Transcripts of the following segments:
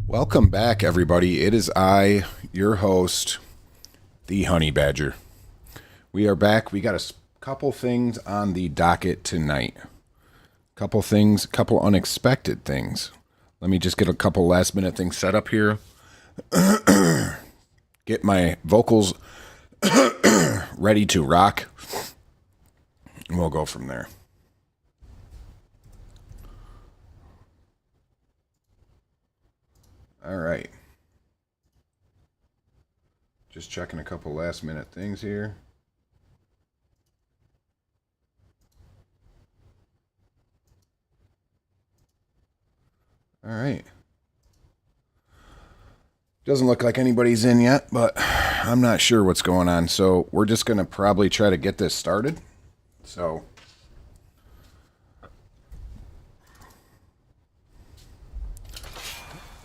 Welcome back, everybody. It is I, your host, the Honey Badger. We are back. We got a couple things on the docket tonight. Couple unexpected things. Let me just get a couple last minute things set up here. Get my vocals ready to rock. And we'll go from there. All right. Just checking a couple last minute things here. All right. Doesn't look like anybody's in yet, but I'm not sure what's going on. So we're just going to probably try to get this started. So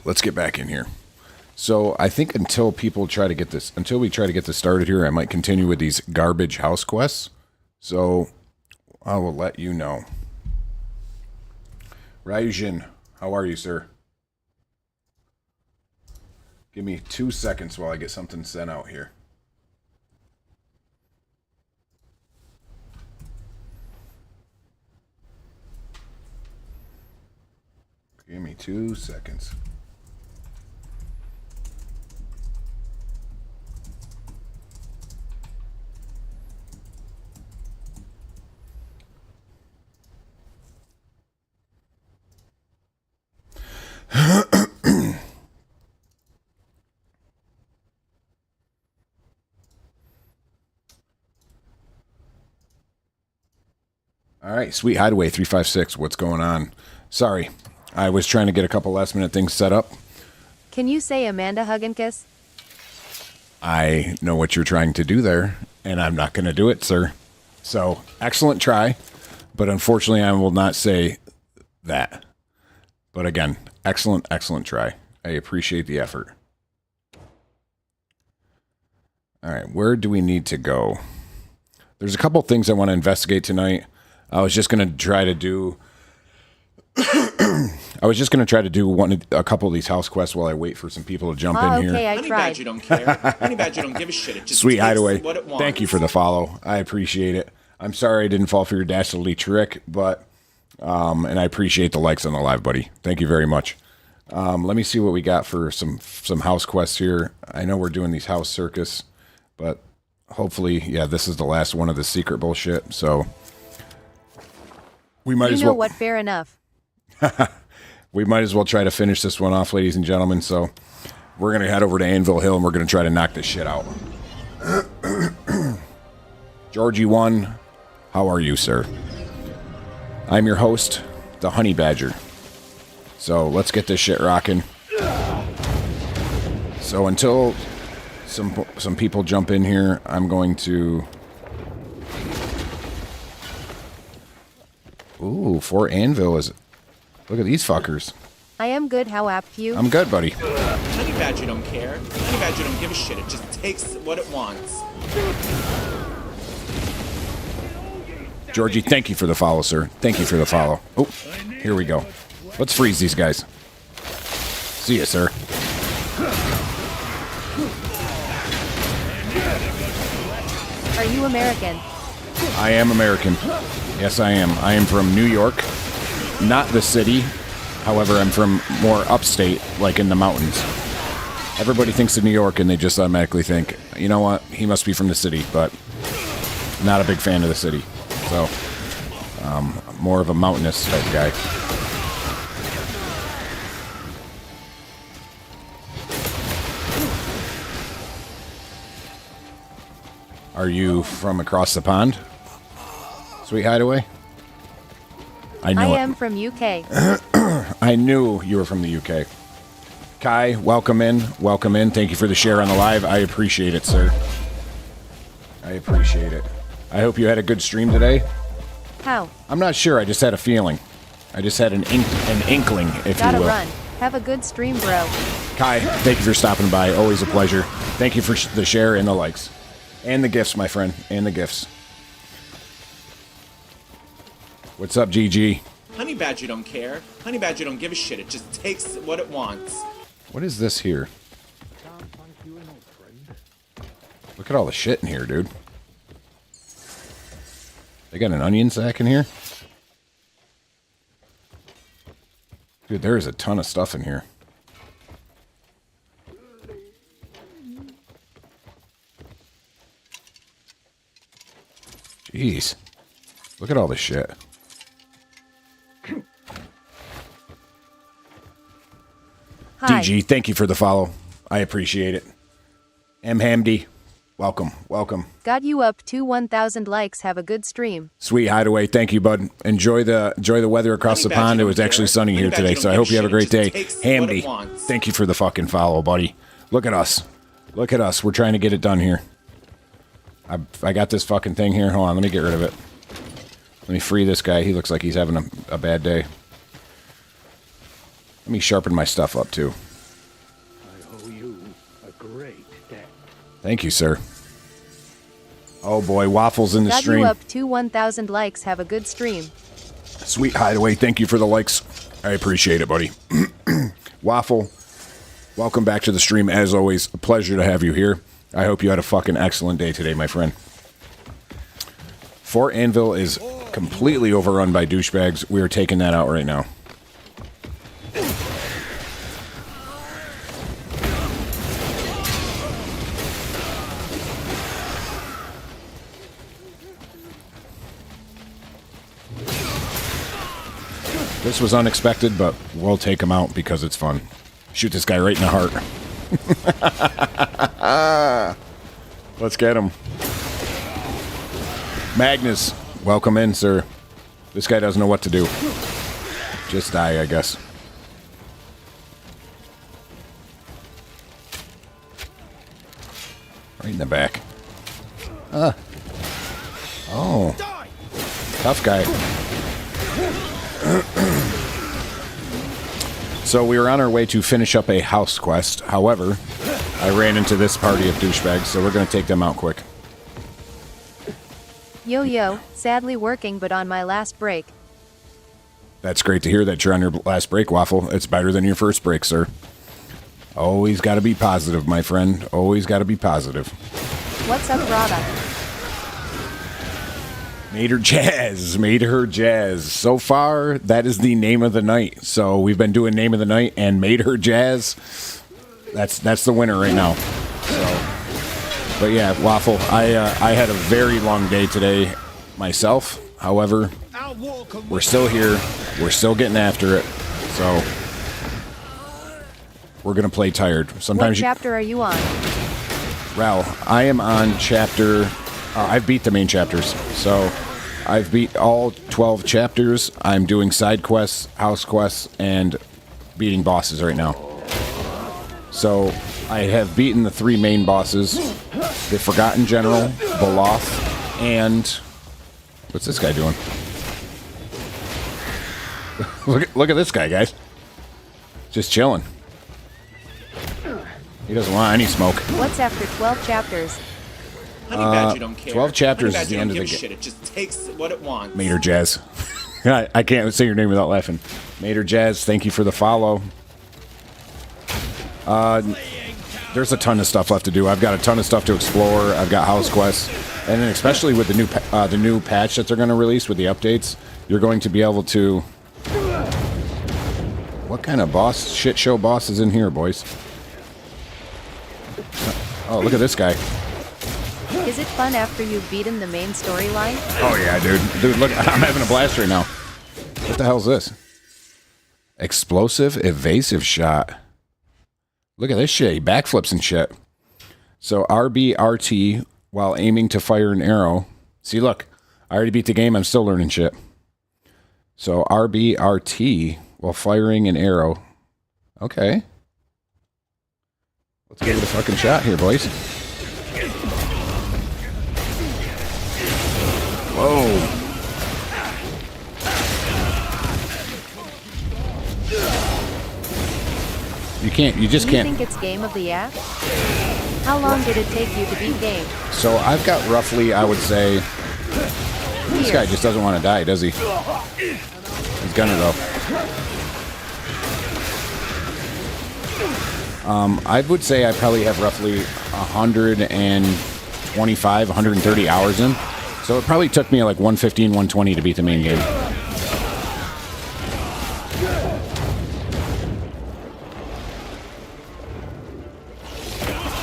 let's get back in here. So I think until we try to get this started here, I might continue with these garbage house quests. So I will let you know. Ryujin, how are you, sir? Give me 2 seconds while I get something sent out here. Give me 2 seconds. All right, Sweet Hideaway 356, what's going on? Sorry, I was trying to get a couple last minute things set up. Can you say Amanda Hug and Kiss? I know what you're trying to do there, and I'm not going to do it, sir. So, excellent try, but unfortunately I will not say that. But again, excellent try. I appreciate the effort. All right, where do we need to go? There's a couple things I want to investigate tonight. I was just going to try to do a couple of these house quests while I wait for some people to jump in here. Okay, I Honey tried. Badger don't care. Honey Badger don't give a shit. It just Sweet takes Hideaway, what it wants. thank you for the follow. I appreciate it. I'm sorry I didn't fall for your dastardly trick, but and I appreciate the likes on the live, buddy. Thank you very much. Let me see what we got for some house quests here. I know we're doing these house circus, but hopefully, yeah, this is the last one of the secret bullshit. So we might You as know well. what? Fair enough. We might as well try to finish this one off, ladies and gentlemen. So we're going to head over to Anvil Hill, and we're going to try to knock this shit out. Georgie 1, how are you, sir? I'm your host, the Honey Badger. So let's get this shit rocking. So until some people jump in here, I'm going to... Ooh, Fort Anvil is... Look at these fuckers. I am good. How apt you? I'm good, buddy. Honey Badger don't care. Honey Badger don't give a shit. It just takes what it wants. Georgie, thank you for the follow, sir. Thank you for the follow. Oh, here we go. Let's freeze these guys. See ya, sir. Are you American? I am American. Yes, I am. I am from New York, not the city. However, I'm from more upstate, like in the mountains. Everybody thinks of New York and they just automatically think, you know what, he must be from the city, but not a big fan of the city. So, more of a mountainous type guy. Are you from across the pond? Sweet Hideaway? I am from UK. I knew you were from the UK. Kai, welcome in. Welcome in. Thank you for the share on the live. I appreciate it, sir. I appreciate it. I hope you had a good stream today. How? I'm not sure. I just had a feeling. I just had an inkling, if Gotta you will. run. Have a good stream, bro. Kai, thank you for stopping by. Always a pleasure. Thank you for the share and the likes. And the gifts, my friend. And the gifts. What's up, GG? Honey Badger don't care. Honey Badger don't give a shit. It just takes what it wants. What is this here? Look at all the shit in here, dude. They got an onion sack in here? Dude, there is a ton of stuff in here. Jeez. Look at all this shit. Hi. DG, thank you for the follow. I appreciate it. M. Hamdi, welcome, welcome. Got you up to 1,000 likes. Have a good stream. Sweet Hideaway, thank you, bud. Enjoy the weather across the Honey Badger pond. It don't was care. actually sunny here Honey Badger today, don't so I give hope you have a shit. great It day. just takes what it Hamdi, wants. thank you for the fucking follow, buddy. Look at us. Look at us. We're trying to get it done here. I got this fucking thing here. Hold on, let me get rid of it. Let me free this guy. He looks like he's having a bad day. Let me sharpen my stuff up, too. I owe you a great debt. Thank you, sir. Oh, boy. Waffles in the Got stream. you up to 1,000 likes. Have a good stream. Sweet Hideaway, thank you for the likes. I appreciate it, buddy. Waffle, welcome back to the stream. As always, a pleasure to have you here. I hope you had a fucking excellent day today, my friend. Fort Anvil is completely overrun by douchebags. We are taking that out right now. This was unexpected, but we'll take him out because it's fun. Shoot this guy right in the heart. Let's get him. Magnus, welcome in, sir. This guy doesn't know what to do. Just die, I guess. Right in the back. Oh. Tough guy. So we were on our way to finish up a house quest. However, I ran into this party of douchebags, so we're going to take them out quick. Yo yo, sadly working but on my last break. That's great to hear that you're on your last break, Waffle. It's better than your first break, sir. Always got to be positive, my friend. Always got to be positive. What's up, Rada? Made her jazz. Made her jazz. So far, that is the name of the night. So we've been doing name of the night and made her jazz. That's the winner right now. So, but yeah, Waffle. I had a very long day today myself. However, we're still here. We're still getting after it. So we're gonna play tired. What Sometimes chapter are you on? Ral, I am on chapter... I've beat the main chapters. So I've beat all 12 chapters. I'm doing side quests, house quests, and beating bosses right now. So I have beaten the 3 main bosses. The Forgotten General, Beloth, and... What's this guy doing? Look at this guy, guys. Just chilling. He doesn't want any smoke. What's after 12 chapters? Honey Badger don't care. 12 chapters Honey is the Badger end don't of the give a game. shit. It just takes what it wants. Mater Jazz. I can't say your name without laughing. Mater Jazz, thank you for the follow. There's a ton of stuff left to do. I've got a ton of stuff to explore. I've got house quests, and then especially with the new patch that they're going to release with the updates, you're going to be able to. What kind of shit show boss is in here, boys? Oh, look at this guy. Is it fun after you've beaten the main storyline? Oh yeah, dude. Dude, look, I'm having a blast right now. What the hell's this? Explosive evasive shot. Look at this shit. He backflips and shit. So RBRT while aiming to fire an arrow. See, look. I already beat the game. I'm still learning shit. So RBRT while firing an arrow. Okay. Let's give it a fucking shot here, boys. Whoa. You just Do you can't. think it's game of the year? How long did it take you to beat game? So I've got roughly, I would say, this guy just doesn't want to die, does he? He's gonna though. I would say I probably have roughly 125, 130 hours in. So it probably took me like 115, 120 to beat the main game.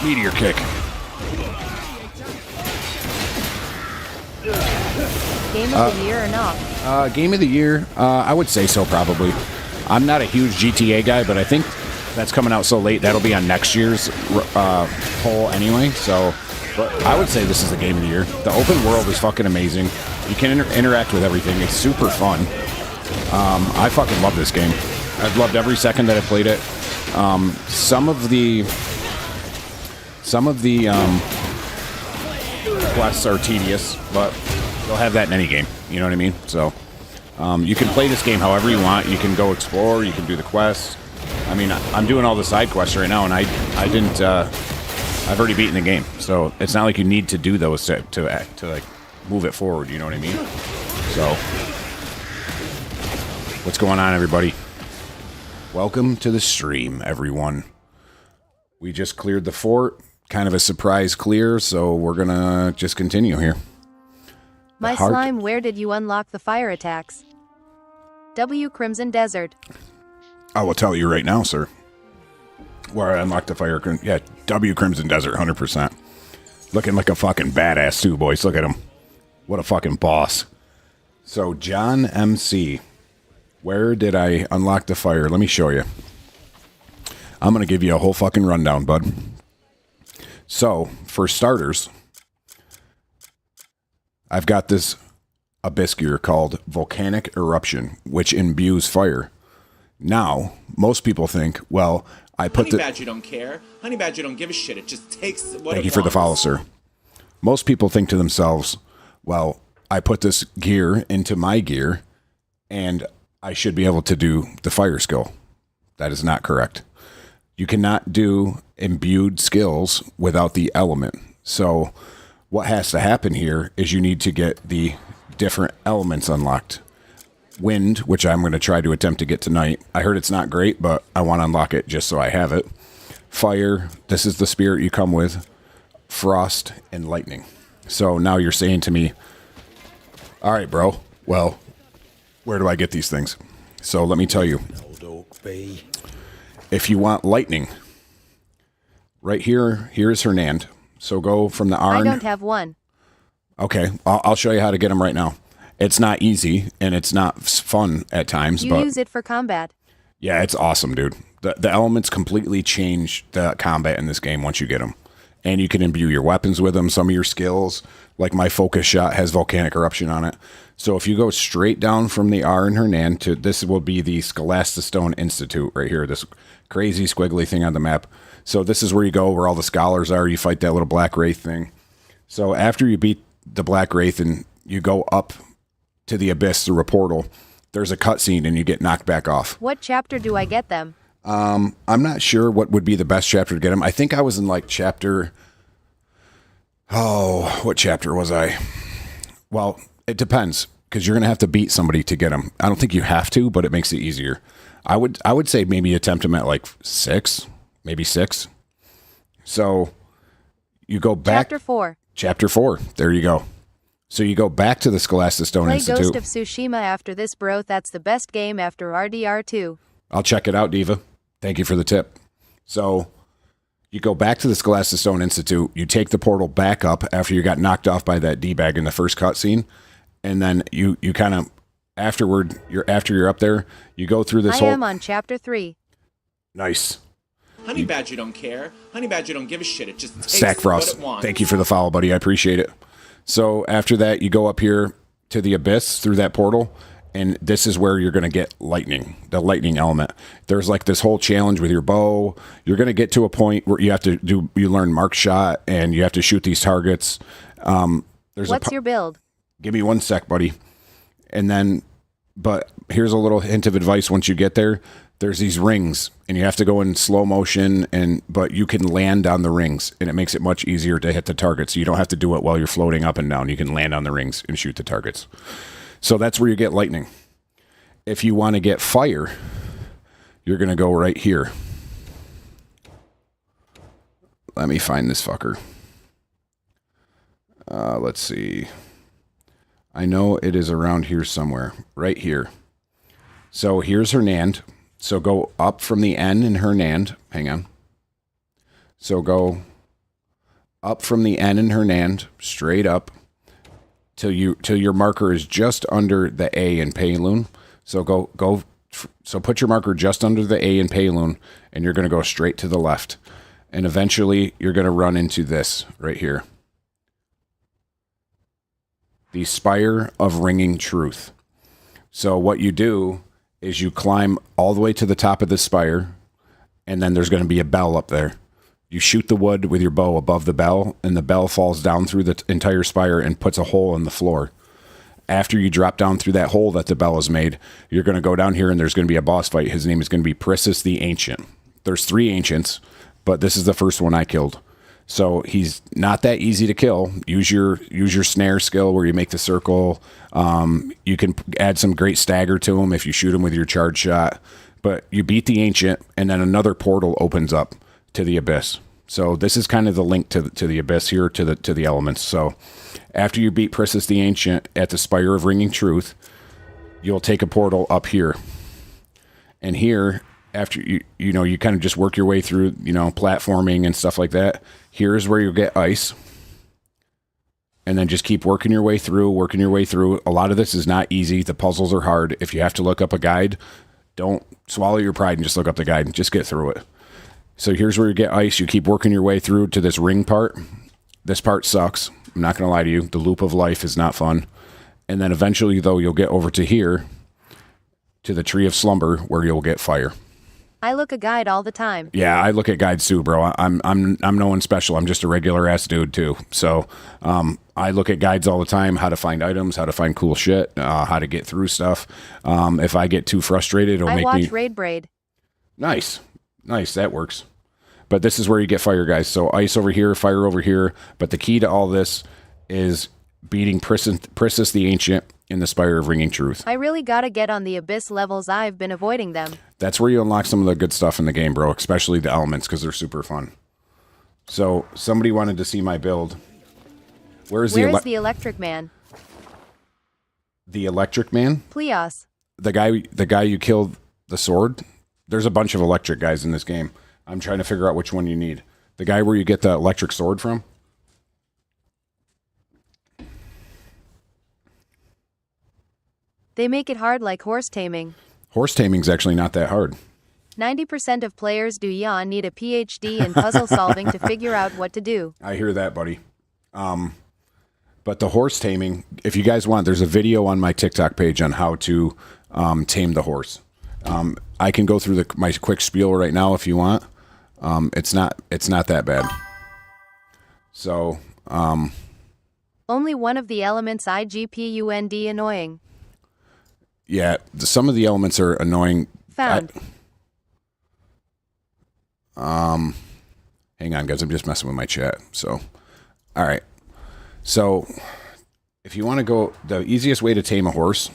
Meteor kick. Game of the year or not? Game of the year, I would say so probably. I'm not a huge GTA guy, but I think that's coming out so late that'll be on next year's poll anyway. So, but I would say this is the game of the year. The open world is fucking amazing. You can interact with everything. It's super fun. I fucking love this game. I've loved every second that I played it. Some of the quests are tedious, but you'll have that in any game. You know what I mean? So you can play this game however you want. You can go explore. You can do the quests. I mean, I'm doing all the side quests right now, and I didn't. I've already beaten the game, so it's not like you need to do those to like move it forward. You know what I mean? So, what's going on, everybody? Welcome to the stream, everyone. We just cleared the fort. Kind of a surprise clear, so we're gonna just continue here. My slime, where did you unlock the fire attacks? W Crimson Desert. I will tell you right now, sir. Where I unlocked the fire, yeah, W Crimson Desert, 100%. Looking like a fucking badass too, boys. Look at him. What a fucking boss. So, John MC, where did I unlock the fire? Let me show you. I'm gonna give you a whole fucking rundown, bud. So, for starters, I've got this abyss gear called Volcanic Eruption, which imbues fire. Now, most people think, well, I put Honey Badger don't care. Honey Badger don't give a shit. It just takes what it wants. Thank you for the follow, sir. Most people think to themselves, well, I put this gear into my gear, and I should be able to do the fire skill. That is not correct. You cannot do imbued skills without the element. So what has to happen here is you need to get the different elements unlocked. Wind, which I'm going to try to attempt to get tonight. I heard it's not great, but I want to unlock it just so I have it. Fire, this is the spirit you come with. Frost and lightning. So now you're saying to me, all right, bro, well, where do I get these things? So let me tell you. If you want lightning, right here, here's Hernand. So go from the Arn. I don't have one. Okay, I'll show you how to get them right now. It's not easy, and it's not fun at times. You but use it for combat. Yeah, it's awesome, dude. The elements completely change the combat in this game once you get them. And you can imbue your weapons with them, some of your skills. Like my focus shot has Volcanic Eruption on it. So if you go straight down from the R in Hernand to, this will be the Scholasticstone Institute right here, this crazy squiggly thing on the map. So this is where you go, where all the scholars are. You fight that little Black Wraith thing. So after you beat the Black Wraith and you go up to the Abyss through a portal, there's a cutscene and you get knocked back off. What chapter do I get them? I'm not sure what would be the best chapter to get them. I think I was in like chapter... Oh, what chapter was I? Well, it depends, because you're going to have to beat somebody to get them. I don't think you have to, but it makes it easier. I would say maybe attempt them at like 6, maybe 6. So you go back... Chapter 4. Chapter 4. There you go. So you go back to the Scholasticstone Play Institute. Ghost of Tsushima after this, bro. That's the best game after RDR2. I'll check it out, Diva. Thank you for the tip. So you go back to the Scholasticstone Institute. You take the portal back up after you got knocked off by that D-bag in the first cutscene. And then you kind of, afterward, after you're up there, you go through this I am on chapter 3. Nice. Honey Badger don't care. Honey Badger don't give a shit. It just takes Stack what Frost. it wants. Thank you for the follow, buddy. I appreciate it. So after that, you go up here to the Abyss through that portal. And this is where you're going to get lightning, the lightning element. There's like this whole challenge with your bow. You're going to get to a point where you have to you learn mark shot, and you have to shoot these targets. What's your build? Give me 1 sec, buddy. And then, but here's a little hint of advice. Once you get there, there's these rings, and you have to go in slow motion, but you can land on the rings, and it makes it much easier to hit the targets. You don't have to do it while you're floating up and down. You can land on the rings and shoot the targets. So that's where you get lightning. If you want to get fire, you're going to go right here. Let me find this fucker. Let's see. I know it is around here somewhere. Right here. So here's Hernand. So go up from the N in Hernand. Hang on. So go up from the N in Hernand, straight up, till your marker is just under the A in Payloon. So so put your marker just under the A in Payloon, and you're going to go straight to the left. And eventually, you're going to run into this right here. The Spire of Ringing Truth. So what you do is you climb all the way to the top of this spire, and then there's going to be a bell up there. You shoot the wood with your bow above the bell, and the bell falls down through the entire spire and puts a hole in the floor. After you drop down through that hole that the bell has made, you're going to go down here, and there's going to be a boss fight. His name is going to be Priscus the Ancient. There's 3 ancients, but this is the first one I killed. So he's not that easy to kill. Use your snare skill where you make the circle. You can add some great stagger to him if you shoot him with your charge shot. But you beat the Ancient, and then another portal opens up to the Abyss. So this is kind of the link to the Abyss here, to the elements. So after you beat Priscus the Ancient at the Spire of Ringing Truth, you'll take a portal up here. And here, after you kind of just work your way through, platforming and stuff like that. Here's where you'll get ice. And then just keep working your way through. A lot of this is not easy. The puzzles are hard. If you have to look up a guide, don't swallow your pride and just look up the guide. Just get through it. So here's where you get ice. You keep working your way through to this ring part. This part sucks. I'm not going to lie to you. The loop of life is not fun. And then eventually, though, you'll get over to here, to the Tree of Slumber, where you'll get fire. I look a guide all the time. Yeah, I look at guides too, bro. I'm no one special. I'm just a regular ass dude too. So I look at guides all the time. How to find items, how to find cool shit, how to get through stuff. If I get too frustrated, it'll make me. I watch Raid Braid. Nice, that works. But this is where you get fire, guys. So ice over here, fire over here. But the key to all this is beating Priscus the Ancient in the Spire of Ringing Truth. I really gotta get on the Abyss levels. I've been avoiding them. That's where you unlock some of the good stuff in the game, bro, especially the elements, because they're super fun. So somebody wanted to see my build. Where is the Electric Man? The Electric Man? Pleos. The guy you killed the sword? There's a bunch of electric guys in this game. I'm trying to figure out which one you need. The guy where you get the electric sword from? They make it hard like horse taming. Horse taming's actually not that hard. 90% of players do yawn need a PhD in puzzle solving to figure out what to do. I hear that, buddy. But the horse taming, if you guys want, there's a video on my TikTok page on how to tame the horse. I can go through my quick spiel right now if you want. It's not that bad. So, only one of the elements IGPUND annoying. Yeah, some of the elements are annoying. Found. Hang on, guys. I'm just messing with my chat. So, all right. So, if you want to go, the easiest way to tame a horse.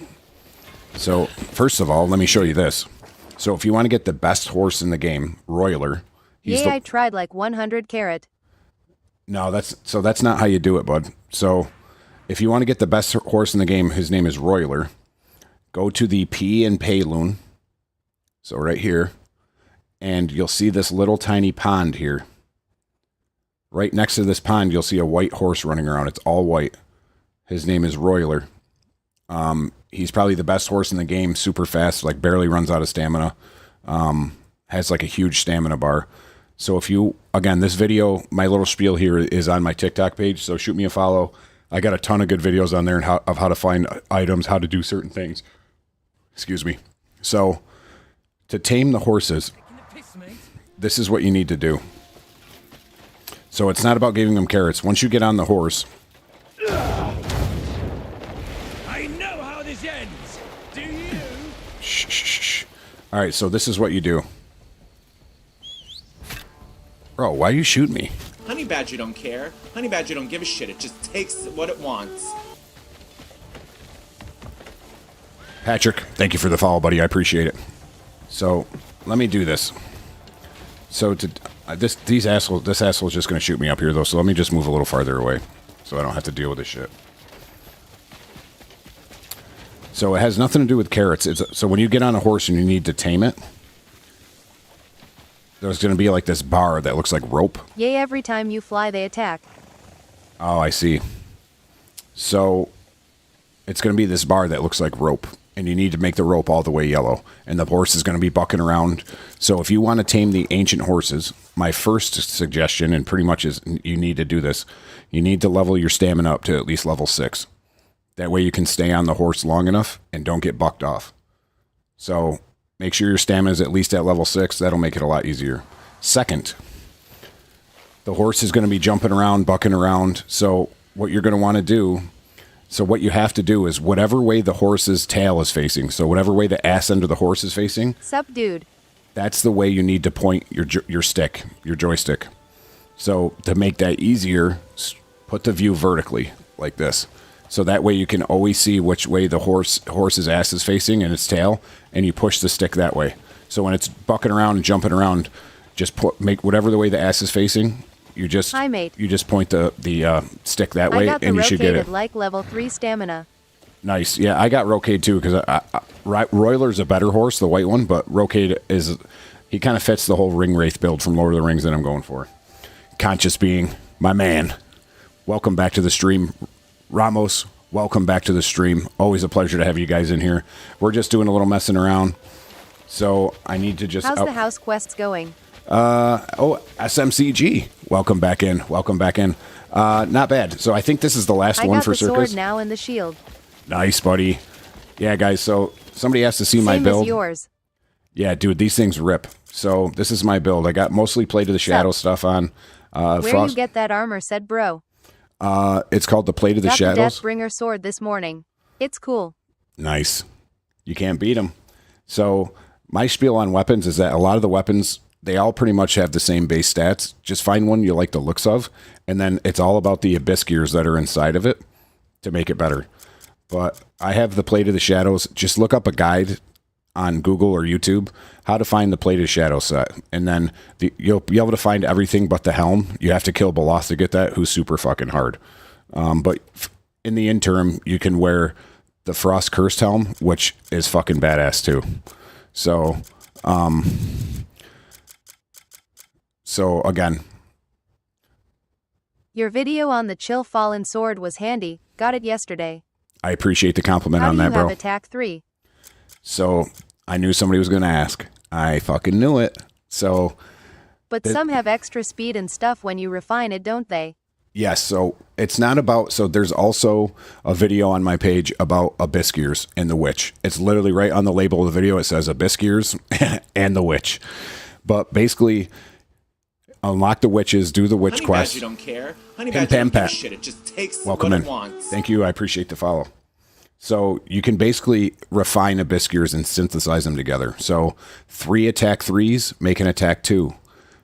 So, first of all, let me show you this. So, if you want to get the best horse in the game, Roiler. I tried like 100 carat. No, that's not how you do it, bud. So, if you want to get the best horse in the game, his name is Roiler. Go to the P in Payloon. So right here. And you'll see this little tiny pond here. Right next to this pond, you'll see a white horse running around. It's all white. His name is Roiler. He's probably the best horse in the game. Super fast, like barely runs out of stamina. Has like a huge stamina bar. So if you, again, this video, my little spiel here is on my TikTok page. So shoot me a follow. I got a ton of good videos on there of how to find items, how to do certain things. Excuse me. So, to tame the horses, this is what you need to do. So, it's not about giving them carrots. Once you get on the horse... I know how this ends. Do you? Shh. All right, so this is what you do. Bro, why you shoot me? Honey Badger don't care. Honey Badger don't give a shit. It just takes what it wants. Patrick, thank you for the follow, buddy. I appreciate it. So, let me do this. So this asshole is just going to shoot me up here though. So let me just move a little farther away, so I don't have to deal with this shit. So it has nothing to do with carrots. So when you get on a horse and you need to tame it, there's going to be like this bar that looks like rope. Yay, every time you fly, they attack. Oh, I see. So it's going to be this bar that looks like rope, and you need to make the rope all the way yellow, and the horse is going to be bucking around. So if you want to tame the ancient horses, my first suggestion, and pretty much is you need to do this, you need to level your stamina up to at least level 6. That way you can stay on the horse long enough and don't get bucked off. So make sure your stamina is at least at level 6. That'll make it a lot easier. Second, the horse is going to be jumping around, bucking around. So what you're going to want to do, so what you have to do is whatever way the horse's tail is facing, so whatever way the ass end of the horse is facing, Sup, dude? that's the way you need to point your stick, your joystick. So to make that easier, put the view vertically like this. So that way you can always see which way the horse's ass is facing and its tail, and you push the stick that way. So when it's bucking around and jumping around, just make whatever the way the ass is facing. You just Hi, mate. You just point the stick that I way, got the and you should get rotated it. like level 3 stamina. Nice. Yeah, I got Rocade too because Roiler's a better horse, the white one, but Rocade he kind of fits the whole Ring Wraith build from Lord of the Rings that I'm going for. Conscious Being, my man. Welcome back to the stream. Ramos, welcome back to the stream. Always a pleasure to have you guys in here. We're just doing a little messing around. So I need to just... How's the house quests going? SMCG. Welcome back in. Welcome back in. Not bad. So I think this is the last one for I got the Circus. sword now and the shield. Nice, buddy. Yeah, guys, so somebody has to see my Same build. as yours. Yeah, dude, these things rip. So this is my build. I got mostly Play to the Shadow stuff on. Where Frost. you get that armor, said bro. It's called the Play to the Got Shadows. the Deathbringer sword this morning. It's cool. Nice. You can't beat them. So my spiel on weapons is that a lot of the weapons, they all pretty much have the same base stats. Just find one you like the looks of, and then it's all about the abyss gears that are inside of it to make it better. But I have the Play to the Shadows. Just look up a guide on Google or YouTube how to find the Play to Shadow set, and then you'll be able to find everything but the helm. You have to kill Baloth to get that, who's super fucking hard. But in the interim, you can wear the Frost Cursed helm, which is fucking badass too. So, so again, Your video on the Chill Fallen sword was handy. Got it yesterday. I appreciate the compliment How on do you that, bro. have attack 3? So I knew somebody was going to ask. I fucking knew it. So But some have extra speed and stuff when you refine it, don't they? yes, so it's not about, so there's also a video on my page about Abyss Gears and the Witch. It's literally right on the label of the video. It says Abyss Gears and the Witch. But basically, unlock the witches, do the witch Honey quest. Badger don't care. Honey Pim Badger pam don't give a pat. shit. It just takes Welcome what in. it wants. Thank you. I appreciate the follow. So you can basically refine Abyss Gears and synthesize them together. So 3 attack 3s make an attack 2.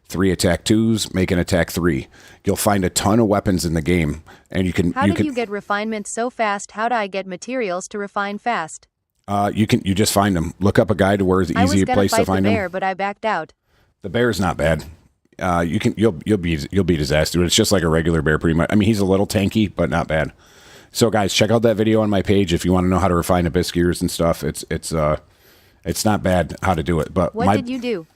3 attack 2s make an attack 3. You'll find a ton of weapons in the game, and you can. How did you get refinement so fast? How do I get materials to refine fast? You just find them. Look up a guide to where it's I was easy gonna place to fight the find bear, them. but I backed out. The bear's not bad. You'll beat his ass, dude. It's just like a regular bear, pretty much. I mean, he's a little tanky, but not bad. So, guys, check out that video on my page if you want to know how to refine Abyss Gears and stuff. It's not bad how to do it. But What did you do?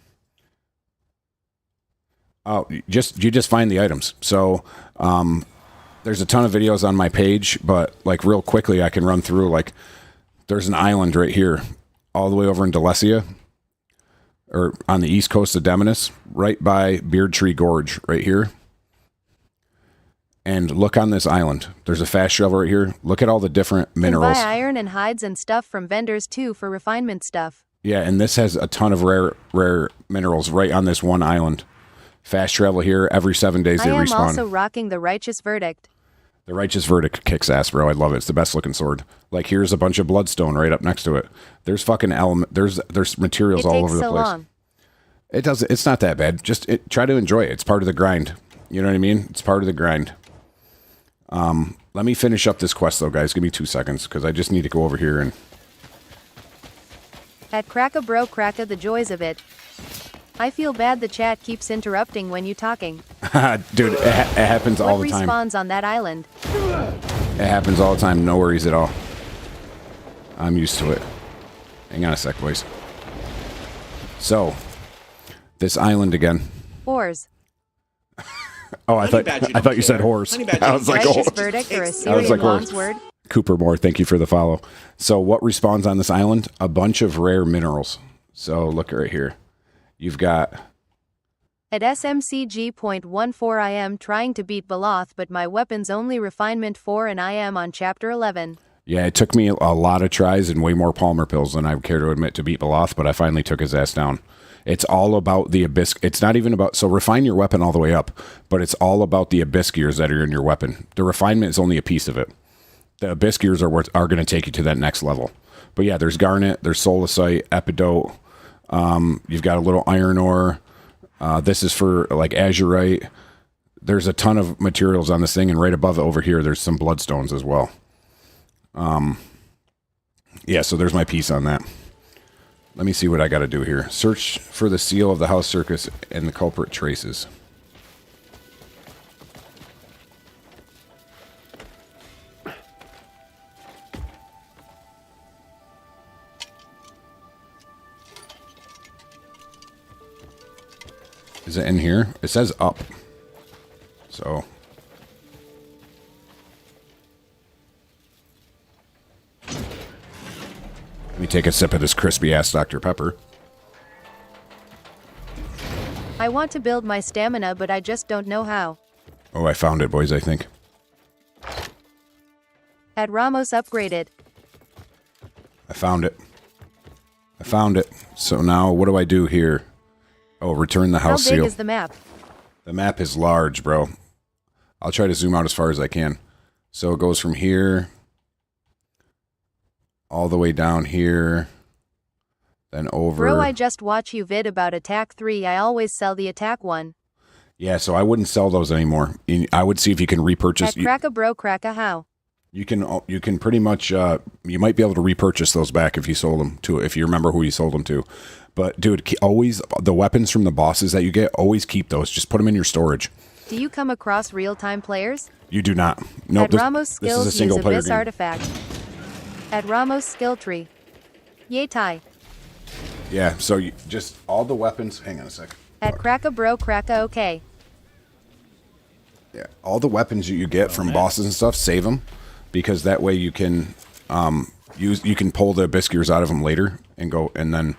Oh, you just find the items. So, there's a ton of videos on my page, but like real quickly, I can run through. Like, there's an island right here, all the way over in Delecia, or on the east coast of Demonis, right by Beard Tree Gorge, right here. And look on this island. There's a fast travel right here. Look at all the different minerals. Can buy iron and hides and stuff from vendors too for refinement stuff. Yeah, and this has a ton of rare minerals right on this one island. Fast travel here every 7 days. They I am respawn. also rocking the Righteous Verdict. The Righteous Verdict kicks ass, bro. I love it. It's the best looking sword. Like, here's a bunch of bloodstone right up next to it. There's fucking element. There's materials It all takes over the so place. long. It does. It's not that bad. Just try to enjoy it. It's part of the grind. You know what I mean? It's part of the grind. Let me finish up this quest though, guys. Give me 2 seconds because I just need to go over here and. At Cracka Bro Cracka, the joys of it. I feel bad the chat keeps interrupting when you talking. Dude, it happens all What the time. respawns on that island? It happens all the time. No worries at all. I'm used to it. Hang on a sec, boys. So, this island again. Whores. Oh, I thought you said horse. I was like, Righteous oh. verdict or a I was Syrian like, mom's horse. word? Cooper Moore, thank you for the follow. So, what respawns on this island? A bunch of rare minerals. So, look right here. You've got... At SMCG.14 I am trying to beat Beloth, but my weapon's only refinement 4 and I am on chapter 11. Yeah, it took me a lot of tries and way more Palmer pills than I care to admit to beat Beloth, but I finally took his ass down. It's all about the Abyss. It's not even about... So refine your weapon all the way up, but it's all about the Abyss gears that are in your weapon. The refinement is only a piece of it. The Abyss gears are what are going to take you to that next level. But yeah, there's Garnet, there's Solasite, Epidote. You've got a little iron ore. This is for like Azurite. There's a ton of materials on this thing, and right above it over here, there's some bloodstones as well. Yeah, so there's my piece on that. Let me see what I got to do here. Search for the seal of the house circus and the culprit traces. Is it in here? It says up. So. Let me take a sip of this crispy ass Dr. Pepper. I want to build my stamina, but I just don't know how. Oh, I found it, boys, I think. At Ramos upgraded. I found it. I found it. So now what do I do here? Oh, return the house How big seal. is the map? The map is large, bro. I'll try to zoom out as far as I can. So it goes from here all the way down here, then over. Bro, I just watch you vid about Attack 3. I always sell the Attack 1. Yeah, so I wouldn't sell those anymore. I would see if you can repurchase. At Cracka Bro Cracka how? You can pretty much you might be able to repurchase those back if you sold them to, if you remember who you sold them to. But dude, always the weapons from the bosses that you get, always keep those. Just put them in your storage. Do you come across real-time players? You do not. Nope. At Ramos This is a skills single use player Abyss game. artifact. At Ramos skill tree. Yatai. Yeah. So you, just all the weapons. Hang on a sec. At Cracka Bro Cracka okay. Yeah, all the weapons you get from bosses and stuff, save them, because that way you can you can pull the Abyss gears out of them later and go and then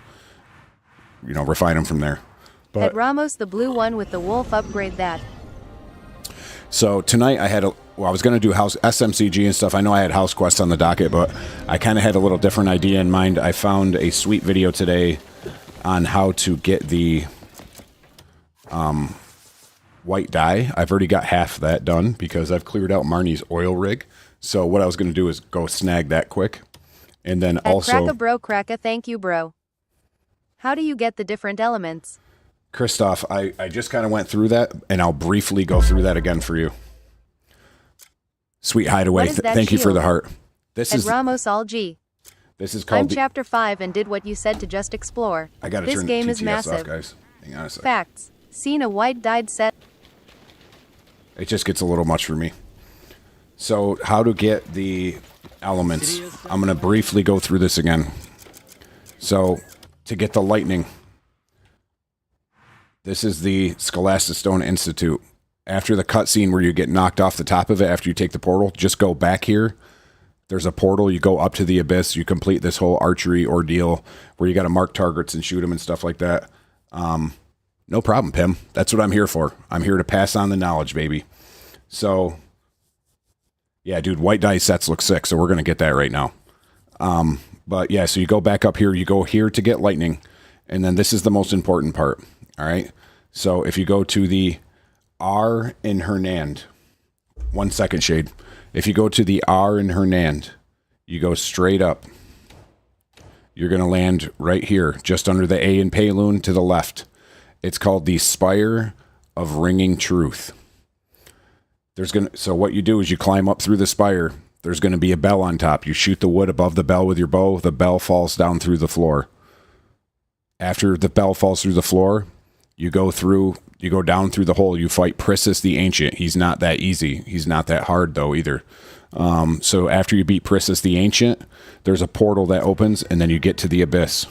refine them from there. But At Ramos the blue one with the wolf upgrade that. so tonight I was going to do house SMCG and stuff. I know I had House Quest on the docket, but I kind of had a little different idea in mind. I found a sweet video today on how to get the white dye. I've already got half that done because I've cleared out Marnie's oil rig. So what I was going to do is go snag that quick. And then At also... Cracka Bro Cracka thank you bro. How do you get the different elements? Christoph, I just kind of went through that, and I'll briefly go through that again for you. Sweet Hideaway, What is that thank you for shield? the heart. This At is Ramos all G. this is I'm called... chapter 5 and did what you said to just explore. I got to This turn game the is TTS massive. off, guys. Hang on a sec. Facts. Seen a white dyed set. It just gets a little much for me. So how to get the elements. I'm going to briefly go through this again. So to get the lightning, this is the Scholastic Stone Institute. After the cutscene where you get knocked off the top of it after you take the portal, just go back here. There's a portal. You go up to the abyss. You complete this whole archery ordeal where you got to mark targets and shoot them and stuff like that. No problem, Pim. That's what I'm here for. I'm here to pass on the knowledge, baby. So, yeah, dude, white dye sets look sick, so we're going to get that right now. But, yeah, so you go back up here. You go here to get lightning, and then this is the most important part, all right? So if you go to the R in Hernand, 1 second, Shade. If you go to the R in Hernand, you go straight up. You're going to land right here, just under the A in Payloon to the left. It's called the Spire of Ringing Truth. So what you do is you climb up through the spire. There's going to be a bell on top. You shoot the wood above the bell with your bow. The bell falls down through the floor. After the bell falls through the floor, You go down through the hole. You fight Priscus the Ancient. He's not that easy. He's not that hard though either. So after you beat Priscus the Ancient, there's a portal that opens, and then you get to the abyss.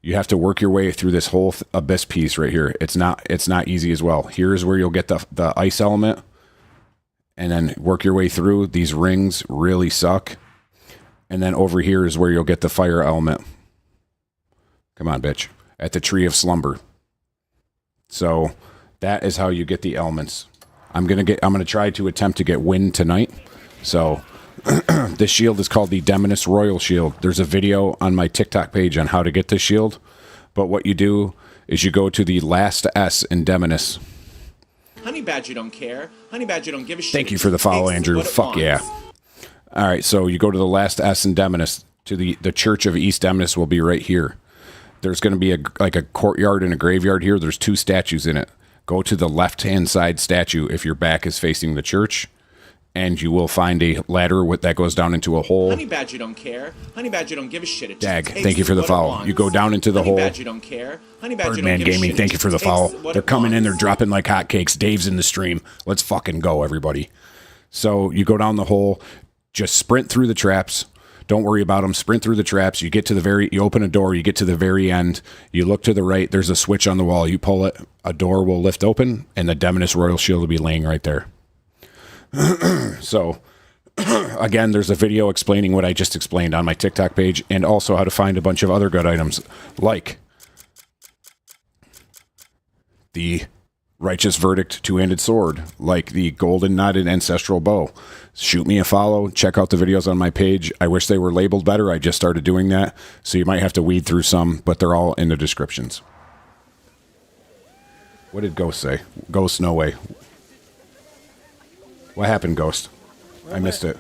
You have to work your way through this whole abyss piece right here. It's not easy as well. Here's where you'll get the ice element, and then work your way through. These rings really suck. And then over here is where you'll get the fire element. Come on, bitch. At the Tree of Slumber. So that is how you get the elements. I'm gonna try to attempt to get wind tonight. So this shield is called the Demonis Royal Shield. There's a video on my TikTok page on how to get this shield. But what you do is you go to the last S in Demonis. Honey Badger don't care. Honey Badger don't give a shit. Thank you for the follow, Andrew. Fuck yeah. All right, so you go to the last S in Demonis. To the Church of East Demonis will be right here. There's going to be a courtyard and a graveyard here. There's 2 statues in it. Go to the left-hand side statue if your back is facing the church, and you will find a ladder that goes down into a hole. Honey Badger don't care. Honey Badger don't give a shit. Dag, thank you for the follow. You go down into the hole. Honey Badger don't care. Honey Badger Birdman don't give a Gaming, shit. thank you for the follow. They're coming in. They're dropping like hotcakes. Dave's in the stream. Let's fucking go, everybody. So you go down the hole. Just sprint through the traps. Don't worry about them. Sprint through the traps. You open a door. You get to the very end. You look to the right. There's a switch on the wall. You pull it. A door will lift open, and the Demonis Royal Shield will be laying right there. So, again, there's a video explaining what I just explained on my TikTok page, and also how to find a bunch of other good items, like the Righteous Verdict two-handed sword, like the golden knotted ancestral bow. Shoot me a follow. Check out the videos on my page. I wish they were labeled better. I just started doing that, so you might have to weed through some, but they're all in the descriptions. What did Ghost say? Ghost, no way. What happened, Ghost? I missed it.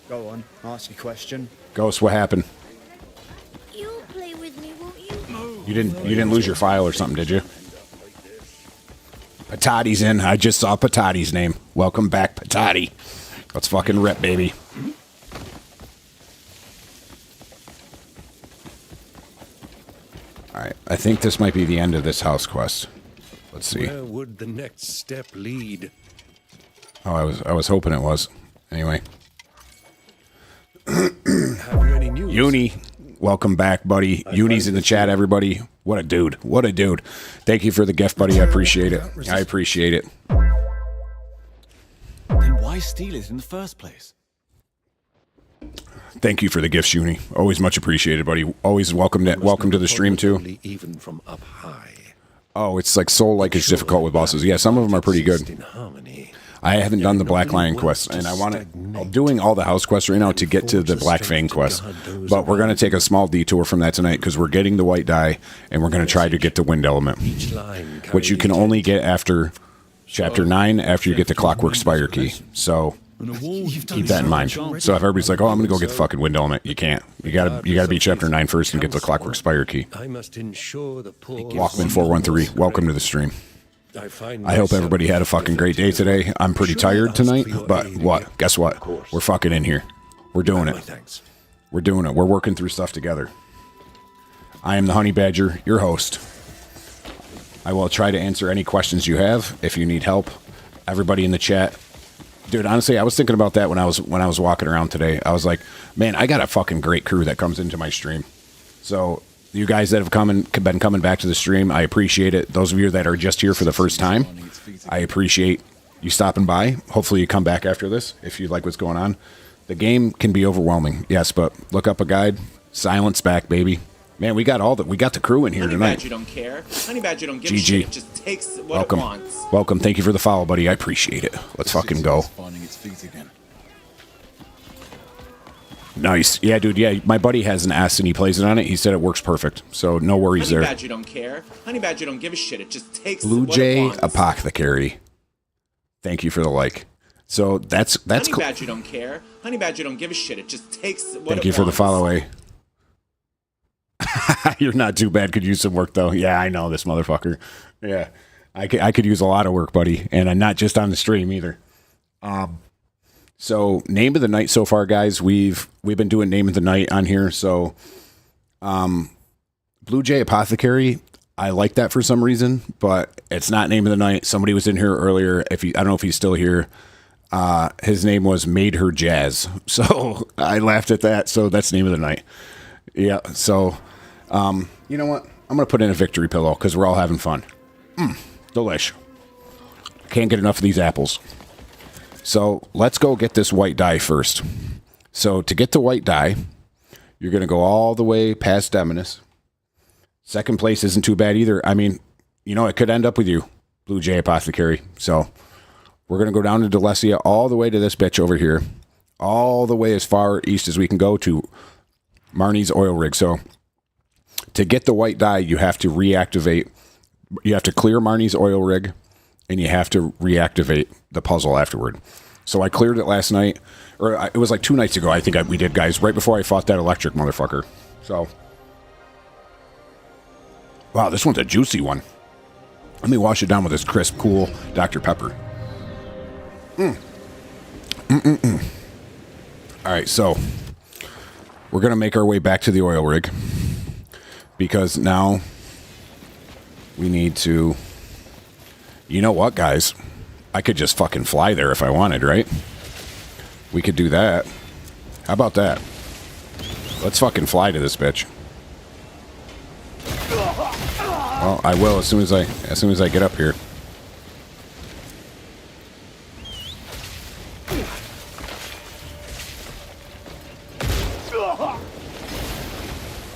Go on, ask your question. Ghost, what happened? You'll play with me, won't you? You didn't lose your file or something, did you? Patati's in. I just saw Patati's name. Welcome back, Patati. Let's fucking rip, baby. All right. I think this might be the end of this house quest. Let's see. Where would the next step lead? Oh, I was hoping it was. Anyway. Have you any news? Uni, welcome back, buddy. Uni's in the chat, everybody. What a dude. What a dude. Thank you for the gift, buddy. I appreciate it. I appreciate it. Then why steal it in the first place? Thank you for the gifts, Uni. Always much appreciated, buddy. Always welcome to the stream, too. Even from up high. Oh, it's like Soul-like is difficult with bosses. Yeah, some of them are pretty good. In harmony. I haven't done the Black Lion quest, and I'm doing all the house quests right now to get to the Black Fang quest. But we're going to take a small detour from that tonight because we're getting the white dye, and we're going to try to get the wind element, which you can only get after Chapter 9 after you get the Clockwork Spire key. So keep that in mind. So if everybody's like, oh, I'm going to go get the fucking wind element, you can't. You gotta beat Chapter 9 first and get the Clockwork Spire key. I must ensure the poor Walkman413, welcome to the stream. I hope everybody had a fucking great day today. I'm pretty tired tonight, but what? Guess what? We're fucking in here. We're doing it. We're doing it. We're working through stuff together. I am the Honey Badger, your host. I will try to answer any questions you have if you need help. Everybody in the chat. Dude, honestly, I was thinking about that when I was walking around today. I was like, man, I got a fucking great crew that comes into my stream. So you guys that have been coming back to the stream, I appreciate it. Those of you that are just here for the first time, I appreciate you stopping by. Hopefully you come back after this if you like what's going on. The game can be overwhelming, yes, but look up a guide. Silence back, baby. Man, we got the crew in here Honey tonight. Badger don't care. Honey Badger don't give a GG. shit. It just takes what Welcome. it wants. Welcome. Thank you for the follow, buddy. I appreciate it. Let's fucking go. Nice. Yeah, dude. Yeah, my buddy has an S and he plays it on it. He said it works perfect. So no worries Honey there. Badger don't care. Honey Badger don't give a shit. It just takes Blue what Jay it wants. Apothecary. Thank you for the like. So that's Honey Badger don't care. Honey Badger don't give a shit. It just takes what it wants. Thank you for the follow, eh? You're not too bad. Could use some work though. Yeah, I know this motherfucker. Yeah, I could use a lot of work, buddy, and I'm not just on the stream either. So name of the night so far, guys. We've been doing name of the night on here. So, Blue Jay Apothecary. I like that for some reason, but it's not name of the night. Somebody was in here earlier. I don't know if he's still here. His name was Made Her Jazz. So I laughed at that. So that's name of the night. Yeah. So, you know what? I'm going to put in a victory pillow because we're all having fun. Delish. Can't get enough of these apples. So let's go get this white dye first. So to get the white dye, you're going to go all the way past Demonis. Second place isn't too bad either. I mean, you know, it could end up with you, Blue Jay Apothecary. So we're going to go down to Delecia all the way to this bitch over here. All the way as far east as we can go to Marnie's oil rig. So to get the white dye, you have to reactivate. You have to clear Marnie's oil rig, and you have to reactivate the puzzle afterward. So I cleared it last night, or it was like 2 nights ago, I think we did, guys, right before I fought that electric motherfucker. So, wow, this one's a juicy one. Let me wash it down with this crisp, cool Dr. Pepper. All right, so we're going to make our way back to the oil rig because now we need to... You know what, guys? I could just fucking fly there if I wanted, right? We could do that. How about that? Let's fucking fly to this bitch. Well, I will as soon as I get up here.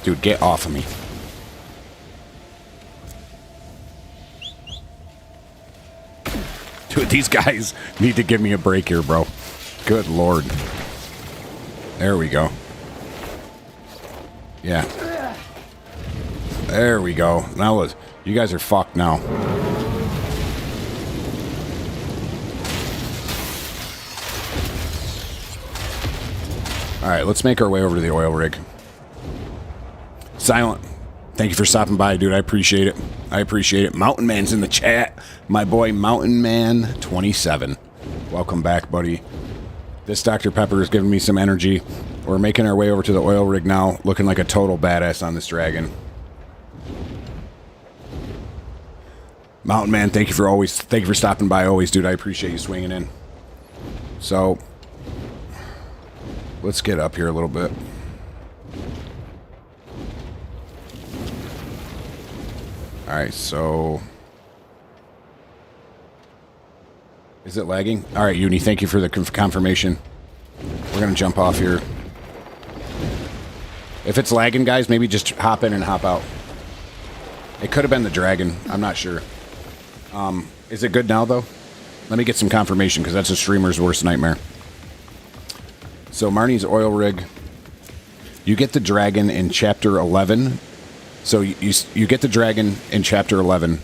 Dude, get off of me. Dude, these guys need to give me a break here, bro. Good lord. There we go. Yeah. There we go. Now, you guys are fucked now. Alright, let's make our way over to the oil rig. Silent. Thank you for stopping by, dude. I appreciate it. I appreciate it. Mountain Man's in the chat. My boy, Mountain Man 27. Welcome back, buddy. This Dr. Pepper is giving me some energy. We're making our way over to the oil rig now, looking like a total badass on this dragon. Mountain Man, thank you for stopping by always, dude. I appreciate you swinging in. So, let's get up here a little bit. Alright, so... Is it lagging? Alright, Uni, thank you for the confirmation. We're gonna jump off here. If it's lagging, guys, maybe just hop in and hop out. It could have been the dragon. I'm not sure. Is it good now, though? Let me get some confirmation, because that's a streamer's worst nightmare. So, Marnie's oil rig. You get the dragon in Chapter 11. So, you get the dragon in Chapter 11,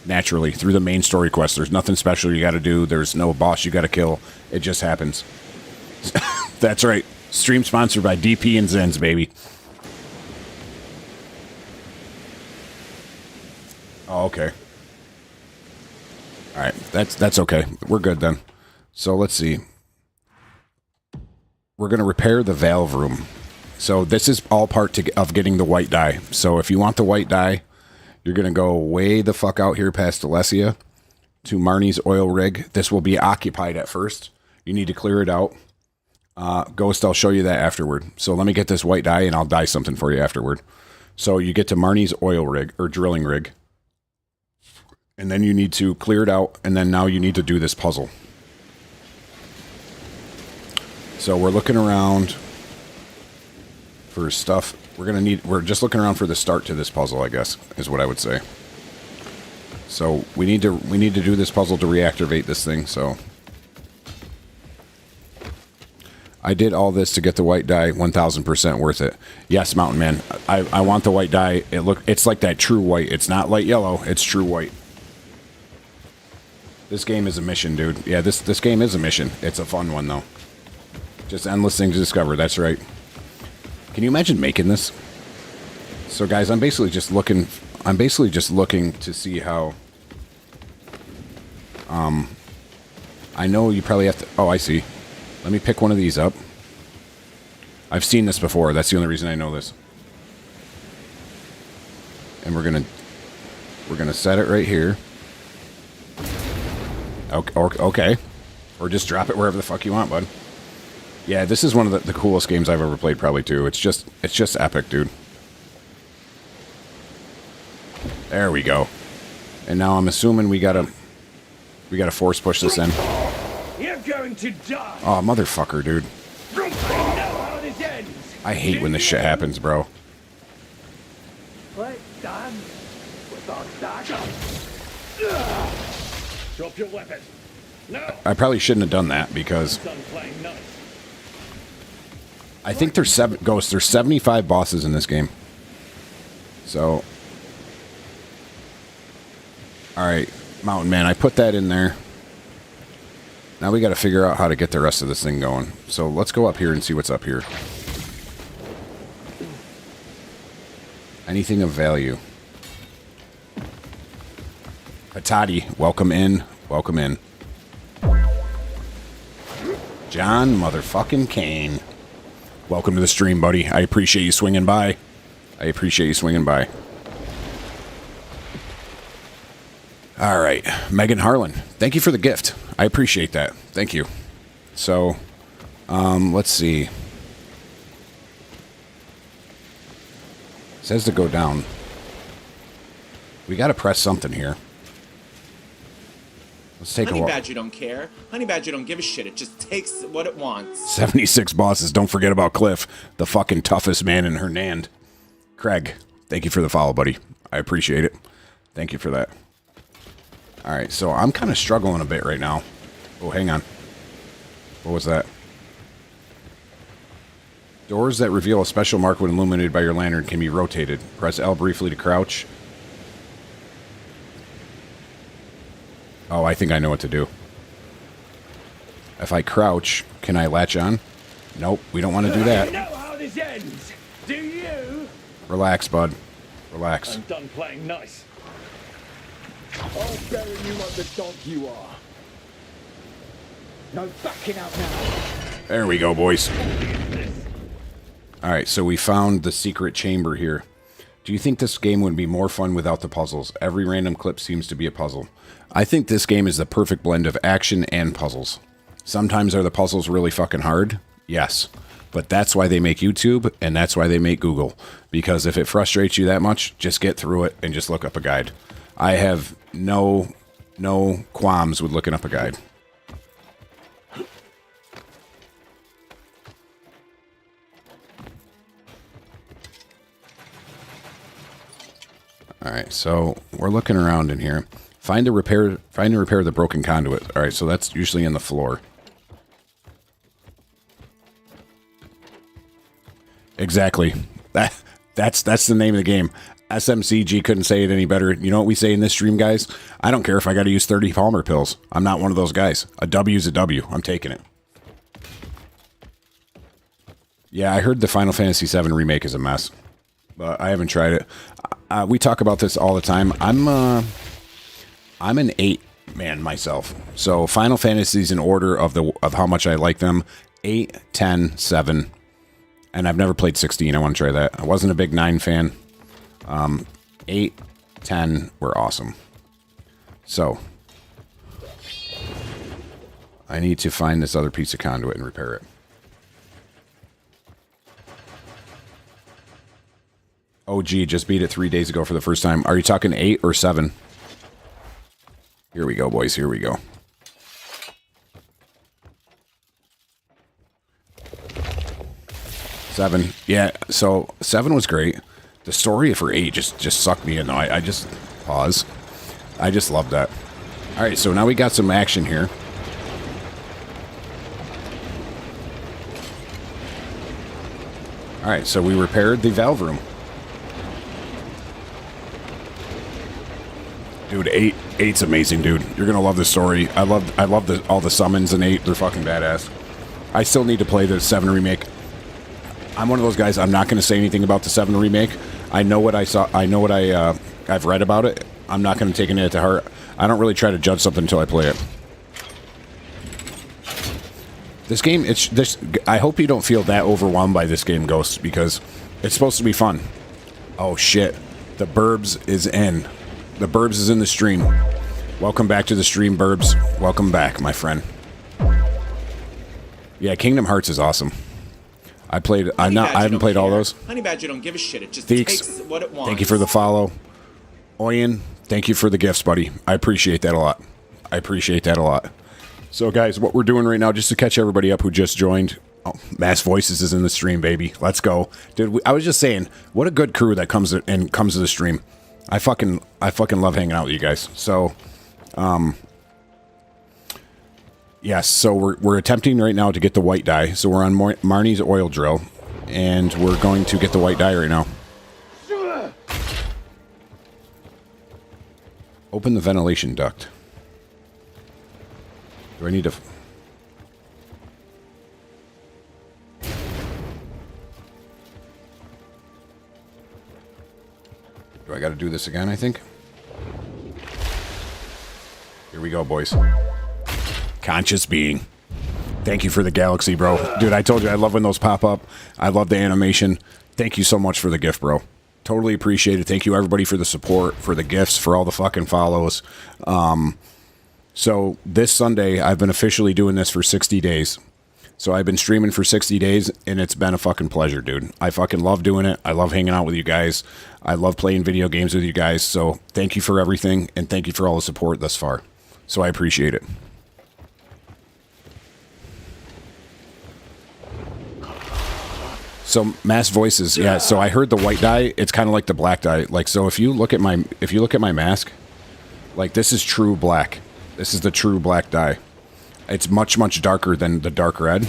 naturally, through the main story quest. There's nothing special you gotta do. There's no boss you gotta kill. It just happens. That's right. Stream sponsored by DP and Zens, baby. Oh, okay. Alright, that's okay. We're good then. So let's see. We're going to repair the valve room. So this is all part of getting the white dye. So if you want the white dye, you're going to go way the fuck out here past Delecia to Marnie's oil rig. This will be occupied at first. You need to clear it out. Ghost, I'll show you that afterward. So let me get this white dye and I'll dye something for you afterward. So you get to Marnie's oil rig, or drilling rig. And then you need to clear it out, and then now you need to do this puzzle. So we're looking around for stuff. We're just looking around for the start to this puzzle, I guess, is what I would say. So we need to do this puzzle to reactivate this thing, so I did all this to get the white dye. 1000% worth it. Yes, Mountain Man. I want the white dye. It's like that true white. It's not light yellow, it's true white. This game is a mission, dude. Yeah, this game is a mission. It's a fun one, though. Just endless things to discover. That's right. Can you imagine making this? So, guys, I'm basically just looking to see how... I know you probably have to... Oh, I see. Let me pick one of these up. I've seen this before. That's the only reason I know this. And we're going to We're going to set it right here. Okay. Or just drop it wherever the fuck you want, bud. Yeah, this is one of the coolest games I've ever played, probably, too. It's just epic, dude. There we go. And now I'm assuming we gotta force push this in. You're going to die. Oh, motherfucker, dude. I know how this ends. I hate when this shit happens, bro. Let's dance with our dagger. Drop your weapon. No. I probably shouldn't have done that because Done playing nice. I think there's 75 bosses in this game. So, all right, Mountain Man, I put that in there. Now we got to figure out how to get the rest of this thing going. So let's go up here and see what's up here. Anything of value. Hatati, welcome in. Welcome in. John motherfucking Kane. Welcome to the stream, buddy. I appreciate you swinging by. All right. Megan Harlan, thank you for the gift. I appreciate that. Thank you. So, let's see. It says to go down. We got to press something here. Let's take Honey a walk. Badger don't care. Honey Badger don't give a shit. It just takes what it wants. 76 bosses. Don't forget about Cliff, the fucking toughest man in Hernand. Craig, thank you for the follow, buddy. I appreciate it. Thank you for that. All right, so I'm kind of struggling a bit right now. Oh, hang on. What was that? Doors that reveal a special mark when illuminated by your lantern can be rotated. Press L briefly to crouch. Oh, I think I know what to do. If I crouch, can I latch on? Nope, we don't want to do You that. know how this ends, do you? Relax, bud. Relax. I'm done playing nice. I'll bury you like the dog you are. No backing out now. There we go, boys. Alright, so we found the secret chamber here. Do you think this game would be more fun without the puzzles? Every random clip seems to be a puzzle. I think this game is the perfect blend of action and puzzles. Sometimes are the puzzles really fucking hard? Yes. But that's why they make YouTube, and that's why they make Google. Because if it frustrates you that much, just get through it and just look up a guide. I have no qualms with looking up a guide. All right, so we're looking around in here. Find and repair the broken conduit. All right, so that's usually in the floor. Exactly. That's the name of the game. SMCG couldn't say it any better. You know what we say in this stream, guys? I don't care if I got to use 30 Palmer pills. I'm not one of those guys. A W's a W. I'm taking it. Yeah, I heard the Final Fantasy VII remake is a mess, but I haven't tried it. We talk about this all the time. I'm an 8 man myself. So Final Fantasy's in order of how much I like them. 8, 10, 7. And I've never played 16. I want to try that. I wasn't a big 9 fan. 8, 10 were awesome. So I need to find this other piece of conduit and repair it. Oh, gee, just beat it 3 days ago for the first time. Are you talking 8 or 7? Here we go, boys. Here we go. Seven. Yeah, so 7 was great. The story for 8 just sucked me in, though. I just... Pause. I just love that. All right, so now we got some action here. All right, so we repaired the valve room. Dude, 8's amazing, dude. You're gonna love the story. I love all the summons in 8. They're fucking badass. I still need to play the 7 remake. I'm one of those guys. I'm not gonna say anything about the 7 remake. I know what I saw. I know what I've read about it. I'm not gonna take it to heart. I don't really try to judge something until I play it. This game, I hope you don't feel that overwhelmed by this game, Ghost, because it's supposed to be fun. Oh shit, the Burbs is in. The Burbs is in the stream. Welcome back to the stream, Burbs. Welcome back, my friend. Yeah, Kingdom Hearts is awesome. I haven't played all those. Honey Badger don't give a shit. It just Theeks, takes what it wants. thank you for the follow. Oyen, thank you for the gifts, buddy. I appreciate that a lot. So, guys, what we're doing right now, just to catch everybody up who just joined, Mass Voices is in the stream, baby. Let's go, dude. I was just saying, what a good crew that comes to the stream. I fucking love hanging out with you guys. So, yes. So we're attempting right now to get the white dye. So we're on Marnie's oil drill, and we're going to get the white dye right now. Open the ventilation duct. Do I need to? Do I got to do this again, I think? Here we go, boys. Conscious being. Thank you for the galaxy, bro. Dude, I told you I love when those pop up. I love the animation. Thank you so much for the gift, bro. Totally appreciate it. Thank you, everybody, for the support, for the gifts, for all the fucking follows. So this Sunday, I've been officially doing this for 60 days. So I've been streaming for 60 days, and it's been a fucking pleasure, dude. I fucking love doing it. I love hanging out with you guys. I love playing video games with you guys. So thank you for everything, and thank you for all the support thus far. So I appreciate it. So Mass Voices, yeah. So I heard the white dye. It's kind of like the black dye. Like, so if you look at my mask, like, this is true black. This is the true black dye. It's much, much darker than the dark red.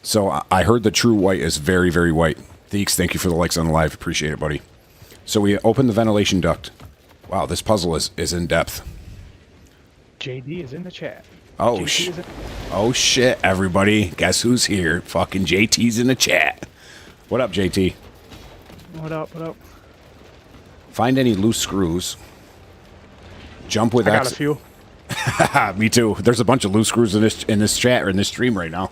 So I heard the true white is very, very white. Theeks, thank you for the likes on the live. Appreciate it, buddy. So we open the ventilation duct. Wow, this puzzle is in depth. JD is in the chat. Oh, shit, everybody. Guess who's here? Fucking JT's in the chat. What up, JT? What up, what up? Find any loose screws. Jump with I X. got a few. Me too. There's a bunch of loose screws in this chat or in this stream right now.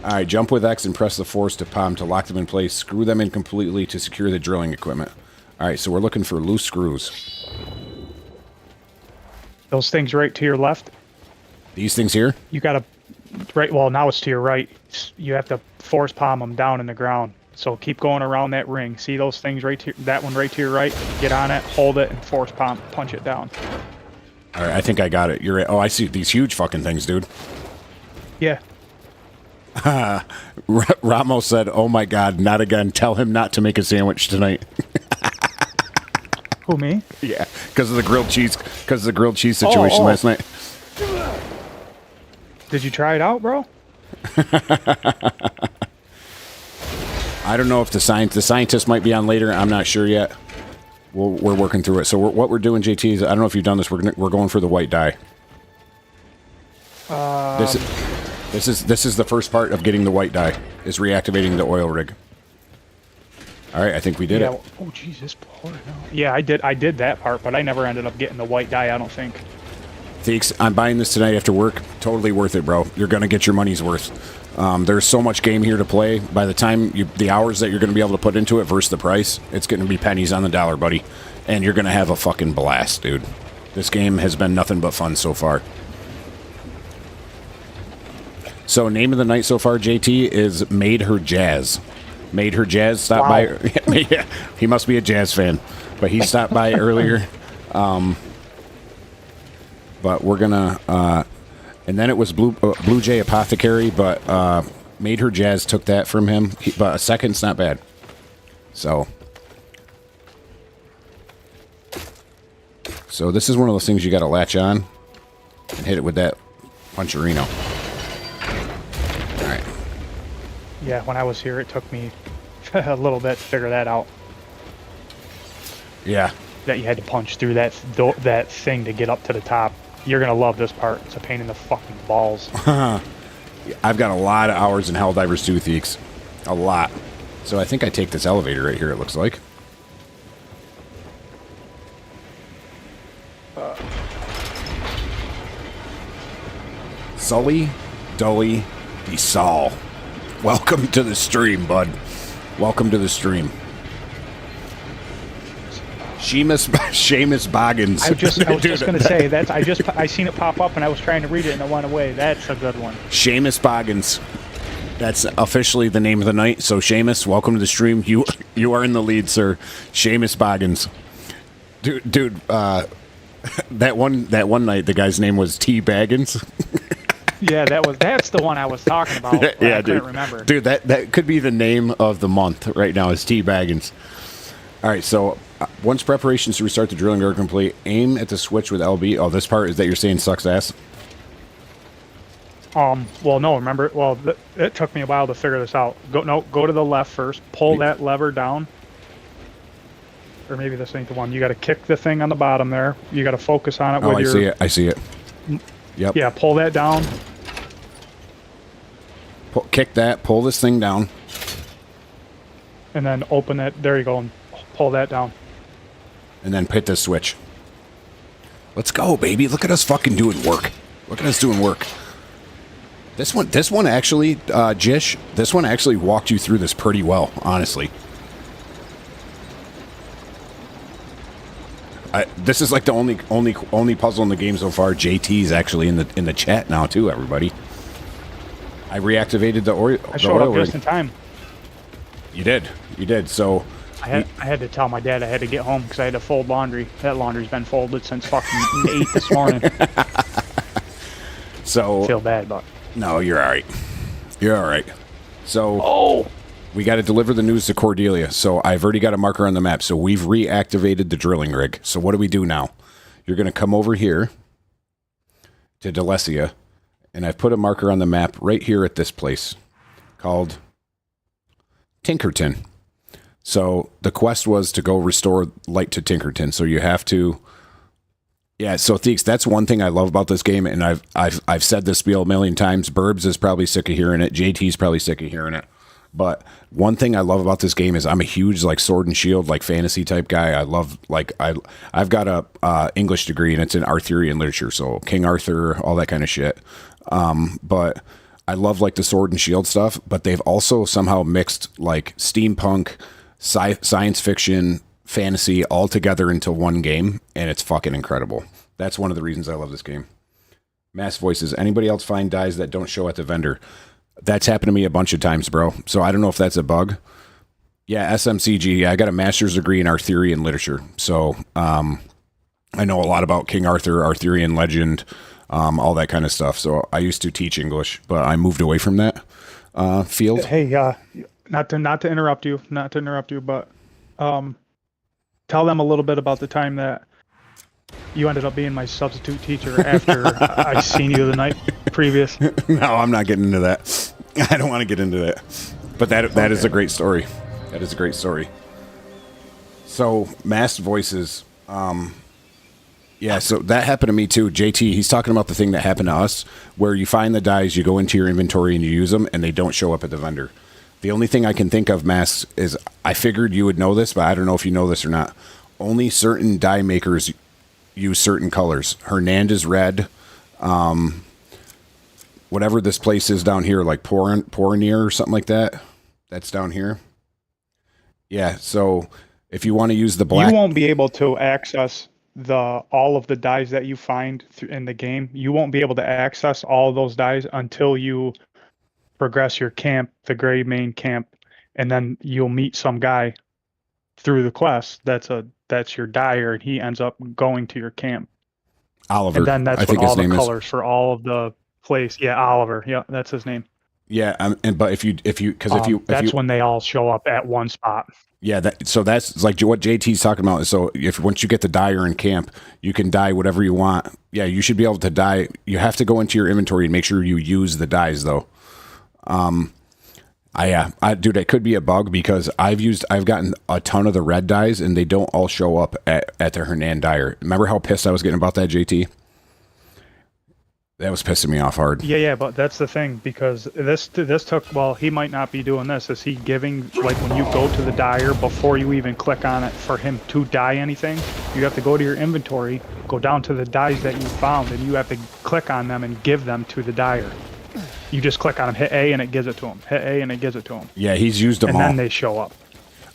All right, jump with X and press the force to palm to lock them in place. Screw them in completely to secure the drilling equipment. All right, so we're looking for loose screws. Those things right to your left. These things here? You got to right. Well, now it's to your right. You have to force palm them down in the ground. So keep going around that ring. See those things right to that one right to your right. Get on it, hold it, and force palm punch it down. All right, I think I got it. You're right. Oh, I see these huge fucking things, dude. Yeah. Ramos said, "Oh my God, not again! Tell him not to make a sandwich tonight." Who, me? Yeah, because of the grilled cheese. Because of the grilled cheese situation last night. Did you try it out, bro? I don't know if the scientist might be on later. I'm not sure yet. We're working through it. So what we're doing, JT, is I don't know if you've done this. We're going for the white dye. This is the first part of getting the white dye. Is reactivating the oil rig. All right, I think we did it. Oh, jeez, this poured out. Yeah, I did that part, but I never ended up getting the white dye. I don't think. Theeks, I'm buying this tonight after work. Totally worth it, bro. You're gonna get your money's worth. There's so much game here to play. By the time the hours that you're gonna be able to put into it versus the price, it's gonna be pennies on the dollar, buddy. And you're gonna have a fucking blast, dude. This game has been nothing but fun so far. So name of the night so far, JT, is Made Her Jazz. Made Her Jazz stopped by. Yeah, he must be a jazz fan, but he stopped by earlier. But we're gonna, and then it was Blue Jay Apothecary, but Made Her Jazz took that from him. But a second's not bad. So this is one of those things you got to latch on and hit it with that puncherino. All right. Yeah, when I was here, it took me a little bit to figure that out. Yeah. That you had to punch through that thing to get up to the top. You're gonna love this part. It's a pain in the fucking balls. I've got a lot of hours in Helldivers 2, Theeks. A lot. So I think I take this elevator right here, it looks like. Sully, Dully, DeSaul. Welcome to the stream, bud. Welcome to the stream. Seamus Boggins. I was just gonna say that I seen it pop up and I was trying to read it and it went away. That's a good one. Seamus Boggins. That's officially the name of the night. So Seamus, welcome to the stream. You are in the lead, sir. Seamus Boggins. Dude, that one night the guy's name was T Baggins. Yeah, that's the one I was talking about. Yeah, I couldn't dude. remember. Dude, that could be the name of the month right now is T Baggins. All right, so once preparations to restart the drilling are complete, aim at the switch with LB. Oh, this part is that you're saying sucks ass? Well, no, remember, it took me a while to figure this out. Go to the left first, pull that lever down. Or maybe this ain't the one. You got to kick the thing on the bottom there. You got to focus on it with your... I see it. Yep. Yeah, pull that down. Kick that, pull this thing down. And then open that. There you go, and pull that down. And then hit this switch. Let's go, baby. Look at us fucking doing work. Look at us doing work. This one actually, Jish, this one actually walked you through this pretty well, honestly. This is like the only puzzle in the game so far. JT's actually in the chat now too, everybody. I reactivated the oil. I showed up just in time. You did. So I had to tell my dad I had to get home because I had to fold laundry. That laundry's been folded since fucking 8 this morning. So I feel bad, but no, you're all right. You're all right. So we got to deliver the news to Cordelia. So I've already got a marker on the map. So we've reactivated the drilling rig. So what do we do now? You're going to come over here to Delesia, and I've put a marker on the map right here at this place called Tinkerton. So the quest was to go restore light to Tinkerton. So you have to... Yeah, so Theeks, that's one thing I love about this game, and I've said this spiel a million times. Burbs is probably sick of hearing it. JT's probably sick of hearing it. But one thing I love about this game is I'm a huge like sword and shield, like fantasy type guy. I love I've got a English degree and it's in Arthurian literature, so King Arthur, all that kind of shit. But I love like the sword and shield stuff. But they've also somehow mixed like steampunk, science fiction, fantasy all together into one game, and it's fucking incredible. That's one of the reasons I love this game. Mass voices. Anybody else find dies that don't show at the vendor? That's happened to me a bunch of times, bro. So I don't know if that's a bug. Yeah, SMCG. I got a master's degree in Arthurian literature. So I know a lot about King Arthur, Arthurian legend, all that kind of stuff. So I used to teach English, but I moved away from that field. Hey, not to interrupt you, but tell them a little bit about the time that you ended up being my substitute teacher after I seen you the night previous. No, I'm not getting into that. I don't want to get into that. But that is a great story. That is a great story. So, masked voices. Yeah, so that happened to me too. JT, he's talking about the thing that happened to us, where you find the dies, you go into your inventory and you use them, and they don't show up at the vendor. The only thing I can think of, masks, is I figured you would know this, but I don't know if you know this or not. Only certain die makers use certain colors. Hernand is red. Whatever this place is down here, like Pornier or something like that, that's down here. Yeah, so if you want to use the black... You won't be able to access all of the dies that you find in the game. You won't be able to access all of those dies until you progress your camp, the gray main camp, and then you'll meet some guy through the quest that's your dyer, and he ends up going to your camp. Oliver. And then that's I think all his the name colors for all of the place. Yeah, Oliver. Yeah, that's his name. Yeah, but if you when they all show up at one spot. Yeah, so that's like what JT's talking about. So if once you get the dyer in camp, you can dye whatever you want. Yeah, you should be able to dye. You have to go into your inventory and make sure you use the dyes though. Dude, it could be a bug because I've gotten a ton of the red dyes and they don't all show up at the Hernand dyer. Remember how pissed I was getting about that, JT? That was pissing me off hard. Yeah, but that's the thing, because this took, well, he might not be doing this. Is he giving, like when you go to the dyer, before you even click on it for him to dye anything, you have to go to your inventory, go down to the dyes that you found, and you have to click on them and give them to the dyer. You just click on them, hit A, and it gives it to him. Hit A, and it gives it to him. Yeah, he's used them all. And then they show up.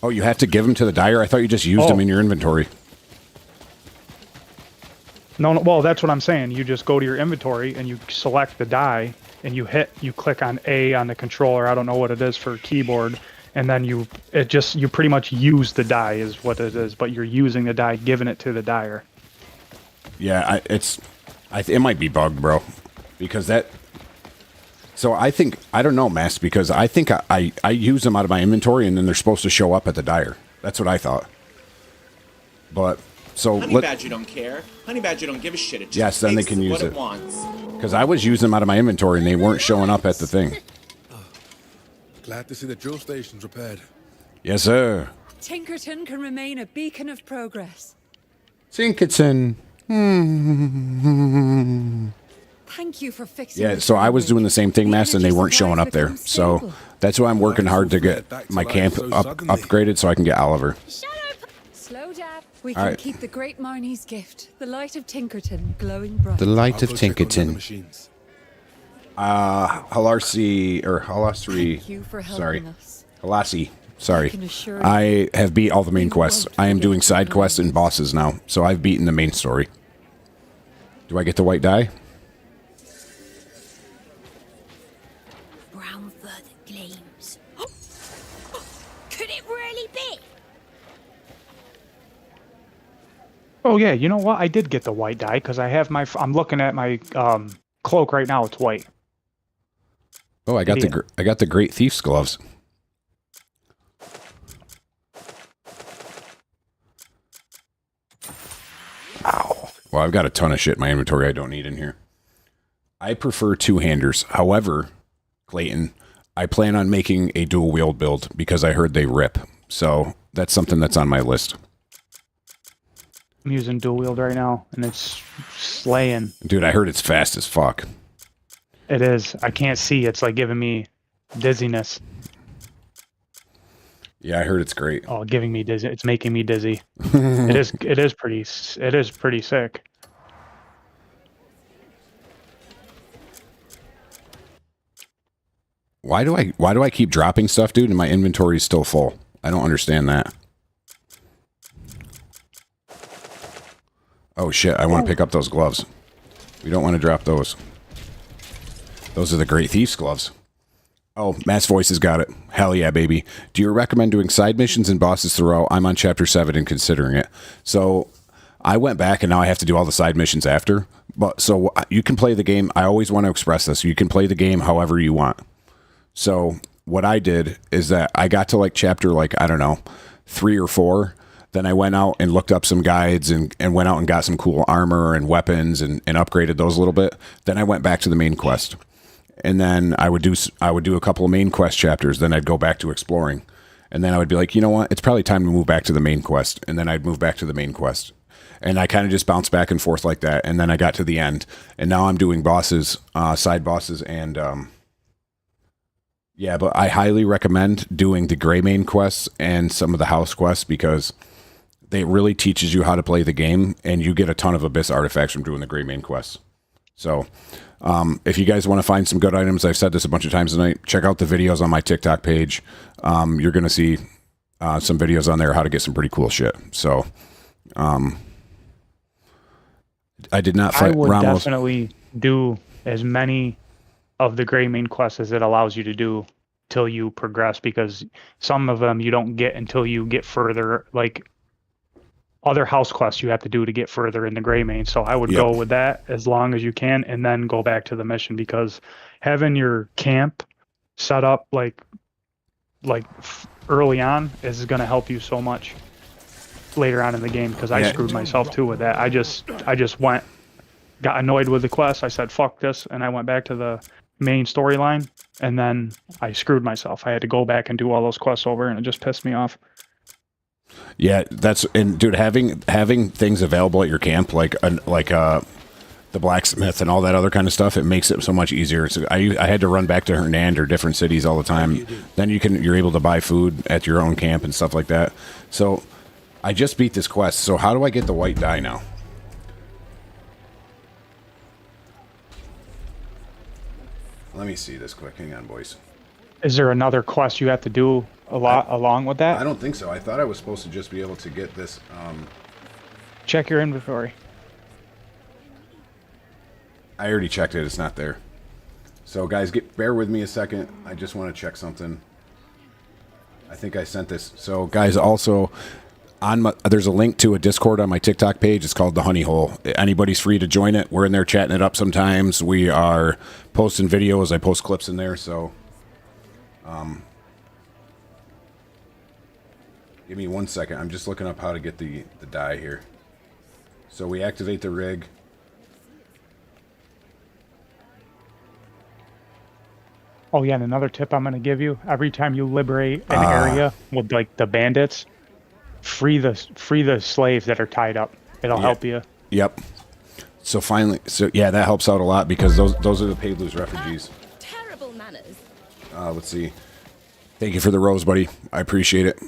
Oh, you have to give them to the dyer? I thought you just used them in your inventory. No, well, that's what I'm saying. You just go to your inventory and you select the die, and you click on A on the controller. I don't know what it is for keyboard, and then you pretty much use the die is what it is, but you're using the die, giving it to the dyer. Yeah, it might be bugged, bro, because that. So I think I don't know, Mass, because I think I use them out of my inventory, and then they're supposed to show up at the dyer. That's what I thought. But so Honey Badger don't care. Honey Badger don't give a shit. It just yes, then they takes can use what it. it wants. Because I was using them out of my inventory, and they weren't showing up at the thing. Glad to see the drill stations repaired. Yes, sir. Tinkerton can remain a beacon of progress. Tinkerton. Thank you for fixing. Yeah, so I was doing the same thing, Mass, and they weren't showing up there. So that's why I'm working hard to get my camp upgraded so I can get Oliver. Slow down. We All can right. keep the great Marnie's gift, the light of Tinkerton, glowing bright. The light I'll of go check on the other Tinkerton. machines. Halasri. Thank you for helping Sorry. us. Halasi. Sorry. I can assure you I have beat all the main we quests. won't I am forget doing your side quests and kindness. bosses now. So I've beaten the main story. Do I get the white die? Brown fur that gleams. Could it really be? Oh yeah, you know what? I did get the white die because I have my. I'm looking at my cloak right now. It's white. Oh, I got Idiot. I got the Great Thief's gloves. Ow. Well, I've got a ton of shit in my inventory I don't need in here. I prefer two-handers. However, Clayton, I plan on making a dual-wield build because I heard they rip. So that's something that's on my list. I'm using dual wield right now, and it's slaying. Dude, I heard it's fast as fuck. It is. I can't see. It's like giving me dizziness. Yeah, I heard it's great. Oh, giving me dizzy. It's making me dizzy. It is. It is pretty. It is pretty sick. Why do I keep dropping stuff, dude, and my inventory is still full? I don't understand that. Oh shit, I want to pick up those gloves. We don't want to drop those. Those are the Great Thief's gloves. Oh, Mass Voice has got it. Hell yeah, baby. Do you recommend doing side missions and bosses throughout? I'm on chapter 7 and considering it. So I went back and now I have to do all the side missions after. But so you can play the game. I always want to express this. You can play the game however you want. So what I did is that I got to like chapter, like, I don't know, 3 or 4. Then I went out and looked up some guides and went out and got some cool armor and weapons and upgraded those a little bit. Then I went back to the main quest. And then I would do a couple of main quest chapters. Then I'd go back to exploring. And then I would be like, you know what? It's probably time to move back to the main quest. And then I'd move back to the main quest. And I kind of just bounced back and forth like that. And then I got to the end. And now I'm doing bosses, side bosses, and yeah, but I highly recommend doing the gray main quests and some of the house quests because they really teaches you how to play the game, and you get a ton of Abyss artifacts from doing the gray main quests. So if you guys want to find some good items, I've said this a bunch of times tonight, check out the videos on my TikTok page. You're going to see some videos on there how to get some pretty cool shit. So I did not I fight would Ramos. definitely do as many of the gray main quests as it allows you to do till you progress, because some of them you don't get until you get further, like other house quests you have to do to get further in the gray main. So I would Yep. go with that as long as you can, and then go back to the mission, because having your camp set up like early on is going to help you so much later on in the game, because I Yeah. screwed myself too with that. I just got annoyed with the quest. I said fuck this, and I went back to the main storyline, and then I screwed myself. I had to go back and do all those quests over, and it just pissed me off. Yeah, that's, and dude, having things available at your camp like the blacksmith and all that other kind of stuff, it makes it so much easier. So I had to run back to Hernand or different cities all the time. Then you're able to buy food at your own camp and stuff like that. So I just beat this quest. So how do I get the white die now? Let me see this quick. Hang on, boys. Is there another quest you have to do along with that? I don't think so. I thought I was supposed to just be able to get this. Check your inventory. I already checked it. It's not there. So, guys, bear with me a second. I just want to check something. I think I sent this. So, guys, also, there's a link to a Discord on my TikTok page. It's called The Honey Hole. Anybody's free to join it. We're in there chatting it up sometimes. We are posting videos. I post clips in there, so... give me 1 second. I'm just looking up how to get the die here. So we activate the rig. Oh yeah, and another tip I'm going to give you: every time you liberate an area with like the bandits, free the slaves that are tied up. It'll help you. Yep. So finally, yeah, that helps out a lot because those are the Pavluz refugees. Terrible manners. Let's see. Thank you for the rose, buddy. I appreciate it.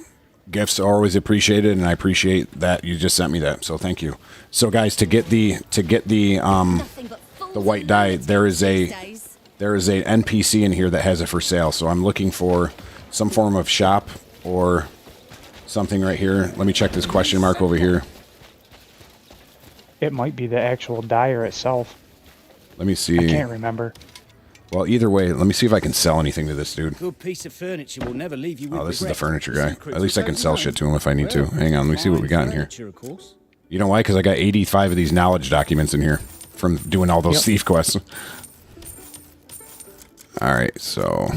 Gifts are always appreciated, and I appreciate that you just sent me that. So thank you. So guys, to get the white dye, there is a NPC in here that has it for sale. So I'm looking for some form of shop or something right here. Let me check this question mark over here. It might be the actual dyer itself. Let me see. I can't remember. Well, either way, let me see if I can sell anything to this dude. Good piece of furniture will never leave you with Oh, this is the regret. furniture guy. At least I can sell shit to him if I need to. Hang on, let me see what we got in here. Furniture, of course. You know why? Because I got 85 of these knowledge documents in here from doing all those thief quests. Alright, so...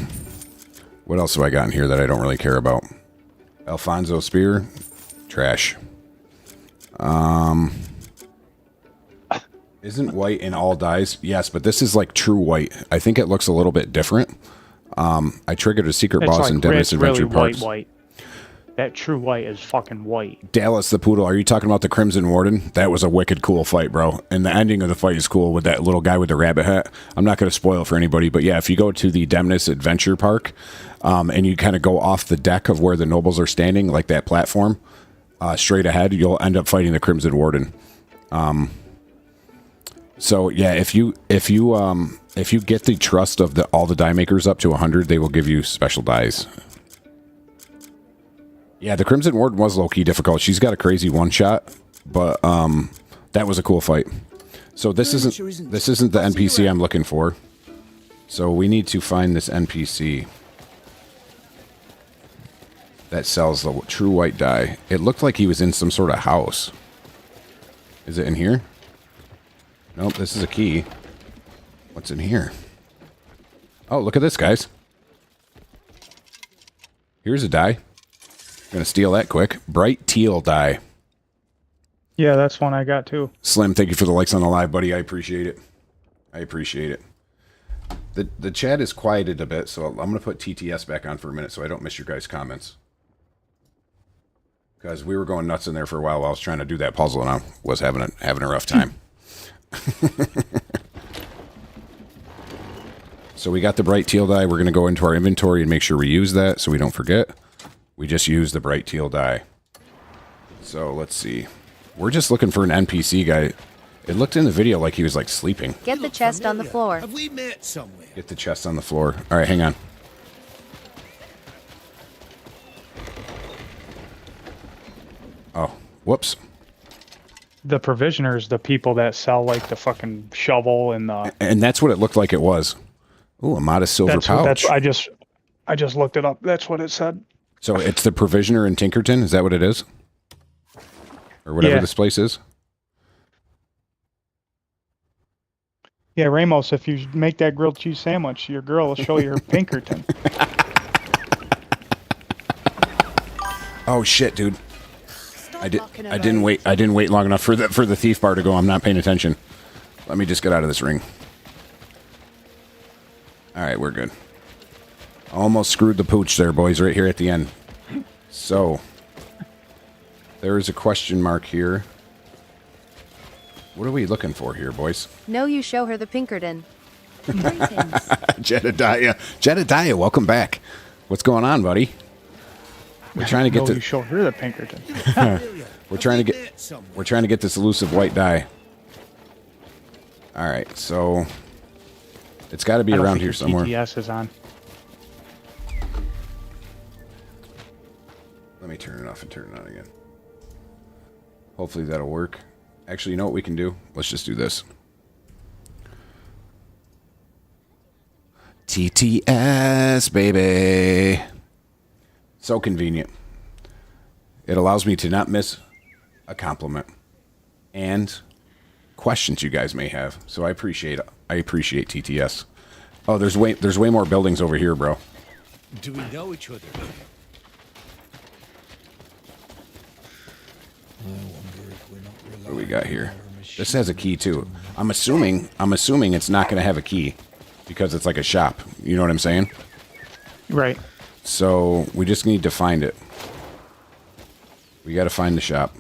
what else have I got in here that I don't really care about? Alfonso Spear. Trash. Isn't white in all dyes? Yes, but this is like true white. I think it looks a little bit different. I triggered a secret boss like in Demon's Adventure really Parks. white. That true white is fucking white. Dallas the Poodle, are you talking about the Crimson Warden? That was a wicked cool fight, bro. And the ending of the fight is cool with that little guy with the rabbit hat. I'm not going to spoil it for anybody, but yeah, if you go to the Demnis Adventure Park and you kind of go off the deck of where the nobles are standing, like that platform, straight ahead, you'll end up fighting the Crimson Warden. So yeah, if you get the trust of all the die makers up to 100, they will give you special dies. Yeah, the Crimson Warden was low-key difficult. She's got a crazy one-shot, but that was a cool fight. So this isn't the NPC I'm looking for. So we need to find this NPC that sells the true white dye. It looked like he was in some sort of house. Is it in here? Nope, this is a key. What's in here? Oh, look at this, guys. Here's a dye. Gonna steal that quick. Bright teal dye. Yeah, that's one I got too. Slim, thank you for the likes on the live, buddy. I appreciate it. I appreciate it. The chat is quieted a bit, so I'm gonna put TTS back on for a minute so I don't miss your guys' comments. Because we were going nuts in there for a while I was trying to do that puzzle and I was having a rough time. So we got the bright teal dye. We're going to go into our inventory and make sure we use that so we don't forget. We just used the bright teal dye. So let's see. We're just looking for an NPC guy. It looked in the video like he was like sleeping. Get the chest on the floor. Have we met somewhere? Get the chest on the floor. All right, hang on. Oh, whoops. The provisioners, the people that sell like the fucking shovel and the. And that's what it looked like it was. Ooh, a modest silver pouch. I just looked it up. That's what it said. So it's the provisioner in Tinkerton. Is that what it is? Or whatever this place is? Yeah, Ramos, if you make that grilled cheese sandwich, your girl will show you her Pinkerton. Oh shit, dude. I didn't wait long enough for the thief bar to go. I'm not paying attention. Let me just get out of this ring. All right, we're good. Almost screwed the pooch there, boys, right here at the end. So, there is a question mark here. What are we looking for here, boys? No, you show her the Pinkerton. Jedediah, welcome back. What's going on, buddy? We're trying to get you show her the Pinkerton. We're trying to get this elusive white dye. All right, so it's got to be around here somewhere. TTS is on. Let me turn it off and turn it on again. Hopefully that'll work. Actually, you know what we can do? Let's just do this. TTS, baby. So convenient. It allows me to not miss a compliment and questions you guys may have. So I appreciate TTS. Oh, there's way more buildings over here, bro. Do we know each other? What do we got here? This has a key too. I'm assuming it's not going to have a key because it's like a shop. You know what I'm saying? Right. So we just need to find it. We got to find the shop.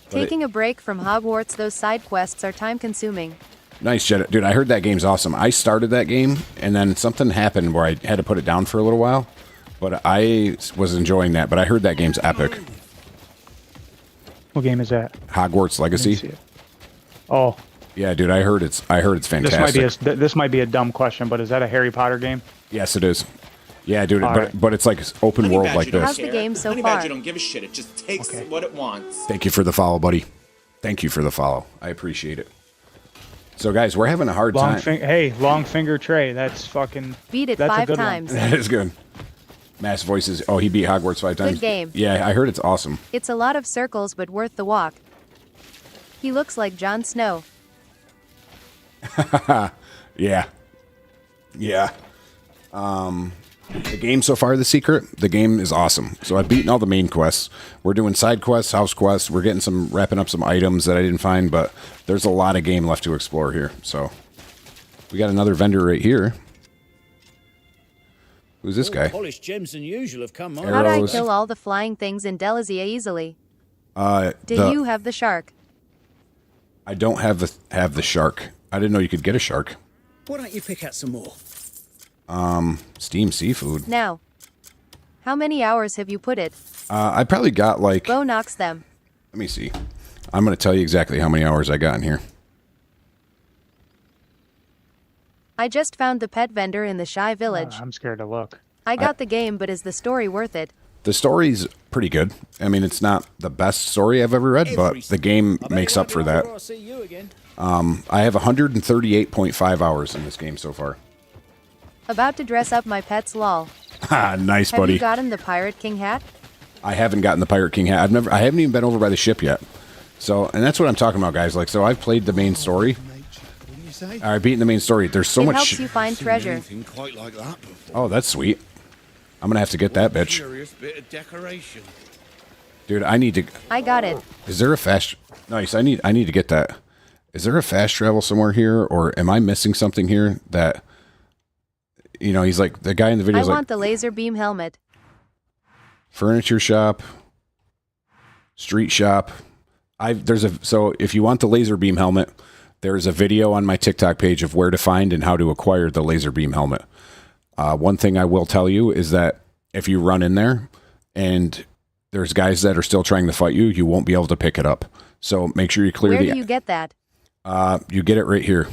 Taking a break from Hogwarts, those side quests are time consuming. Nice, Jedi. Dude, I heard that game's awesome. I started that game, and then something happened where I had to put it down for a little while. But I was enjoying that. But I heard that game's epic. What game is that? Hogwarts I didn't see Legacy. it. Oh, Yeah, dude, I heard it's fantastic. this might be a dumb question, but is that a Harry Potter game? Yes, it is. Yeah, dude, All right. but it's like open Honey world Badger like don't this. How's the care. game so Honey far? Badger don't give a shit. It just takes Okay. what it wants. Thank you for the follow, buddy. Thank you for the follow. I appreciate it. So, guys, we're having a hard time. Long finger Trey. That's fucking. Beat it that's a 5 good one. times. That is good. Mass Voices. Oh, he beat Hogwarts 5 times. Good game. Yeah, I heard it's awesome. It's a lot of circles, but worth the walk. He looks like Jon Snow. Yeah. Yeah. The game so far, The Secret, the game is awesome. So I've beaten all the main quests. We're doing side quests, house quests. We're getting wrapping up some items that I didn't find, but there's a lot of game left to explore here. So we got another vendor right here. Who's this guy? Polished gems than usual have come on. How'd I Arrows. kill all the flying things in Delizia easily? Did The- you have the shark? I don't have the shark. I didn't know you could get a shark. Why don't you pick out some more? Steam seafood. Now. How many hours have you put it? I probably got like. Bo knocks them. Let me see. I'm going to tell you exactly how many hours I got in here. I just found the pet vendor in the Shy Village. I'm scared to look. I got the game, but is the story worth it? The story's pretty good. I mean, it's not the best story I've ever read, but the game makes up for that. I'll see you again. I have 138.5 hours in this game so far. About to dress up my pet's lol. Ah, nice, Have buddy. you gotten the Pirate King hat? I haven't gotten the Pirate King hat. I haven't even been over by the ship yet. So, and that's what I'm talking about, guys. Like, so I've played the main story. I've beaten the main story. There's so it much. helps you find treasure. Anything quite like that before. Oh, that's sweet. I'm gonna have to get that bitch, Curious bit of decoration. dude. I need to. I got it. Is there a fast? Nice. I need to get that. Is there a fast travel somewhere here, or am I missing something here that? You know, he's like the guy in the video. I Is like want the laser beam helmet. furniture shop, street shop. So if you want the laser beam helmet, there's a video on my TikTok page of where to find and how to acquire the laser beam helmet. One thing I will tell you is that if you run in there and there's guys that are still trying to fight you, you won't be able to pick it up. So make sure you clear Where do you get that? you get it right here.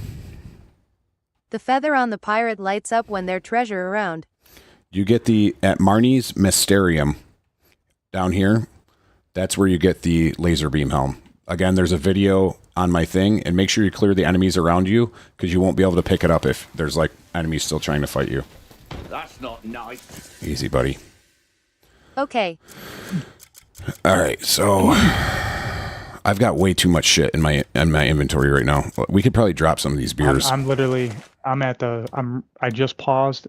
The feather on the pirate lights up when there's treasure around. You get at Marnie's Mysterium down here. That's where you get the laser beam helm. Again, there's a video on my thing, and make sure you clear the enemies around you because you won't be able to pick it up if there's like enemies still trying to fight you. That's not nice. Easy, buddy. Okay. All right, so I've got way too much shit in my inventory right now. We could probably drop some of these beers. I just paused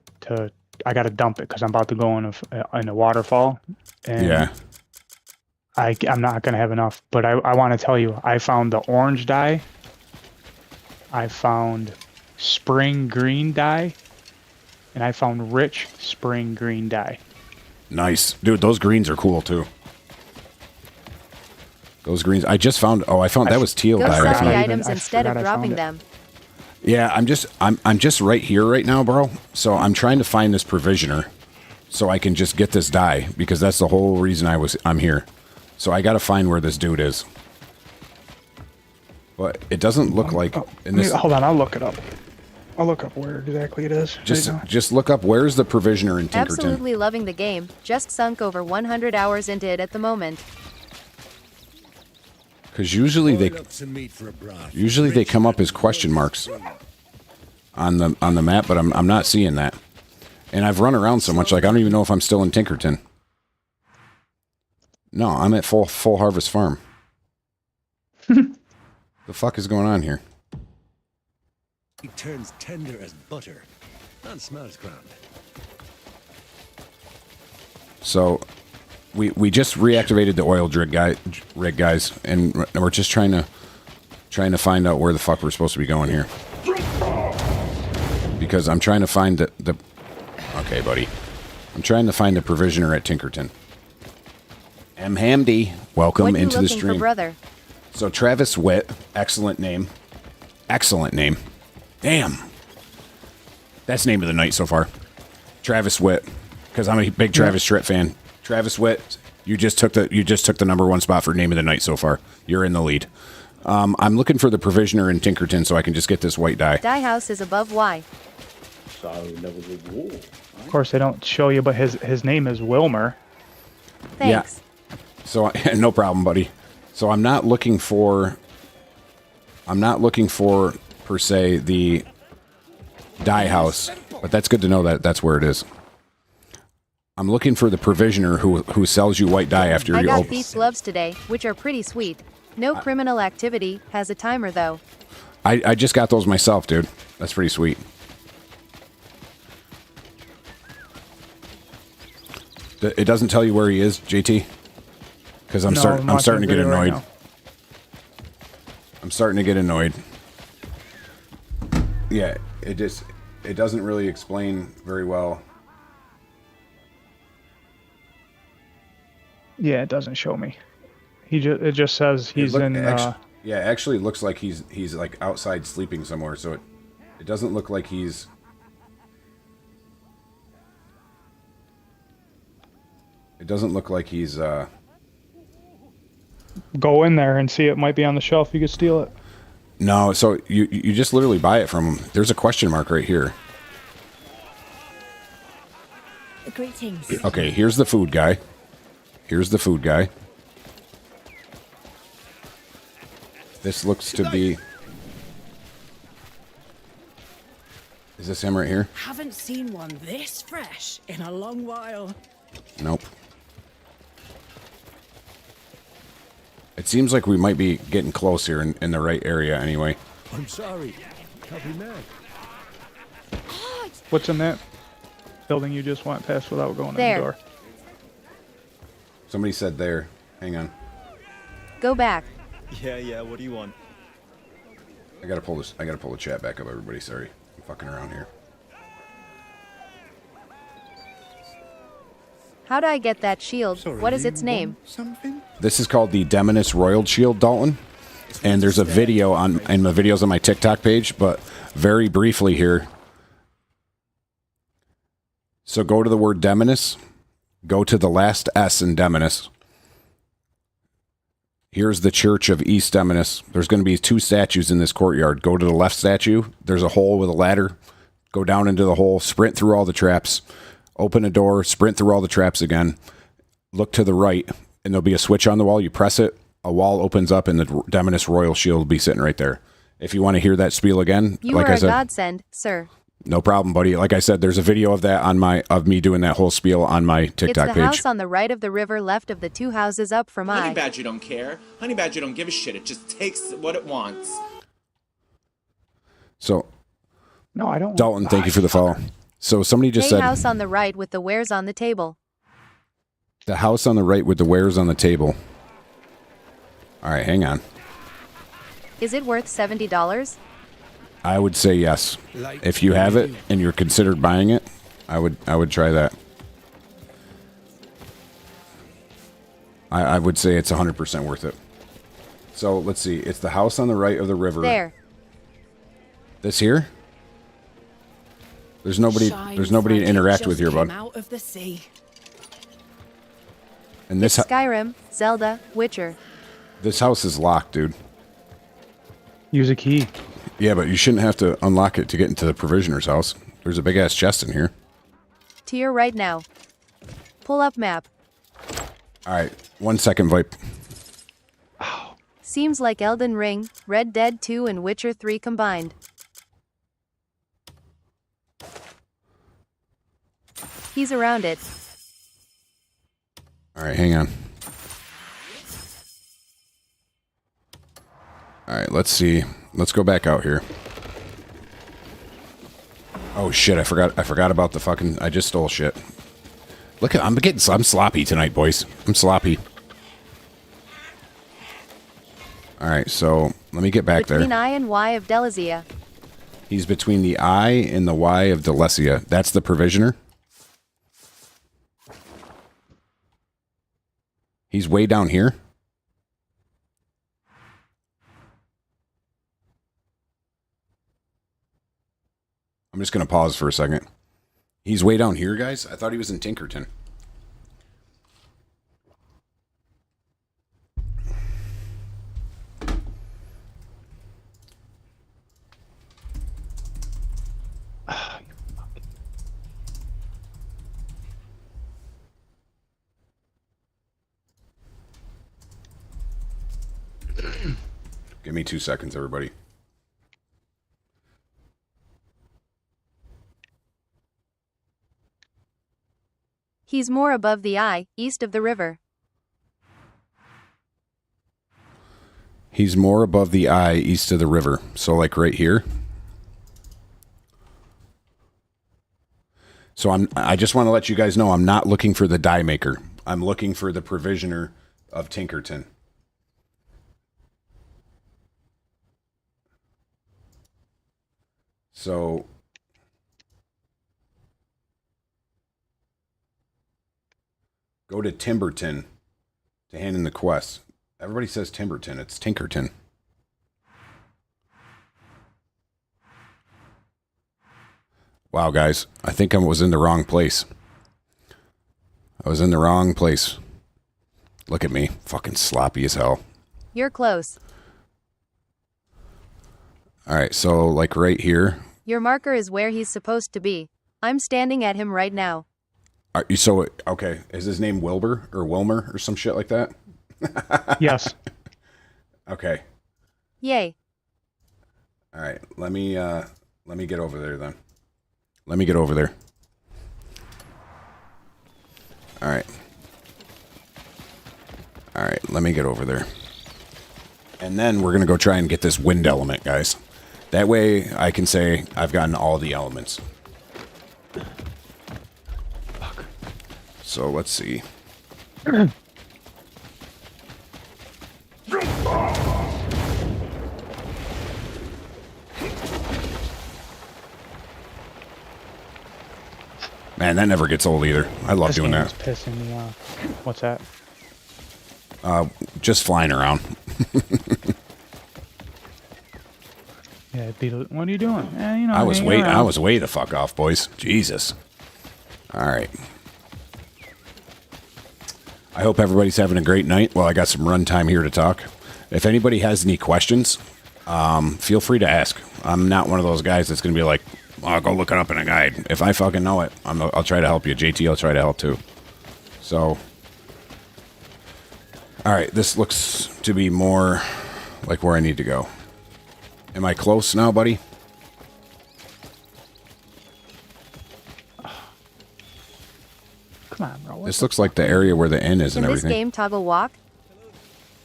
I got to dump it because I'm about to go in a waterfall. And yeah. I'm not going to have enough, but I want to tell you, I found the orange dye. I found spring green dye. And I found rich spring green dye. Nice. Dude, those greens are cool too. Those greens. I found that was teal Go dye. I sell found. the items I instead of forgot I dropping found it. them. Yeah, I'm just right here right now, bro. So I'm trying to find this provisioner so I can just get this dye because that's the whole reason I'm here. So I got to find where this dude is. But it doesn't look like in this. Hold on, I'll look it up. I'll look up where exactly it is. Just look up where's the provisioner in Tinkerton. Absolutely loving the game. Just sunk over 100 hours into it at the moment. Because usually they come up as question marks on the map, but I'm not seeing that. And I've run around so much, like I don't even know if I'm still in Tinkerton. No, I'm at Full Harvest Farm. The fuck is going on here? It turns tender as butter and smells grand. So, we just reactivated the oil rig, guys, and we're just trying to find out where the fuck we're supposed to be going here. Because I'm trying to find the okay, buddy. I'm trying to find the provisioner at Tinkerton. M. Hamdy, welcome What you into the looking for, stream. brother? So Travis Witt, excellent name. Excellent name. Damn. That's name of the night so far. Travis Witt, because I'm a big Travis Tritt fan. Travis Witt, you just took the #1 spot for name of the night so far. You're in the lead. I'm looking for the provisioner in Tinkerton so I can just get this white dye. Die house is above Y. Of course, they don't show you, but his name is Wilmer. Thanks. Yeah. So no problem, buddy. So I'm not looking for per se the dye house, but that's good to know that that's where it is. I'm looking for the provisioner who sells you white dye after I you got open. these gloves today, which are pretty sweet. No criminal activity, has a timer though. I just got those myself, dude. That's pretty sweet. It doesn't tell you where he is, JT, because I'm starting to get annoyed. I'm starting to get annoyed. Yeah, it doesn't really explain very well. Yeah, it doesn't show me. It just says he's in. Yeah, actually, it looks like he's like outside sleeping somewhere. So it doesn't look like he's. It doesn't look like he's. Go in there and see it might be on the shelf. You could steal it. No, so you just literally buy it from him. There's a question mark right here. Greetings. Okay, here's the food guy. Here's the food guy. This looks to be... Is this him right here? Haven't seen one this fresh in a long while. Nope. It seems like we might be getting close here in the right area anyway. I'm sorry. I'll be mad. What's in that building you just went past without going in the There. door? Somebody said there. Hang on. Go back. Yeah, what do you want? I gotta pull the chat back up, everybody. Sorry. I'm fucking around here. How'd I get that shield? What is its name? Something? This is called the Demonis Royal Shield, Dalton. And there's a video in my videos on my TikTok page, but very briefly here. So go to the word Demonis. Go to the last S in Demonis. Here's the Church of East Demonis. There's going to be 2 statues in this courtyard. Go to the left statue. There's a hole with a ladder. Go down into the hole. Sprint through all the traps. Open a door. Sprint through all the traps again. Look to the right, and there'll be a switch on the wall. You press it. A wall opens up, and the Demonis Royal Shield will be sitting right there. If you want to hear that spiel again, You like are I a said, godsend, sir. no problem, buddy. Like I said, there's a video of that of me doing that whole spiel on my It's TikTok the page. house on the right of the river, left of the 2 houses up from Honey I. Badger don't care. Honey Badger don't give a shit. It just takes what it wants. So, No, I don't. Dalton, thank you for the follow. So somebody just Hey, said house on the right with the wares on the table. the house on the right with the wares on the table. All right, hang on. Is it worth $70? I would say yes. If you have it and you're considered buying it, I would try that. I would say it's 100% worth it. So let's see. It's the house on the right of the river. There. This here? There's nobody to interact with here, bud. Out of the sea. And this Skyrim, Zelda, Witcher. this house is locked, dude. Use a key. Yeah, but you shouldn't have to unlock it to get into the provisioner's house. There's a big ass chest in here. To your right now. Pull up map. All right, 1 second, Vipe. Seems like Elden Ring, Red Dead 2 and Witcher 3 combined. He's around it. All right, hang on. All right, let's see. Let's go back out here. Oh shit! I forgot about the fucking. I just stole shit. Look at. I'm sloppy tonight, boys. I'm sloppy. All right, so let me get back Between there. I and Y of Delazia. He's between the I and the Y of Delesia. That's the provisioner. He's way down here. I'm just going to pause for a second. He's way down here, guys? I thought he was in Tinkerton. Give me 2 seconds, everybody. He's more above the I, east of the river. He's more above the I, east of the river. So, like, right here. So, I just want to let you guys know I'm not looking for the die maker. I'm looking for the provisioner of Tinkerton. So, go to Timberton to hand in the quest. Everybody says Timberton. It's Tinkerton. Wow, guys. I think I was in the wrong place. I was in the wrong place. Look at me. Fucking sloppy as hell. You're close. All right, so like right here. Your marker is where he's supposed to be. I'm standing at him right now. Are you, so, okay. Is his name Wilbur or Wilmer or some shit like that? Yes. Okay. Yay. All right. Let me get over there then. Let me get over there. All right. All right. Let me get over there. And then we're going to go try and get this wind element, guys. That way I can say I've gotten all the elements. Fuck. So let's see. Man, that never gets old either. I love doing that. This game is pissing me off. What's that? Just flying around. Yeah, what are you doing? You know, I was hanging around. way the fuck off, boys. Jesus. All right. I hope everybody's having a great night. Well, I got some run time here to talk. If anybody has any questions, feel free to ask. I'm not one of those guys that's going to be like, I'll go look it up in a guide. If I fucking know it, I'll try to help you. JT, I'll try to help too. So, all right, this looks to be more like where I need to go. Am I close now, buddy? Come on, bro. This looks like the area where the inn is Can and this everything. game toggle walk?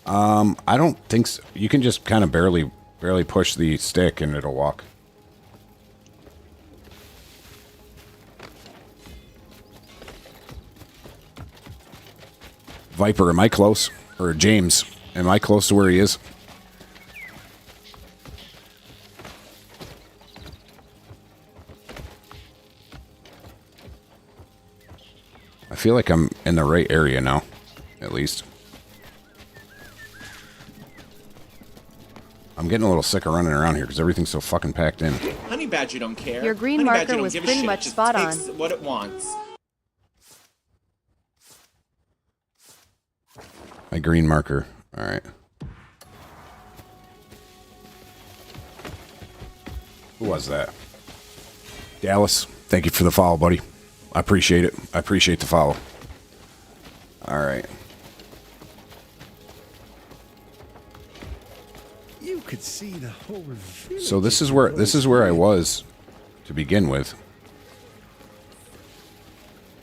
I don't think so. You can just kind of barely push the stick and it'll walk. Viper, am I close? Or James, am I close to where he is? I feel like I'm in the right area now, at least. I'm getting a little sick of running around here because everything's so fucking packed in. Honey Badger don't care. Your green Honey marker Badger don't was give a pretty shit. much It just spot takes on. what it wants. My green marker. All right. Who was that? Dallas, thank you for the follow, buddy. I appreciate it. I appreciate the follow. All right. You could see the whole village. So this is where I was to begin with.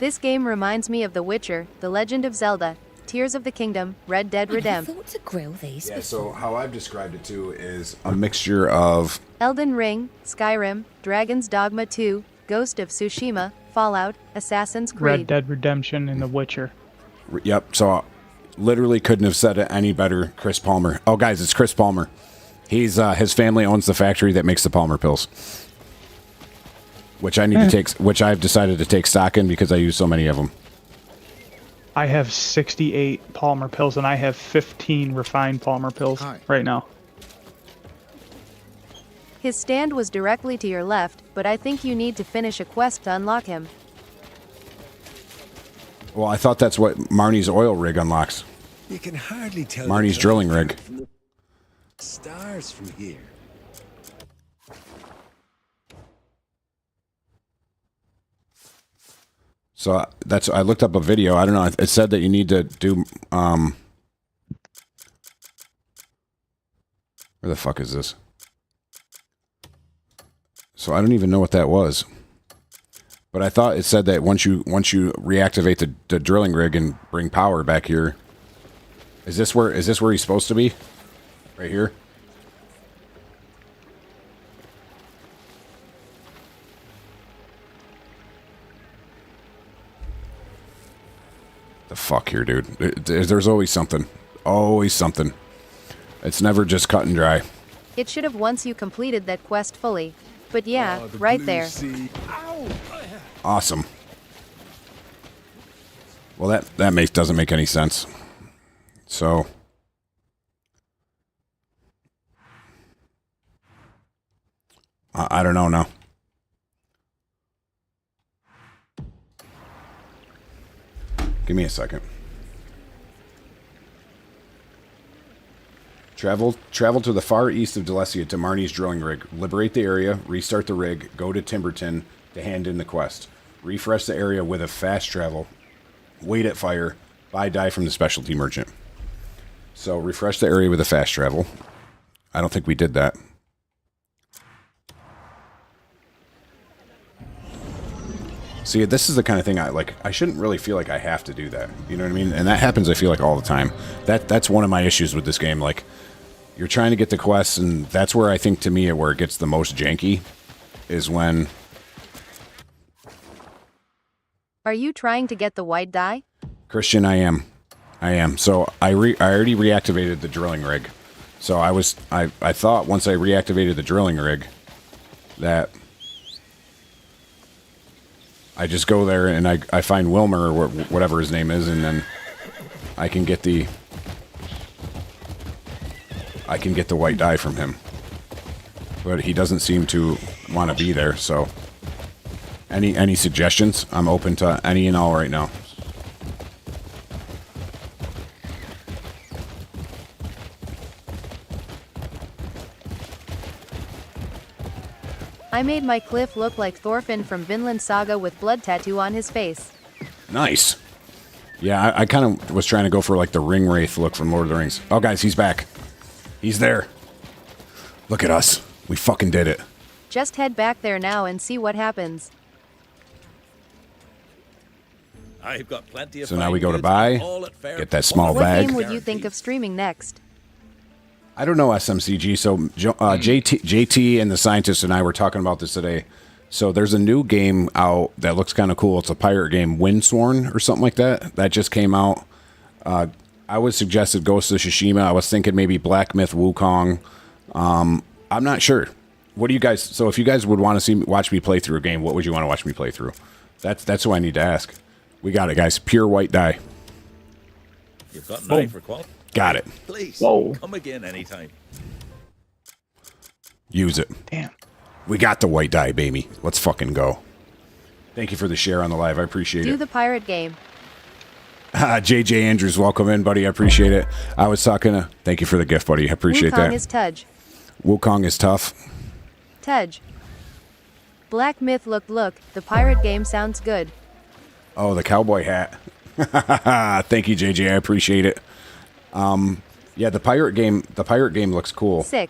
This game reminds me of The Witcher, The Legend of Zelda, Tears of the Kingdom, Red Dead I Redemption. thought to grill these Yeah, before. so how I've described it too is a mixture of Elden Ring, Skyrim, Dragon's Dogma 2, Ghost of Tsushima, Fallout, Assassin's Creed. Red Dead Redemption and The Witcher. Yep. So literally couldn't have said it any better. Chris Palmer. Oh, guys, it's Chris Palmer. He's his family owns the factory that makes the Palmer pills, which I need to take. Which I've decided to take stock in because I use so many of them. I have 68 Palmer pills, and I have 15 refined Palmer pills right now. His stand was directly to your left, but I think you need to finish a quest to unlock him. Well, I thought that's what Marnie's oil rig unlocks. You can hardly tell Marnie's the drilling rig. from the stars from here. So that's I looked up a video. I don't know. It said that you need to do where the fuck is this? So I don't even know what that was. But I thought it said that once you reactivate the drilling rig and bring power back here. Is this where he's supposed to be? Right here? The fuck here, dude. There's always something. Always something. It's never just cut and dry. It should have once you completed that quest fully. But yeah, right there. Awesome. Well, that doesn't make any sense. So I don't know now. Give me a second. Travel to the far east of Delecia to Marnie's drilling rig. Liberate the area, restart the rig, go to Timberton to hand in the quest. Refresh the area with a fast travel. Wait at fire. Buy dye from the specialty merchant. So refresh the area with a fast travel. I don't think we did that. See, this is the kind of thing I shouldn't really feel like I have to do that. You know what I mean? And that happens, I feel like, all the time. That's one of my issues with this game. Like, you're trying to get the quests, and that's where I think, to me, where it gets the most janky, is when... Are you trying to get the white dye? Christian, I am. So I already reactivated the drilling rig. So I thought once I reactivated the drilling rig that I just go there and I find Wilmer or whatever his name is, and then I can get the white dye from him. But he doesn't seem to want to be there, so any suggestions? I'm open to any and all right now. I made my Cliff look like Thorfinn from Vinland Saga with blood tattoo on his face. Nice. Yeah, I kind of was trying to go for like the ring wraith look from Lord of the Rings. Oh, guys, he's back. He's there. Look at us. We fucking did it. Just head back there now and see what happens. I've got plenty of So now we go to buy, get that small What bag. game would you think of streaming next? I don't know SMCG, so JT and the scientist and I were talking about this today. So there's a new game out that looks kind of cool. It's a pirate game, Windsworn or something like that. That just came out. I would suggested Ghost of Tsushima. I was thinking maybe Black Myth Wukong. I'm not sure. What do you guys? So if you guys would want to watch me play through a game, what would you want to watch me play through? That's who I need to ask. We got it, guys. Pure white dye. You've got an eye for quality. Got it. Please, come again anytime. Use it. Damn. We got the white dye, baby. Let's fucking go. Thank you for the share on the live. I appreciate Do it. the pirate game. JJ Andrews, welcome in, buddy. I appreciate it. I was talking to... Thank you for the gift, buddy. I appreciate Wukong that. is Tudge. Wukong is tough. Tudge. Black Myth look. The pirate game sounds good. Oh, the cowboy hat. Thank you, JJ. I appreciate it. Yeah, the pirate game looks cool. Sick.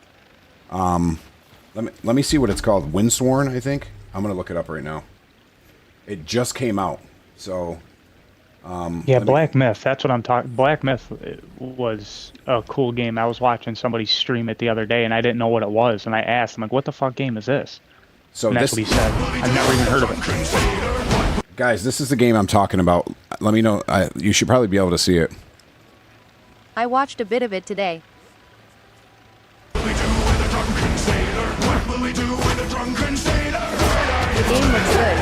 Let me see what it's called. Windsworn, I think. I'm gonna look it up right now. It just came out, So, Yeah, let me- Black Myth. That's what I'm talking. Black Myth was a cool game. I was watching somebody stream it the other day, and I didn't know what it was. And I asked him, like, "What the fuck game is this?" So And that's this, what he said. I've never even heard of it. guys, this is the game I'm talking about. Let me know. You should probably be able to see it. I watched a bit of it today. The game looks good.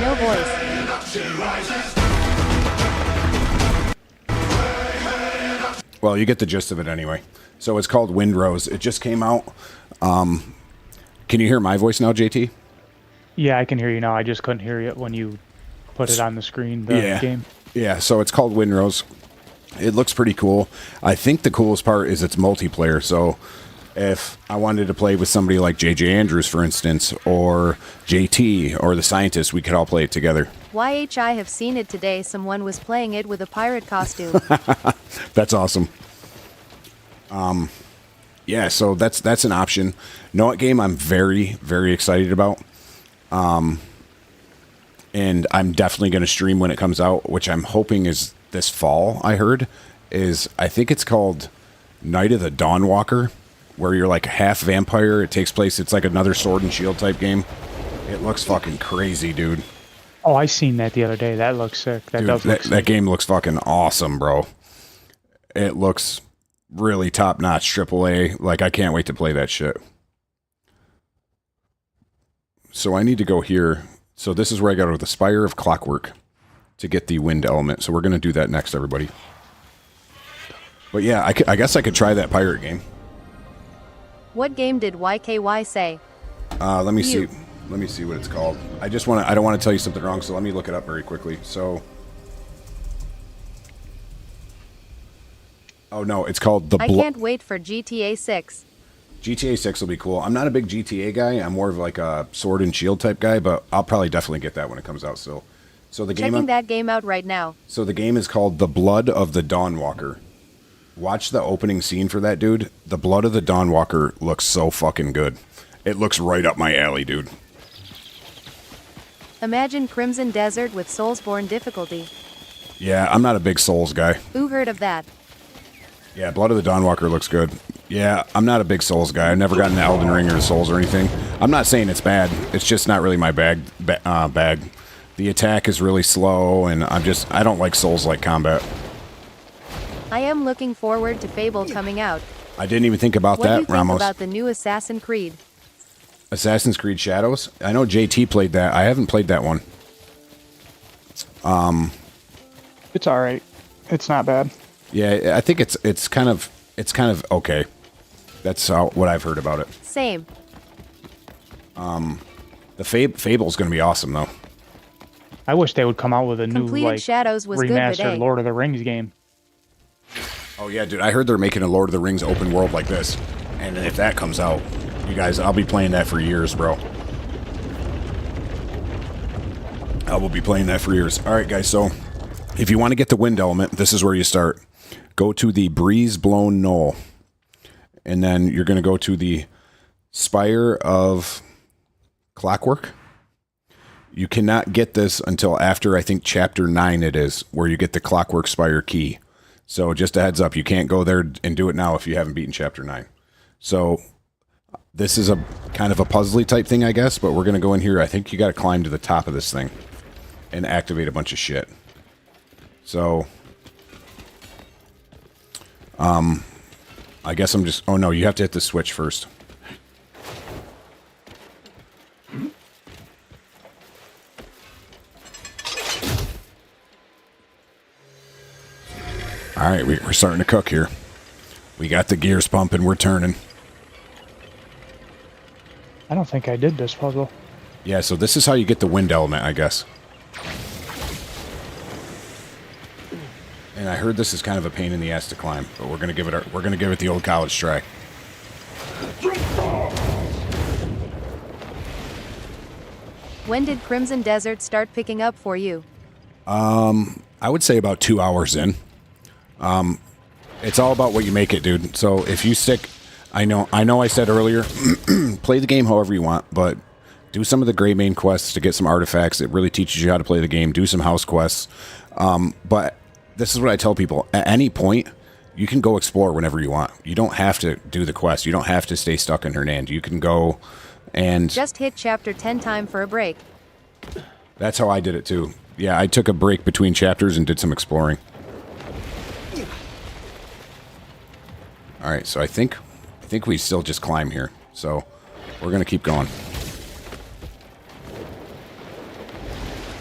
No voice. Well, you get the gist of it anyway. So it's called Windrose. It just came out. Can you hear my voice now, JT? Yeah, I can hear you now. I just couldn't hear you when you put it on the screen. The game. Yeah, so it's called Windrose. It looks pretty cool. I think the coolest part is it's multiplayer. So if I wanted to play with somebody like JJ Andrews, for instance, or JT, or the scientist, we could all play it together. YH, I have seen it today. Someone was playing it with a pirate costume. That's awesome. Yeah, so that's an option. Know what game I'm very, very excited about? And I'm definitely going to stream when it comes out, which I'm hoping is this fall, I heard, I think it's called Night of the Dawnwalker, where you're like half vampire. It takes place, it's like another Sword and Shield type game. It looks fucking crazy, dude. Oh, I seen that the other day. That looks sick. That Dude, does look that sick. game looks fucking awesome, bro. It looks really top-notch AAA. Like, I can't wait to play that shit. So I need to go here. So this is where I go to the Spire of Clockwork to get the wind element. So we're going to do that next, everybody. But yeah, I guess I could try that pirate game. What game did YKY say? Let me see. You. Let me see what it's called. I don't want to tell you something wrong, so let me look it up very quickly. So, oh no, it's called the. I can't wait for GTA 6. GTA 6 will be cool. I'm not a big GTA guy. I'm more of like a Sword and Shield type guy, but I'll probably definitely get that when it comes out still. So the game. Checking that game out right now. So the game is called The Blood of the Dawnwalker. Watch the opening scene for that, dude. The Blood of the Dawnwalker looks so fucking good. It looks right up my alley, dude. Imagine Crimson Desert with Soulsborne difficulty. Yeah, I'm not a big Souls guy. Who heard of that? Yeah, Blood of the Dawnwalker looks good. Yeah, I'm not a big Souls guy. I've never gotten to Elden Ring or Souls or anything. I'm not saying it's bad. It's just not really my bag. The attack is really slow, and I don't like Souls-like combat. I am looking forward to Fable coming out. I didn't even think about What do that, you think Ramos. about the new Assassin's Creed? Assassin's Creed Shadows? I know JT played that. I haven't played that one. It's all right. It's not bad. Yeah, I think it's kind of okay. That's what I've heard about it. Same. The Fable's going to be awesome though. I wish they would come out with a new Completed like Shadows was good remastered today. Lord of the Rings game. Oh yeah, dude, I heard they're making a Lord of the Rings open world like this. And if that comes out, you guys, I'll be playing that for years, bro. I will be playing that for years. All right, guys, so if you want to get the wind element, this is where you start. Go to the Breeze Blown Knoll. And then you're going to go to the Spire of Clockwork. You cannot get this until after, I think, Chapter 9 it is, where you get the Clockwork Spire key. So just a heads up, you can't go there and do it now if you haven't beaten Chapter 9. So this is a kind of a puzzly type thing, I guess, but we're going to go in here. I think you got to climb to the top of this thing and activate a bunch of shit. So, I guess I'm just... Oh, no, you have to hit the switch first. All right, we're starting to cook here. We got the gears pumping. We're turning. I don't think I did this puzzle. Yeah, so this is how you get the wind element, I guess. And I heard this is kind of a pain in the ass to climb, but we're gonna give it the old college try. When did Crimson Desert start picking up for you? I would say about 2 hours in. It's all about what you make it, dude. So if you stick, I know I said earlier, play the game however you want, but do some of the Grey Main quests to get some artifacts. It really teaches you how to play the game. Do some house quests. But this is what I tell people. At any point, you can go explore whenever you want. You don't have to do the quest. You don't have to stay stuck in Hernand. You can go and... Just hit chapter 10 time for a break. That's how I did it, too. Yeah, I took a break between chapters and did some exploring. All right, so I think we still just climb here. So we're going to keep going.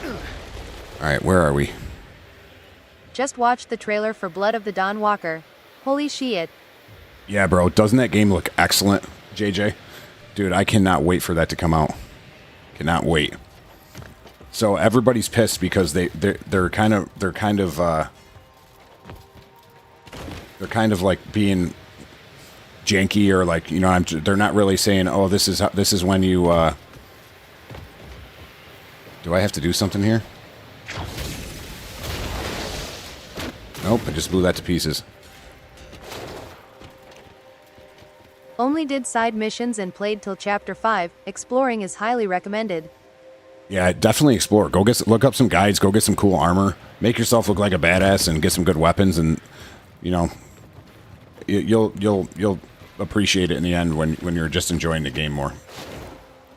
All right, where are we? Just watched the trailer for Blood of the Dawn Walker. Holy shit. Yeah, bro. Doesn't that game look excellent, JJ? Dude, I cannot wait for that to come out. Cannot wait. So everybody's pissed because they're kind of like being janky, or like, you know, they're not really saying, oh, this is when you do I have to do something here? Nope, I just blew that to pieces. Only did side missions and played till chapter 5. Exploring is highly recommended. Yeah, definitely explore. Look up some guides, go get some cool armor, make yourself look like a badass and get some good weapons, and you know, you'll appreciate it in the end when you're just enjoying the game more.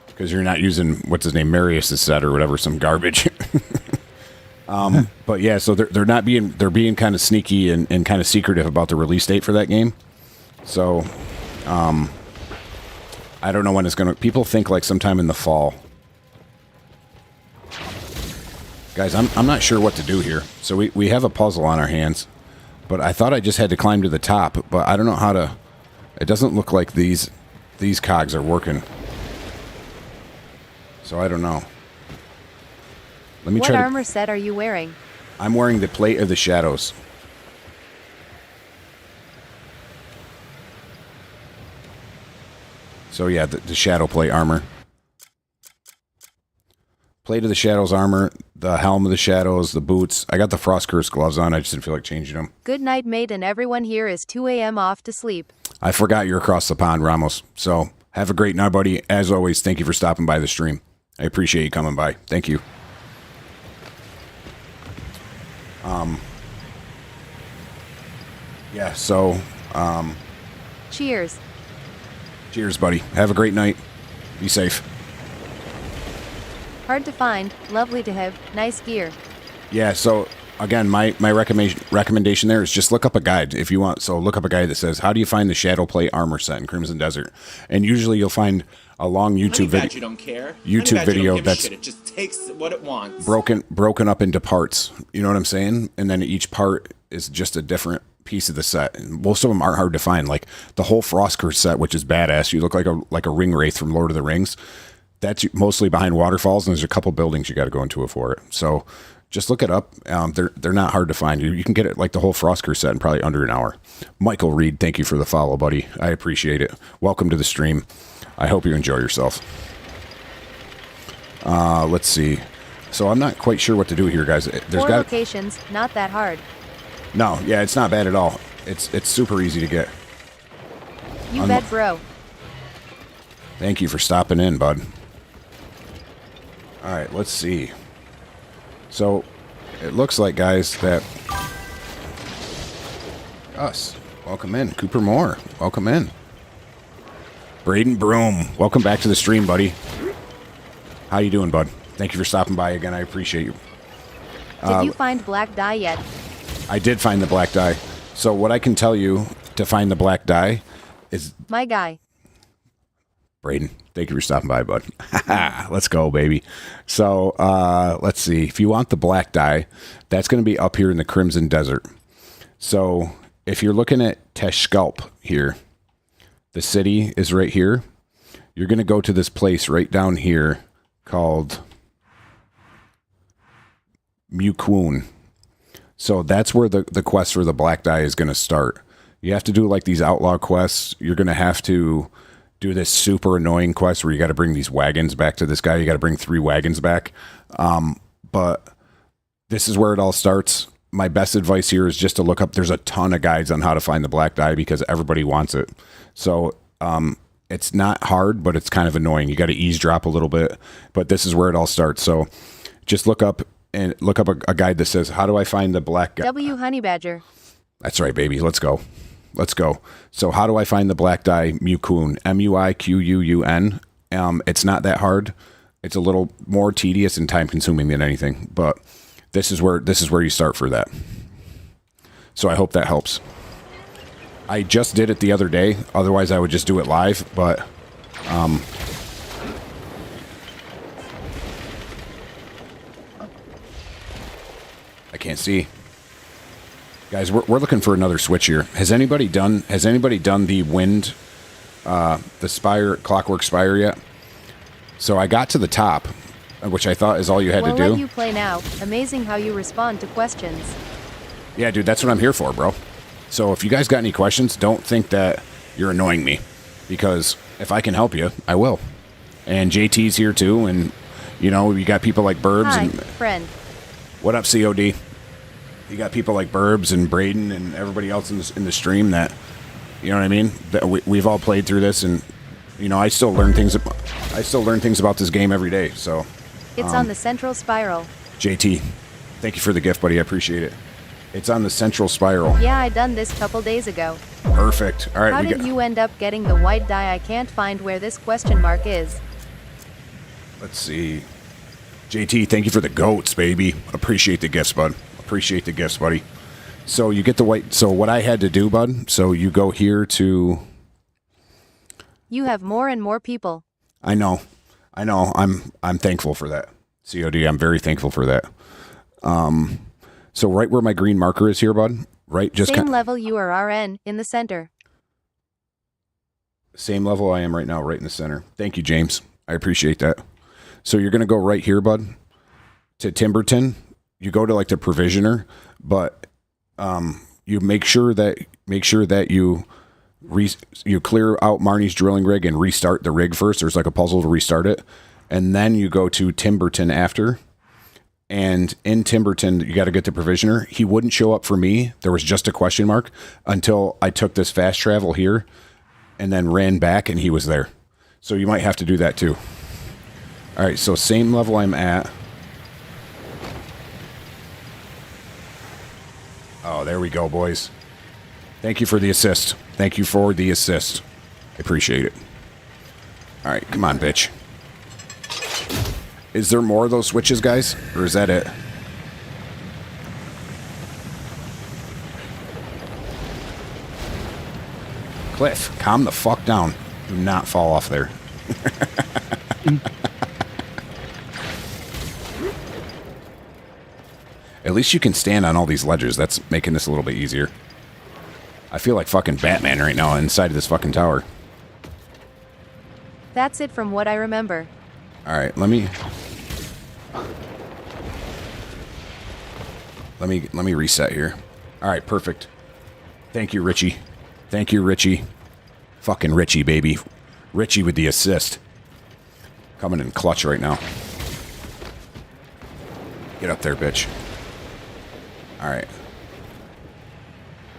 Because you're not using, what's his name, Marius' set or whatever, some garbage. But yeah, so they're being kind of sneaky and kind of secretive about the release date for that game. So I don't know when it's gonna. People think like sometime in the fall. Guys, I'm not sure what to do here. So we have a puzzle on our hands, but I thought I just had to climb to the top, but I don't know how to. It doesn't look like these cogs are working. So I don't know. Let me What try. armor set are you wearing? I'm wearing the Plate of the Shadows. So yeah, the Shadow Plate armor. Plate of the Shadows armor, the Helm of the Shadows, the boots. I got the Frost Curse gloves on. I just didn't feel like changing them. Good night, mate, and everyone here is 2 a.m. off to sleep. I forgot you're across the pond, Ramos. So have a great night, buddy. As always, thank you for stopping by the stream. I appreciate you coming by. Thank you. Yeah, so Cheers. cheers, buddy. Have a great night. Be safe. Hard to find, lovely to have, nice gear. Yeah, so again, my recommendation there is just look up a guide if you want. So look up a guide that says, how do you find the Shadow Plate armor set in Crimson Desert? And usually you'll find a long YouTube video. You don't care. YouTube video that's it just takes what it wants. broken up into parts. You know what I'm saying? And then each part is just a different piece of the set. And most of them aren't hard to find. Like the whole Frost Curse set, which is badass. You look like a ring wraith from Lord of the Rings. That's mostly behind waterfalls, and there's a couple buildings you got to go into it for it. So just look it up. They're not hard to find. You can get it like the whole Frost Curse set in probably under an hour. Michael Reed, thank you for the follow, buddy. I appreciate it. Welcome to the stream. I hope you enjoy yourself. Let's see. So I'm not quite sure what to do here, guys. There's 4 locations, not that hard. No, yeah, it's not bad at all. It's super easy to get. You bet, bro. Thank you for stopping in, bud. All right, let's see. So it looks like, guys, that us. Welcome in. Cooper Moore. Welcome in. Braden Broom. Welcome back to the stream, buddy. How you doing, bud? Thank you for stopping by again. I appreciate you. Did you find black dye yet? I did find the black dye. So what I can tell you to find the black dye is... My guy. Braden, thank you for stopping by, bud. Let's go, baby. So let's see. If you want the black dye, that's going to be up here in the Crimson Desert. So if you're looking at Teshkalp here, the city is right here. You're going to go to this place right down here called Mukwun. So that's where the quest for the black dye is going to start. You have to do like these outlaw quests. You're going to have to do this super annoying quest where you got to bring these wagons back to this guy. You got to bring 3 wagons back. But this is where it all starts. My best advice here is just to look up. There's a ton of guides on how to find the black dye because everybody wants it. So it's not hard, but it's kind of annoying. You got to eavesdrop a little bit, but this is where it all starts. So just look up a guide that says, how do I find the black dye? W Honey Badger. That's right, baby. Let's go. Let's go. So how do I find the black dye Muiquun? Muiquun. It's not that hard. It's a little more tedious and time consuming than anything, but this is where you start for that. So I hope that helps. I just did it the other day. Otherwise, I would just do it live, but I can't see. Guys, we're looking for another switch here. Has anybody done the wind, the spire, clockwork spire yet? So I got to the top, which I thought is all you had to do. We'll let you play now. Amazing how you respond to questions. Yeah, dude, that's what I'm here for, bro. So if you guys got any questions, don't think that you're annoying me, because if I can help you, I will. And JT's here too, and you know, you got people like Burbs. Hi, and friend. What up, COD? You got people like Burbs and Braden and everybody else in the stream that, you know what I mean? That we've all played through this, and you know, I still learn things about this game every day. So It's on the central spiral. JT, thank you for the gift, buddy. I appreciate it. It's on the central spiral. Yeah, I done this couple days ago. Perfect. All right. How did you end up getting the white dye? I can't find where this question mark is. Let's see. JT, thank you for the goats, baby. Appreciate the gifts, bud. Appreciate the gifts, buddy. So you get the white. So what I had to do, bud. So you go here to. You have more and more people. I know. I'm thankful for that. COD, I'm very thankful for that. So right where my green marker is here, bud. Right, just same level you are RN in the center. Same level I am right now, right in the center. Thank you, James. I appreciate that. So you're gonna go right here, bud, to Timberton. You go to like the provisioner, but you make sure that you clear out Marnie's drilling rig and restart the rig first. There's like a puzzle to restart it, and then you go to Timberton after. And in Timberton, you got to get the provisioner. He wouldn't show up for me. There was just a question mark until I took this fast travel here and then ran back, and he was there. So you might have to do that too. All right, so same level I'm at. Oh, there we go, boys. Thank you for the assist. Thank you for the assist. I appreciate it. All right, come on, bitch. Is there more of those switches, guys? Or is that it? Cliff, calm the fuck down. Do not fall off there. At least you can stand on all these ledges. That's making this a little bit easier. I feel like fucking Batman right now inside of this fucking tower. That's it from what I remember. All right, let me reset here. All right, perfect. Thank you, Richie. Thank you, Richie. Fucking Richie, baby. Richie with the assist. Coming in clutch right now. Get up there, bitch. All right.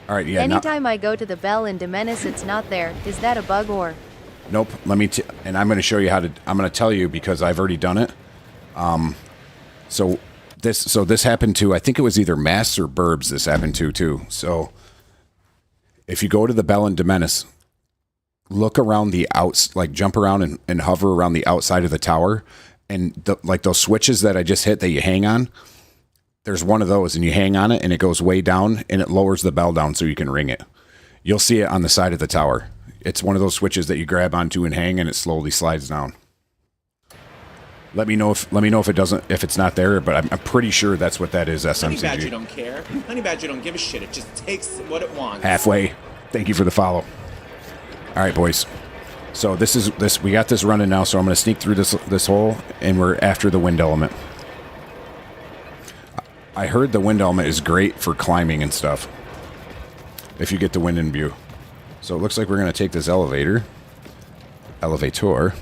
All right, yeah. Anytime I go to the bell in Demenis, it's not there. Is that a bug or? Nope. And I'm going to show you how to. I'm going to tell you because I've already done it. So this happened to. I think it was either Mass or Burbs. This happened to too. So if you go to the bell in Demenis, look around the outs, like jump around and hover around the outside of the tower, and like those switches that I just hit that you hang on. There's one of those, and you hang on it, and it goes way down, and it lowers the bell down so you can ring it. You'll see it on the side of the tower. It's one of those switches that you grab onto and hang, and it slowly slides down. Let me know if it doesn't, if it's not there, but I'm pretty sure that's what that is. SMCG. Honey Badger don't care. Honey Badger don't give a shit. It just takes what it wants. Halfway. Thank you for the follow. All right, boys. So we got this running now. So I'm going to sneak through this hole, and we're after the wind element. I heard the wind element is great for climbing and stuff. If you get the wind in view. So it looks like we're going to take this elevator. elevator.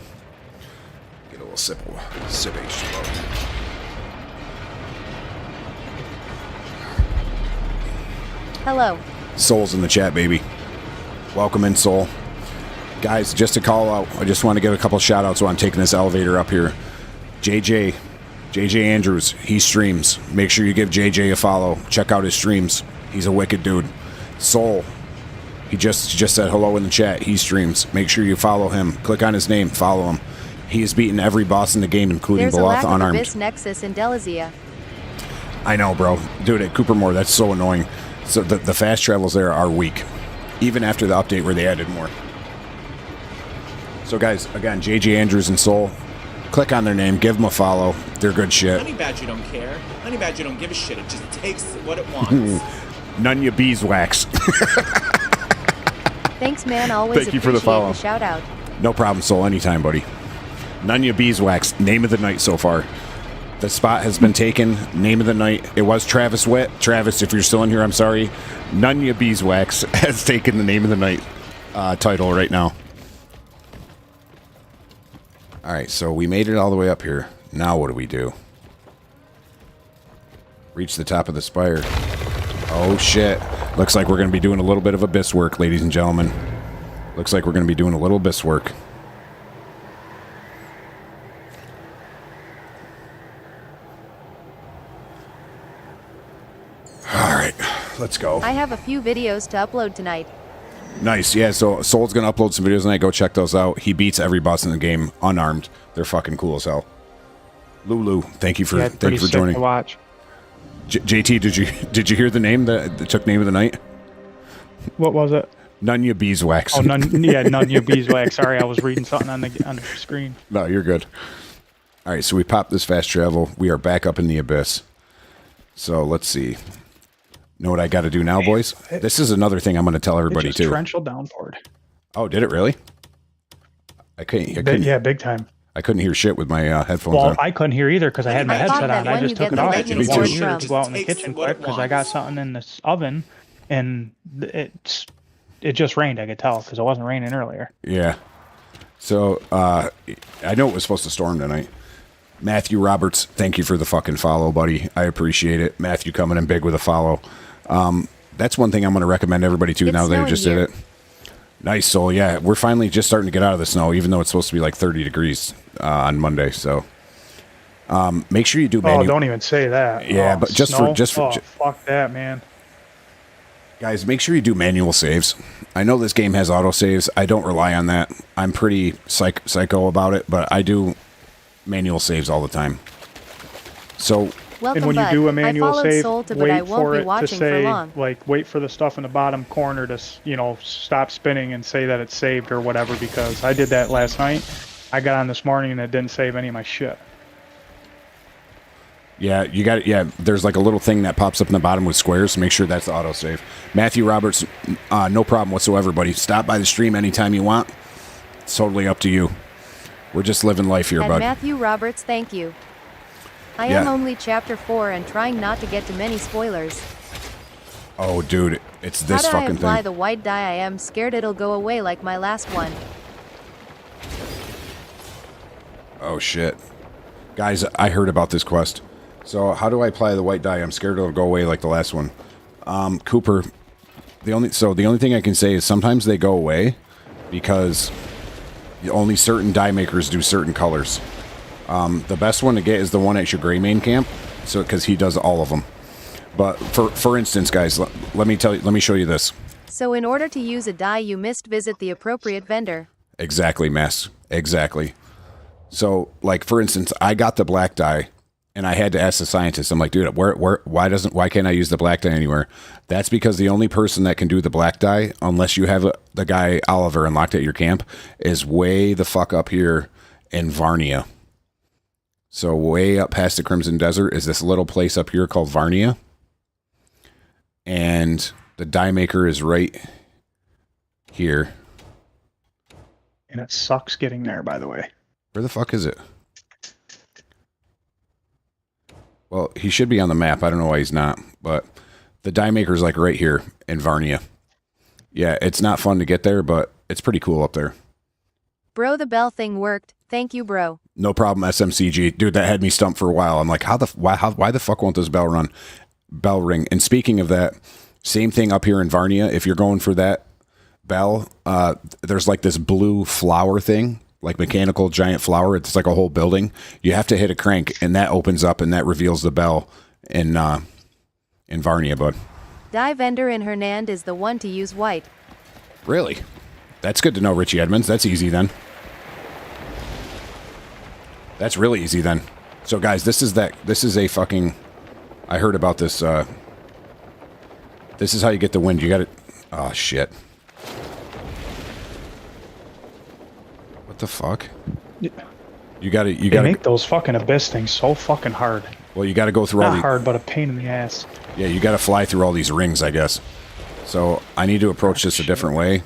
Get a little sip H2O. Hello. Soul's in the chat, baby. Welcome in, Soul. Guys, just to call out, I just want to give a couple shout outs while I'm taking this elevator up here. JJ Andrews, he streams. Make sure you give JJ a follow. Check out his streams. He's a wicked dude. Soul, he just said hello in the chat. He streams. Make sure you follow him. Click on his name. Follow him. He has beaten every boss in the game, including There's a Beloth lack of unarmed. Abyss Nexus in Delizia. I know, bro. Dude, at Coopermore, that's so annoying. So the fast travels there are weak, even after the update where they added more. So guys, again, JJ Andrews and Soul, click on their name, give them a follow. They're good shit. Honey Badger don't care. Honey Badger don't give a shit. It just takes what it wants. Nunya Beeswax. Thanks, man. Always Thank you for the follow. shout out. No problem, Soul. Anytime, buddy. Nunya Beeswax, name of the night so far. The spot has been taken. Name of the night. It was Travis Witt. Travis, if you're still in here, I'm sorry. Nunya Beeswax has taken the name of the night title right now. All right, so we made it all the way up here. Now what do we do? Reach the top of the spire. Oh, shit. Looks like we're going to be doing a little bit of abyss work, ladies and gentlemen. Looks like we're going to be doing a little abyss work. All right, let's go. I have a few videos to upload tonight. Nice, yeah, so Soul's going to upload some videos tonight. Go check those out. He beats every boss in the game unarmed. They're fucking cool as hell. Lulu, thank you for joining. To watch. JT, did you hear the name that took name of the night? What was it? Nunya Beeswax. Oh, Nunya Beeswax. Sorry, I was reading something on the screen. No, you're good. All right, so we popped this fast travel. We are back up in the abyss. So let's see. Know what I got to do now, boys? This is another thing I'm going to tell everybody too. Torrential downpour. Oh, did it really? I couldn't. Yeah, big time. I couldn't hear shit with my headphones Well, on. I couldn't hear either because I had my I thought headset that on. I when just you took get it the off. lightning And storm wanted from- to go out in the Takes kitchen what quick it because I got wants. something in this oven, and it just rained. I could tell because it wasn't raining earlier. Yeah. So I know it was supposed to storm tonight. Matthew Roberts, thank you for the fucking follow, buddy. I appreciate it. Matthew coming in big with a follow. That's one thing I'm going to recommend everybody to It's now that I snowing just here. did it. Nice, Soul. Yeah, we're finally just starting to get out of the snow, even though it's supposed to be like 30 degrees on Monday. So make sure you do Oh, manual. don't even say that. Yeah, Oh, but just snow? for Oh, fuck that, man. Guys, make sure you do manual saves. I know this game has auto saves. I don't rely on that. I'm pretty psycho about it, but I do manual saves all the time. So Welcome, And when you bud. do a I manual followed save, Soul to, but wait I won't for be it to watching say, for long. like, wait for the stuff in the bottom corner to, stop spinning and say that it's saved or whatever, because I did that last night. I got on this morning and it didn't save any of my shit. yeah, you got it. Yeah, there's like a little thing that pops up in the bottom with squares. So make sure that's the autosave. Matthew Roberts, no problem whatsoever, buddy. Stop by the stream anytime you want. It's totally up to you. We're just living life here, And bud. Matthew Roberts, thank you. I Yeah. am only chapter 4 and trying not to get too many spoilers. Oh, dude, it's How this do I fucking apply thing. the white dye? I am scared it'll go away like my last one. Oh, shit. Guys, I heard about this quest. So how do I apply the white dye? I'm scared it'll go away like the last one. Cooper, the only thing I can say is sometimes they go away because only certain dye makers do certain colors. The best one to get is the one at your Greymane camp, so because he does all of them. But for instance, guys, let me show you this. So in order to use a dye, you must visit the appropriate vendor. Exactly, Mess. Exactly. So, like for instance, I got the black dye, and I had to ask the scientist. I'm like, dude, why can't I use the black dye anywhere? That's because the only person that can do the black dye, unless you have the guy Oliver unlocked at your camp, is way the fuck up here in Varnia. So way up past the Crimson Desert is this little place up here called Varnia, and the dye maker is right here. And it sucks getting there, by the way. Where the fuck is it? Well, he should be on the map. I don't know why he's not, but the dye maker's like right here in Varnia. Yeah, it's not fun to get there, but it's pretty cool up there. Bro, the bell thing worked. Thank you, bro. No problem, SMCG. Dude, that had me stumped for a while. I'm like, why the fuck won't this bell ring? And speaking of that, same thing up here in Varnia. If you're going for that bell, there's like this blue flower thing, like mechanical giant flower. It's like a whole building. You have to hit a crank, and that opens up, and that reveals the bell in Varnia, bud. Die Vendor in Hernand is the one to use white. Really? That's good to know, Richie Edmonds. That's easy then. That's really easy then. So guys, this is a fucking, I heard about this, this is how you get the wind. You gotta, oh shit. What the fuck? You gotta make those fucking abyss things so fucking hard. Well, you gotta go through all Not the, hard, but a pain in the ass. yeah, you gotta fly through all these rings, I guess. So I need to approach this a different way.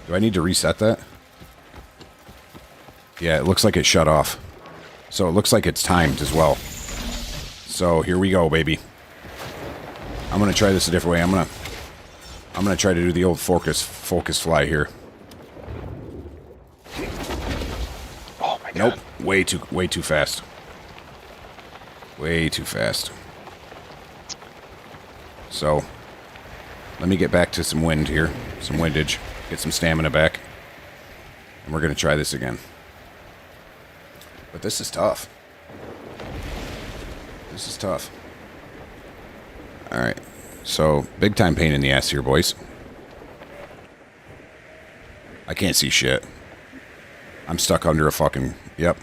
Do I need to reset that? Yeah, it looks like it shut off. So it looks like it's timed as well. So here we go, baby. I'm gonna try this a different way. I'm gonna try to do the old focus fly here. Oh my god. Nope. Way too fast. Way too fast. So let me get back to some wind here. Some windage. Get some stamina back. And we're gonna try this again. But this is tough. This is tough. Alright. So, big time pain in the ass here, boys. I can't see shit. I'm stuck under a fucking... Yep.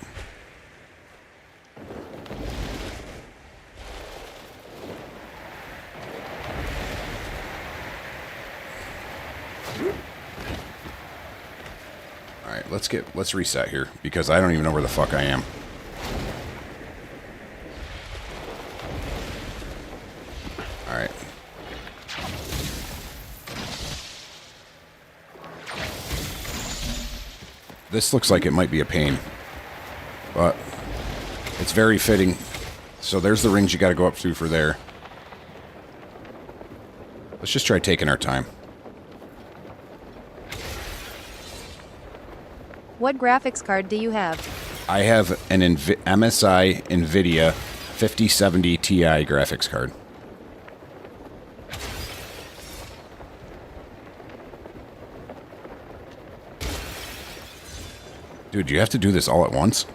Alright, let's reset here, because I don't even know where the fuck I am. Alright. This looks like it might be a pain, but it's very fitting. So there's the rings you gotta go up through for there. Let's just try taking our time. What graphics card do you have? I have an MSI NVIDIA 5070 Ti graphics card. Dude, you have to do this all at once?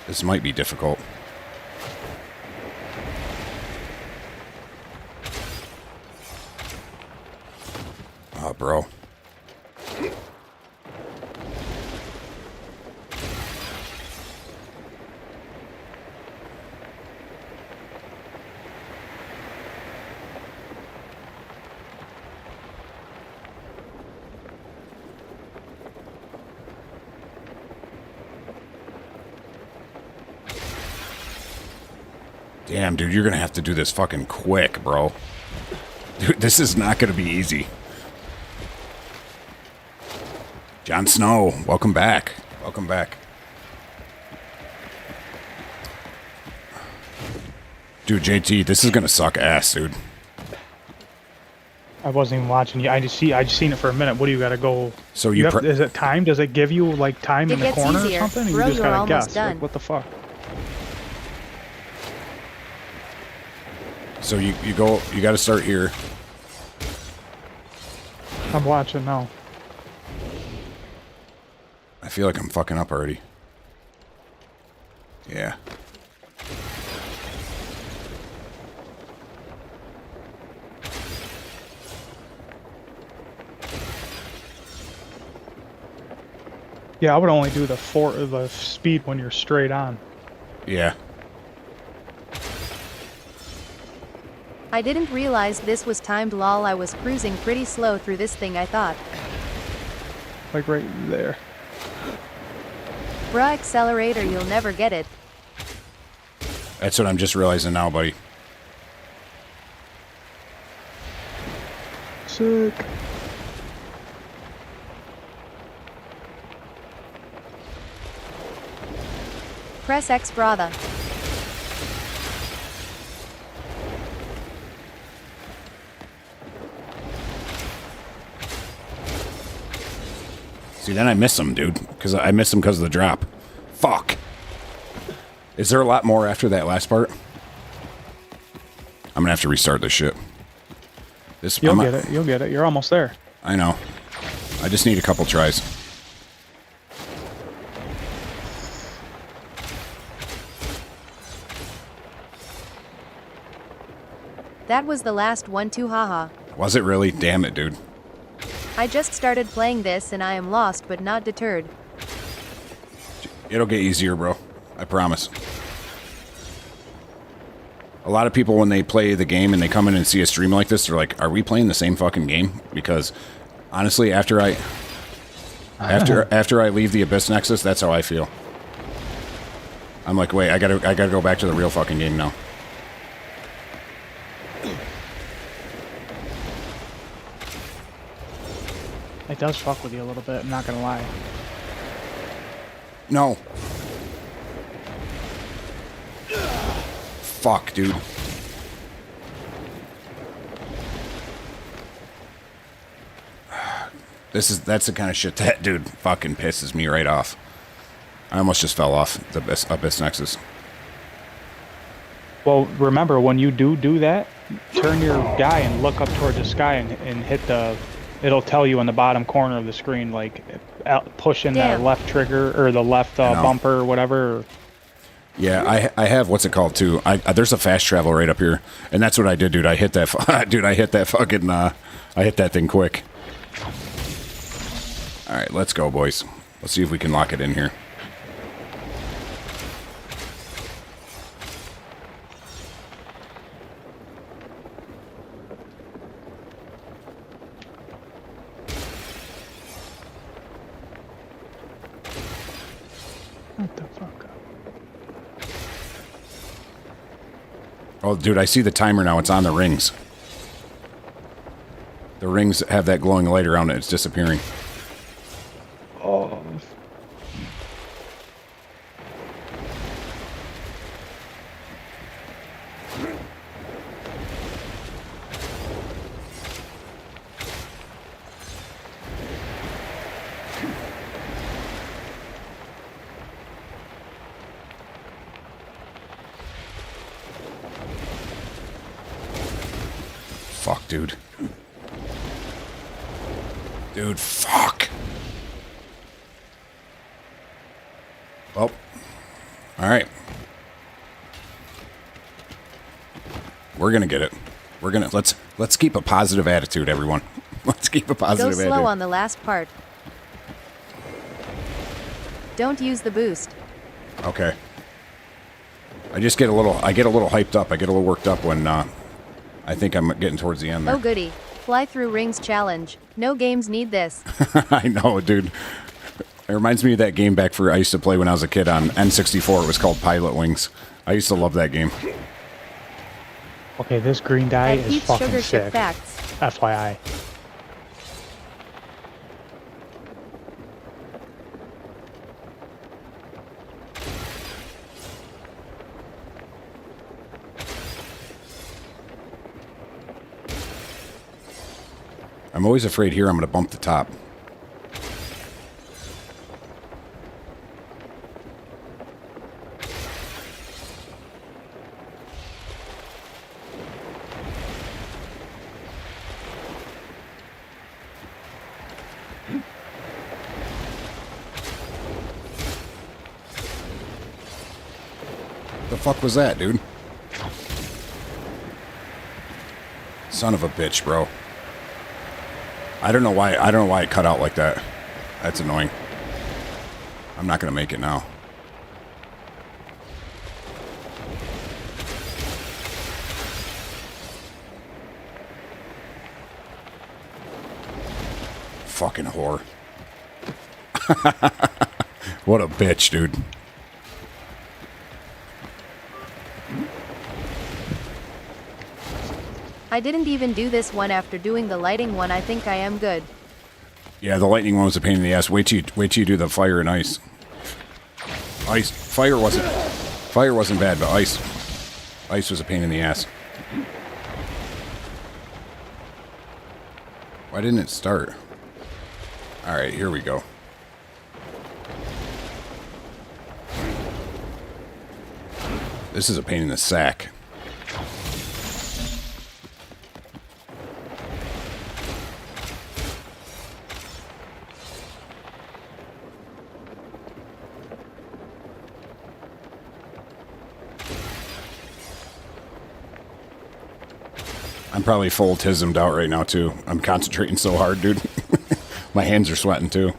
This might be difficult. Oh, bro. Damn, dude, you're gonna have to do this fucking quick, bro. Dude, this is not gonna be easy. Jon Snow, welcome back. Welcome back. Dude, JT, this is gonna suck ass, dude. I wasn't even watching you. I just seen it for a minute. What do you gotta go? So is it time? Does it give you like time It in the gets corner easier. or something? Bro, You just you're gotta almost guess. done. Like, what the fuck? So you gotta start here. I'm watching now. I feel like I'm fucking up already. Yeah. Yeah, I would only do the speed when you're straight on. Yeah. I didn't realize this was timed, lol. I was cruising pretty slow through this thing, I thought. Like right there. Bruh, accelerator, you'll never get it. That's what I'm just realizing now, buddy. Sick. Press X brother. See, then I miss them, dude. Because I miss them because of the drop. Fuck. Is there a lot more after that last part? I'm gonna have to restart this shit. You'll get it. You'll get it. You're almost there. I know. I just need a couple tries. That was the last one too, haha. Was it really? Damn it, dude. I just started playing this and I am lost but not deterred. It'll get easier, bro. I promise. A lot of people, when they play the game and they come in and see a stream like this, they're like, are we playing the same fucking game? Because, honestly, after I leave the Abyss Nexus, that's how I feel. I'm like, wait, I gotta go back to the real fucking game now. It does fuck with you a little bit, I'm not gonna lie. No. Fuck, dude. That's the kind of shit that dude fucking pisses me right off. I almost just fell off the Abyss Nexus. Well, remember, when you do that, turn your guy and look up towards the sky and hit the... It'll tell you in the bottom corner of the screen, like, push in that left trigger, or the left bumper, or whatever. Yeah, I have, what's it called, too? There's a fast travel right up here, and that's what I did, dude. I hit that, dude, I hit that fucking, I hit that thing quick. All right, let's go, boys. Let's see if we can lock it in here. What the fuck? Oh, dude, I see the timer now. It's on the rings. The rings have that glowing light around it. It's disappearing. Oh. Fuck, dude. Dude, fuck. Well, all right. We're gonna get it. We're gonna let's keep a positive attitude, everyone. Let's keep a positive attitude. Go slow on the last part. Don't use the boost. Okay. I just get a little hyped up. I get a little worked up when I think I'm getting towards the end there. Oh goody. Fly through rings challenge. No games need this. I know, dude. It reminds me of that game I used to play when I was a kid on N64. It was called Pilot Wings. I used to love that game. Okay, this green dye At is Pete's fucking Sugar Ship sick. Facts. FYI. I'm always afraid here I'm going to bump the top. The fuck was that, dude? Son of a bitch, bro. I don't know why it cut out like that. That's annoying. I'm not gonna make it now. Fucking whore. What a bitch, dude. I didn't even do this one after doing the lighting one. I think I am good. Yeah, the lightning one was a pain in the ass. Wait till you do the fire and ice. Ice. Fire wasn't bad, but ice was a pain in the ass. Why didn't it start? All right, here we go. This is a pain in the sack. I'm probably full tismed out right now, too. I'm concentrating so hard, dude. My hands are sweating, too.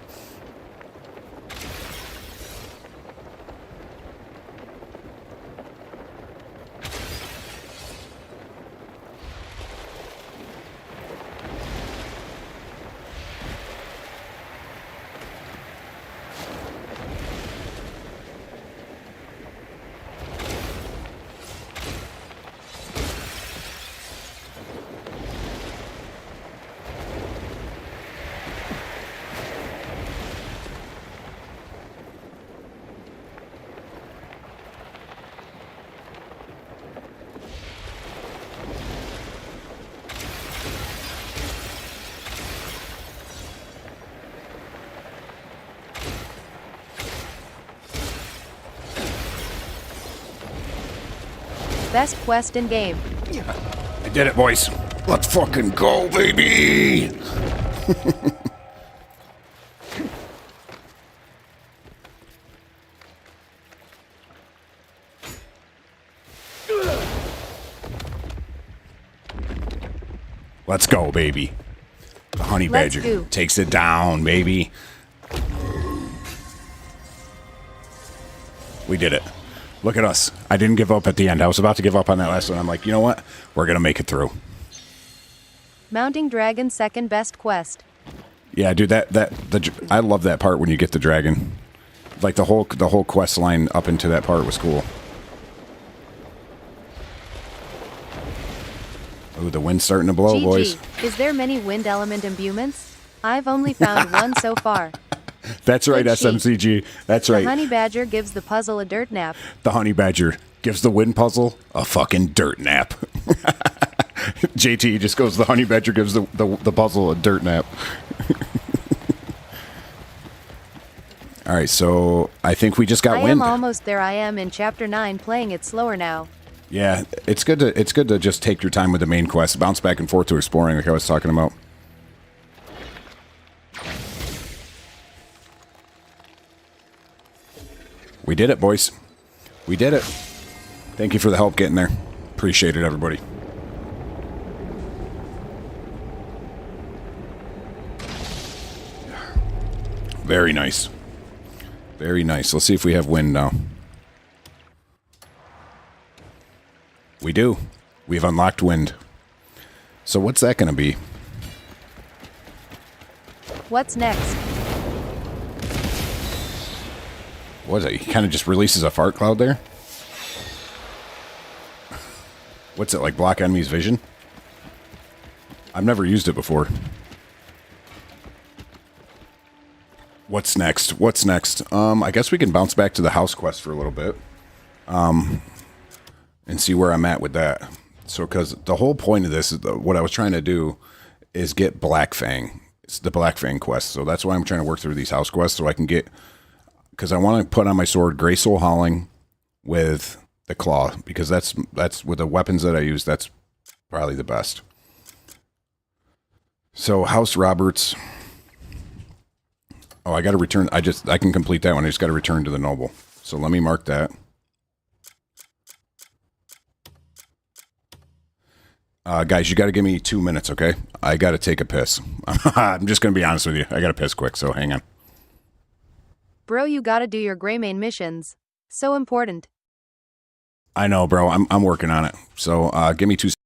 Best quest in game. I did it, boys. Let's fucking go, baby! Let's go, baby. The honey Let's badger go. takes it down, baby. We did it. Look at us. I didn't give up at the end. I was about to give up on that last one. I'm like, you know what? We're going to make it through. Mounting Dragon second best quest. Yeah, dude, I love that part when you get the dragon. Like the whole quest line up into that part was cool. Ooh, the wind's starting to blow, boys. Is there many wind element imbuements? I've only found one so far. That's right, Good sheet. SMCG. That's The right. honey badger gives the puzzle a dirt nap. The honey badger gives the wind puzzle a fucking dirt nap. JT just goes, the honey badger gives the puzzle a dirt nap. All right, so I think we just got I wind. am almost there. I am in chapter 9 playing it slower now. Yeah, it's good to just take your time with the main quest, bounce back and forth to exploring like I was talking about. We did it, boys. We did it. Thank you for the help getting there. Appreciate it, everybody. Very nice. Very nice. Let's see if we have wind now. We do. We've unlocked wind. So what's that going to be? What's next? What is it? He kind of just releases a fart cloud there? What's it, like block enemy's vision? I've never used it before. What's next? What's next? I guess we can bounce back to the house quest for a little bit. And see where I'm at with that. So, because the whole point of this is what I was trying to do is get Black Fang. It's the Black Fang quest. So that's why I'm trying to work through these house quests so I can get, because I want to put on my sword Grey Soul Howling with the claw, because that's with the weapons that I use, that's probably the best. So House Roberts. Oh, I got to return. I can complete that one. I just got to return to the noble. So let me mark that. Guys, you got to give me 2 minutes, okay? I got to take a piss. I'm just going to be honest with you. I got to piss quick, so hang on. Bro, you gotta do your Greymane missions. So important. I know, bro. I'm working on it. So give me 2 seconds.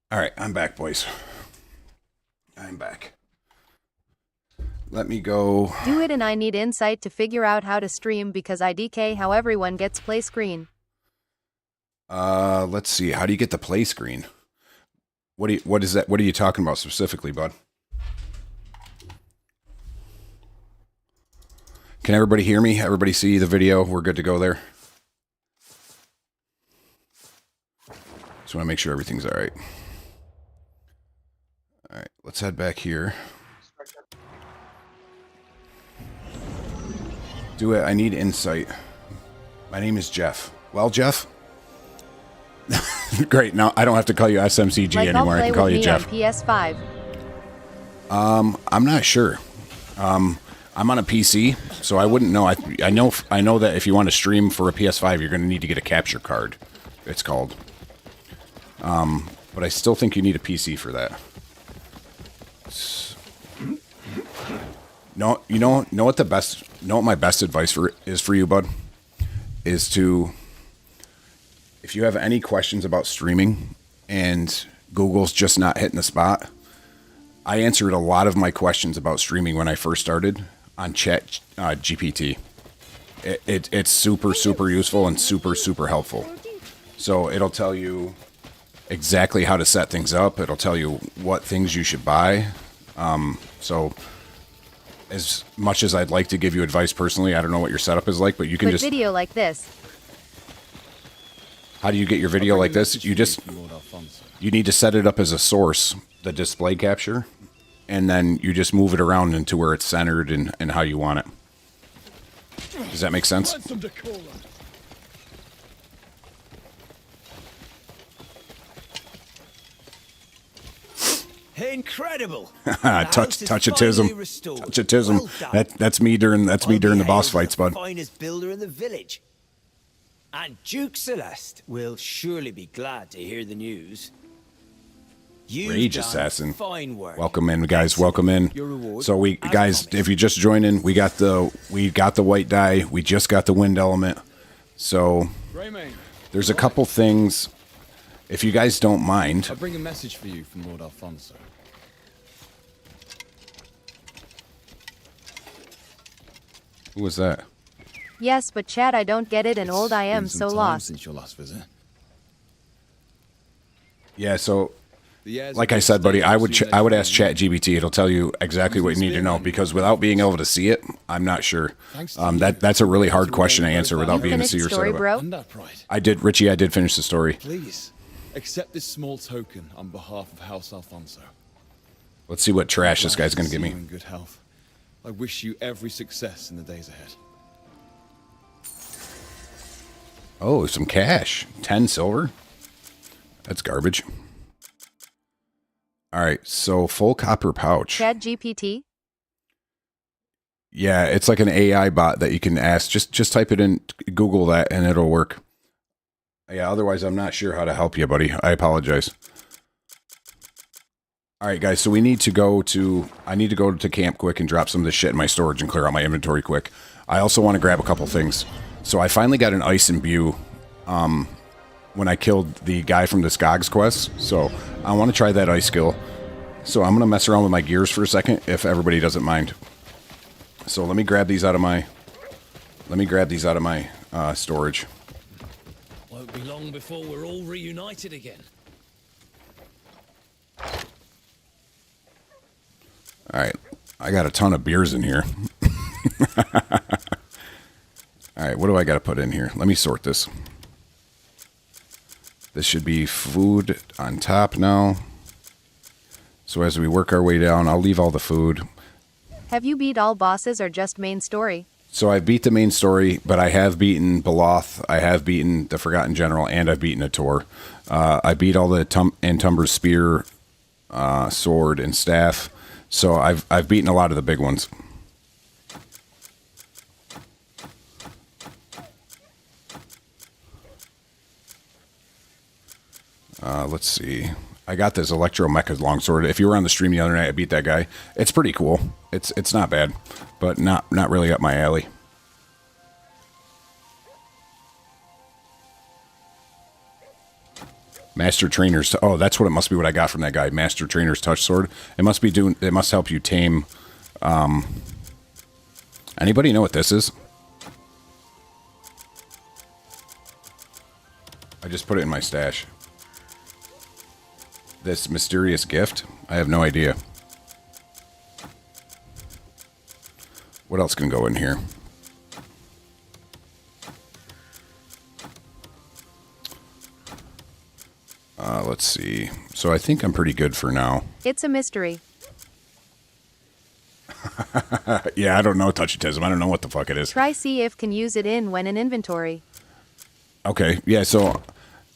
All right, I'm back, boys. I'm back. Let me go. Do it, and I need insight to figure out how to stream because I DK how everyone gets play screen. Let's see. How do you get the play screen? What is that? What are you talking about specifically, bud? Can everybody hear me? Everybody see the video? We're good to go there. Just want to make sure everything's all right. All right, let's head back here. Do it. I need insight. My name is Jeff. Well, Jeff? Great. Now I don't have to call you SMCG Like anymore. I'll I play can call with you me Jeff. on PS5. I'm not sure. I'm on a PC, so I wouldn't know. I know that if you want to stream for a PS5, you're going to need to get a capture card. It's called. But I still think you need a PC for that. No, know what my best advice is for you, bud, is to, if you have any questions about streaming and Google's just not hitting the spot, I answered a lot of my questions about streaming when I first started on Chat GPT. It's super, super useful and super, super helpful. So it'll tell you exactly how to set things up. It'll tell you what things you should buy. So as much as I'd like to give you advice personally, I don't know what your setup is like, but you can But just... video like this. How do you get your video like this? You need to set it up as a source, the display capture, and then you just move it around into where it's centered and how you want it. Does that make sense? Incredible! Touch-a-tism. Touch-a-tism. That's me during the boss fights, bud. Finest builder in the village. And Duke Celeste will surely be glad to hear the news. Rage Assassin. Fine work. Welcome in, guys. Welcome in. Your reward, So we as guys, promised. if you just join in, we got the white die. We just got the wind element. So there's a couple things. If you guys don't mind, I bring a message for you from Lord Alfonso. who was that? Yes, but Chad, I don't get it, and old I am Been some so time lost. since your last visit. Yeah. So The heirs like of I said, buddy, State I would assume I would they ask can- ChatGPT. It'll tell you exactly what you need to know because without being able to see it, I'm not sure. That's a really hard question to answer without being able to Finished see your story, setup. bro? And that pride. I did, Richie. I did finish the story. Please, accept this small token on behalf of House Alfonso. Let's see what trash this Glad guy's gonna see give me. you in good health. I wish you every success in the days ahead. Oh, some cash. 10 silver. That's garbage. All right, so full copper pouch. Chad GPT? Yeah, it's like an AI bot that you can ask. Just type it in, Google that, and it'll work. Yeah, otherwise I'm not sure how to help you, buddy. I apologize. All right, guys, so I need to go to camp quick and drop some of this shit in my storage and clear out my inventory quick. I also want to grab a couple things. So I finally got an ice imbue when I killed the guy from the Skogs quest. So I want to try that ice skill. So I'm going to mess around with my gears for a second if everybody doesn't mind. So let me grab these out of my storage. Won't be long before we're all reunited again. All right, I got a ton of beers in here. All right, what do I got to put in here? Let me sort this. This should be food on top now. So as we work our way down, I'll leave all the food. Have you beat all bosses or just main story? So I beat the main story, but I have beaten Beloth, I have beaten the Forgotten General, and I've beaten Ator. I beat all the Antumber's spear, sword, and staff. So I've beaten a lot of the big ones. Let's see. I got this Electro Mecha longsword. If you were on the stream the other night, I beat that guy. It's pretty cool. It's not bad, but not really up my alley. Master Trainer's. Oh, that's what it must be. What I got from that guy, Master Trainer's Touch Sword. It must be doing. It must help you tame. Anybody know what this is? I just put it in my stash. This mysterious gift. I have no idea. What else can go in here? Let's see. So I think I'm pretty good for now. It's a mystery. Yeah, I don't know Touchytism. I don't know what the fuck it is. Try see if can use it in when in inventory. Okay, yeah, so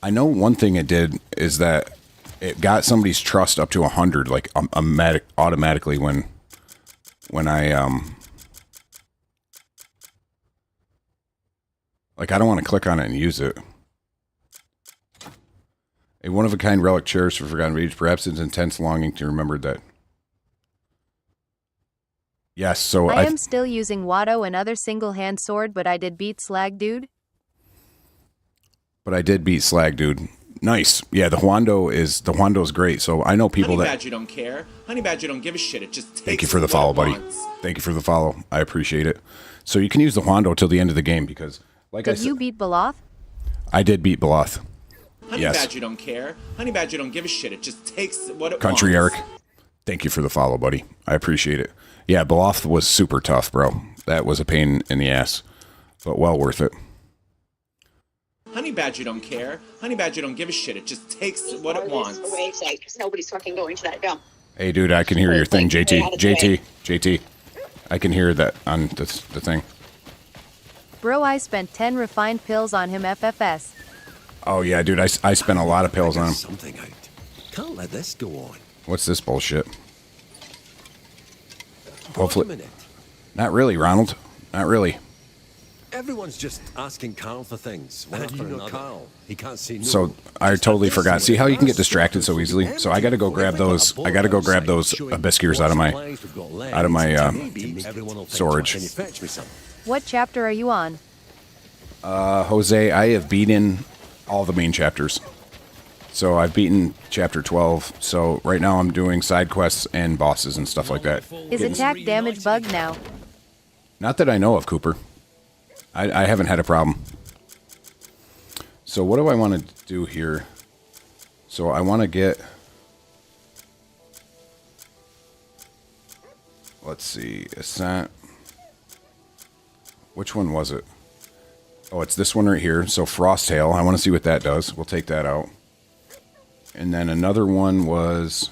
I know one thing it did is that it got somebody's trust up to 100, like automatically when I like I don't want to click on it and use it. A one-of-a-kind relic cherished for forgotten age, perhaps its intense longing to remember that. Yes, so I am still using Watto and other single-hand sword, but I did beat Slag Dude. But I did beat Slag Dude. Nice. Yeah, the Huando's great. So I know people Honey that. Badger don't care. Honey Badger don't give a shit. It just takes. Thank you for the what follow, it buddy. wants. Thank you for the follow. I appreciate it. So you can use the Huando till the end of the game because, like I Did said, you beat Beloth? I did beat Beloth. Honey Yes. Badger don't care. Honey Badger don't give a shit. It just takes what it Country wants. Eric. Thank you for the follow, buddy. I appreciate it. Yeah, Beloth was super tough, bro. That was a pain in the ass, but well worth it. Honey Badger don't care. Honey Badger don't give a shit. It just takes what it wants. Because nobody's fucking going to that dump. Hey, dude, I can hear your thing, JT. I can hear that on the thing. Bro, I spent 10 refined pills on him FFS. Oh, yeah, dude, I spent a lot of pills on him. Something out. Can't let this go on. What's this bullshit? Hopefully. A minute. Not really, Ronald. Not really. Everyone's just asking Carl for things. One after another. Carl. He can't see no. So I totally forgot. See how you can get distracted so easily? So I got to go grab those. I got to go grab those Abiskirs out of my storage. Can you fetch me some? What chapter are you on? Jose, I have beaten all the main chapters. So I've beaten chapter 12. So right now I'm doing side quests and bosses and stuff like that. Is attack damage bugged now? Not that I know of, Cooper. I haven't had a problem. So what do I want to do here? So I want to get... Let's see. Ascent. Which one was it? Oh, it's this one right here. So Frosthail. I want to see what that does. We'll take that out. And then another one was...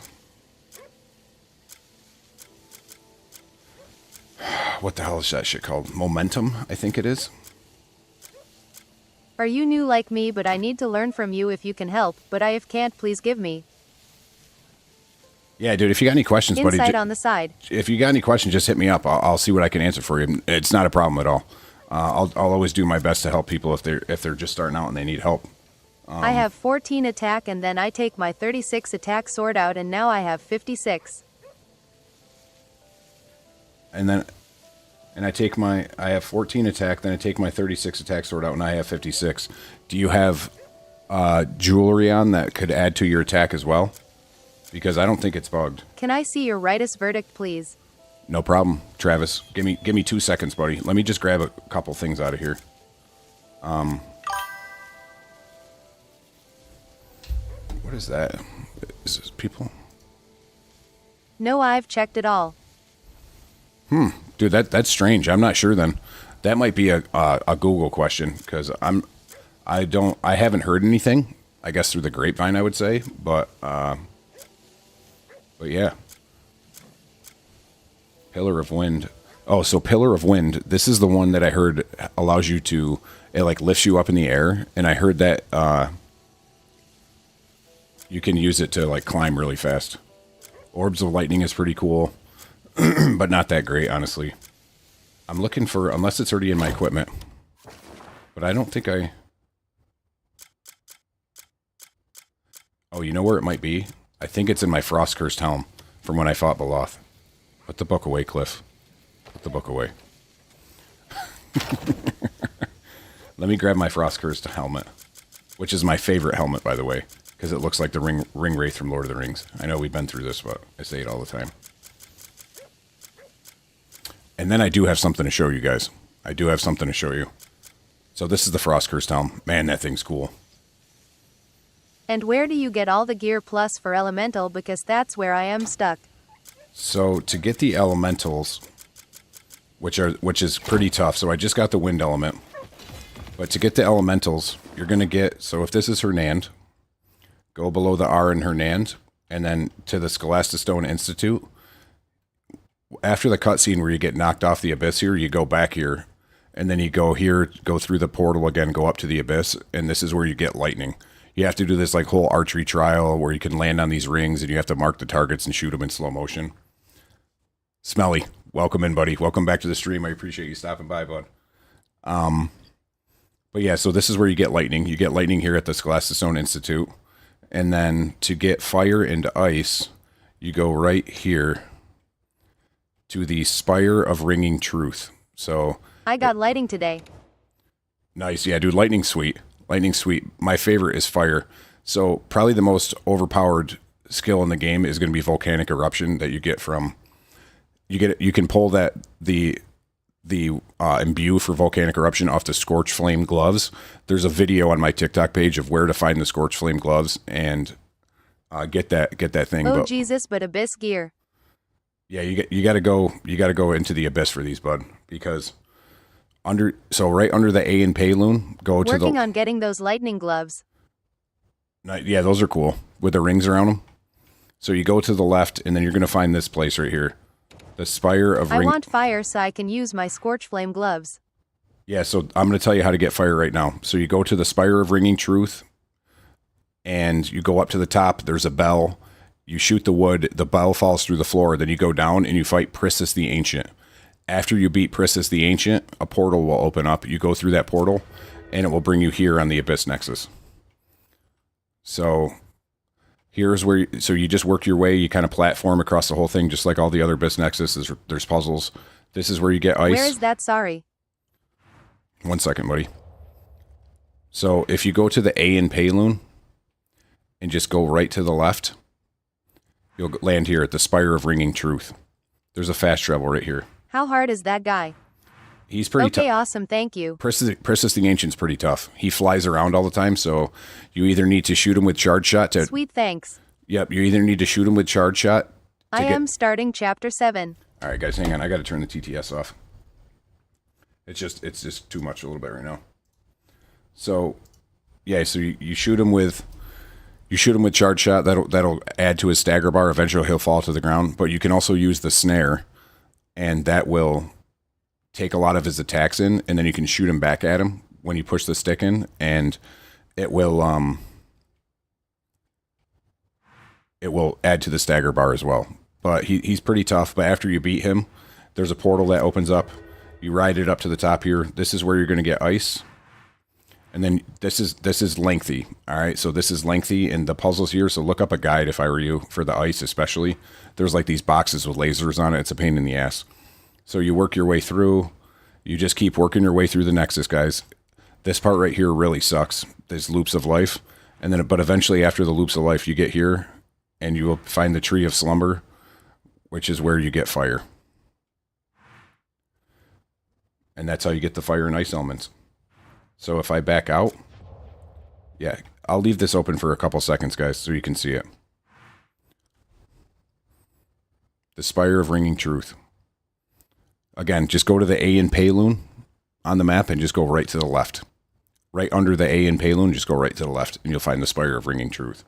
What the hell is that shit called? Momentum, I think it is. Are you new like me, but I need to learn from you if you can help, but if can't, please give me. Yeah, dude, if you got any questions, buddy. Insight on the side. If you got any questions, just hit me up. I'll see what I can answer for you. It's not a problem at all. I'll always do my best to help people if they're just starting out and they need help. I have 14 attack and then I take my 36 attack sword out and now I have 56. And I have 14 attack, then I take my 36 attack sword out and I have 56. Do you have jewelry on that could add to your attack as well? Because I don't think it's bugged. Can I see your rightest verdict, please? No problem, Travis. Give me 2 seconds, buddy. Let me just grab a couple things out of here. What is that? Is this people? No, I've checked it all. Dude, that's strange. I'm not sure then. That might be a Google question because I haven't heard anything. I guess through the grapevine, I would say, but yeah. Pillar of Wind. Oh, so Pillar of Wind. This is the one that I heard allows you to. It like lifts you up in the air, and I heard that you can use it to like climb really fast. Orbs of Lightning is pretty cool. But not that great, honestly. I'm looking for, unless it's already in my equipment. But I don't think I... Oh, you know where it might be? I think it's in my Frost Cursed Helm from when I fought Beloth. Put the book away, Cliff. Put the book away. Let me grab my Frost Cursed helmet, which is my favorite helmet, by the way. because it looks like the ring wraith from Lord of the Rings. I know we've been through this, but I say it all the time. And then I do have something to show you guys. I do have something to show you. So this is the Frost Curse Helm. Man, that thing's cool. And where do you get all the gear plus for elemental, because that's where I am stuck. So to get the elementals, which is pretty tough. So I just got the wind element. But to get the elementals, you're going to get, so if this is Hernand, go below the R in Hernand, and then to the Scholastic Stone Institute. After the cutscene where you get knocked off the abyss here, you go back here, and then you go here, go through the portal again, go up to the abyss, and this is where you get lightning. You have to do this like whole archery trial where you can land on these rings and you have to mark the targets and shoot them in slow motion. Smelly, welcome in, buddy. Welcome back to the stream. I appreciate you stopping by, bud. But yeah, so this is where you get lightning. You get lightning here at the Scholastic Stone Institute. And then to get fire and ice, you go right here to the Spire of Ringing Truth. So I got lighting today. Nice. Yeah, dude, lightning's sweet. Lightning sweet. My favorite is fire. So probably the most overpowered skill in the game is going to be volcanic eruption that you get from. You can pull that the imbue for volcanic eruption off the Scorch Flame gloves. There's a video on my TikTok page of where to find the Scorch Flame gloves and get that thing. Oh Jesus, but abyss gear. Yeah, you got to go into the abyss for these, bud, because. Right under the A in Payloon, go to the... Working on getting those lightning gloves. Yeah, those are cool, with the rings around them. So you go to the left, and then you're going to find this place right here. The Spire of Ring... I want fire so I can use my Scorch Flame gloves. Yeah, so I'm going to tell you how to get fire right now. So you go to the Spire of Ringing Truth, and you go up to the top, there's a bell. You shoot the wood, the bell falls through the floor, then you go down, and you fight Priscus the Ancient. After you beat Priscus the Ancient, a portal will open up. You go through that portal, and it will bring you here on the Abyss Nexus. So here's where you just work your way. You kind of platform across the whole thing, just like all the other Abyss Nexus. There's puzzles. This is where you get ice. Where is that? Sorry. 1 second, buddy. So if you go to the A in Payloon and just go right to the left, you'll land here at the Spire of Ringing Truth. There's a fast travel right here. How hard is that guy? He's pretty tough. Okay, awesome, thank you. Priscus the Ancient's pretty tough. He flies around all the time, so you either need to shoot him with Charge Shot to... Sweet, thanks. Yep, you either need to shoot him with Charge Shot I am starting Chapter 7. All right, guys, hang on. I got to turn the TTS off. It's just too much a little bit right now. So, yeah, so you shoot him with... You shoot him with Charge Shot. That'll add to his stagger bar. Eventually, he'll fall to the ground. But you can also use the snare, and that will take a lot of his attacks in, and then you can shoot him back at him when you push the stick in, and it will add to the stagger bar as well. But he's pretty tough. But after you beat him, there's a portal that opens up. You ride it up to the top here. This is where you're going to get ice. And then this is lengthy. All right, so this is lengthy, and the puzzles here. So look up a guide if I were you for the ice, especially. There's like these boxes with lasers on it. It's a pain in the ass. So you work your way through. You just keep working your way through the Nexus, guys. This part right here really sucks. There's loops of life, and then but eventually after the loops of life, you get here, and you will find the Tree of Slumber, which is where you get fire. And that's how you get the fire and ice elements. So if I back out, yeah, I'll leave this open for a couple seconds, guys, so you can see it. The Spire of Ringing Truth. Again, just go to the A in Payloon on the map and just go right to the left. Right under the A in Payloon, just go right to the left, and you'll find the Spire of Ringing Truth.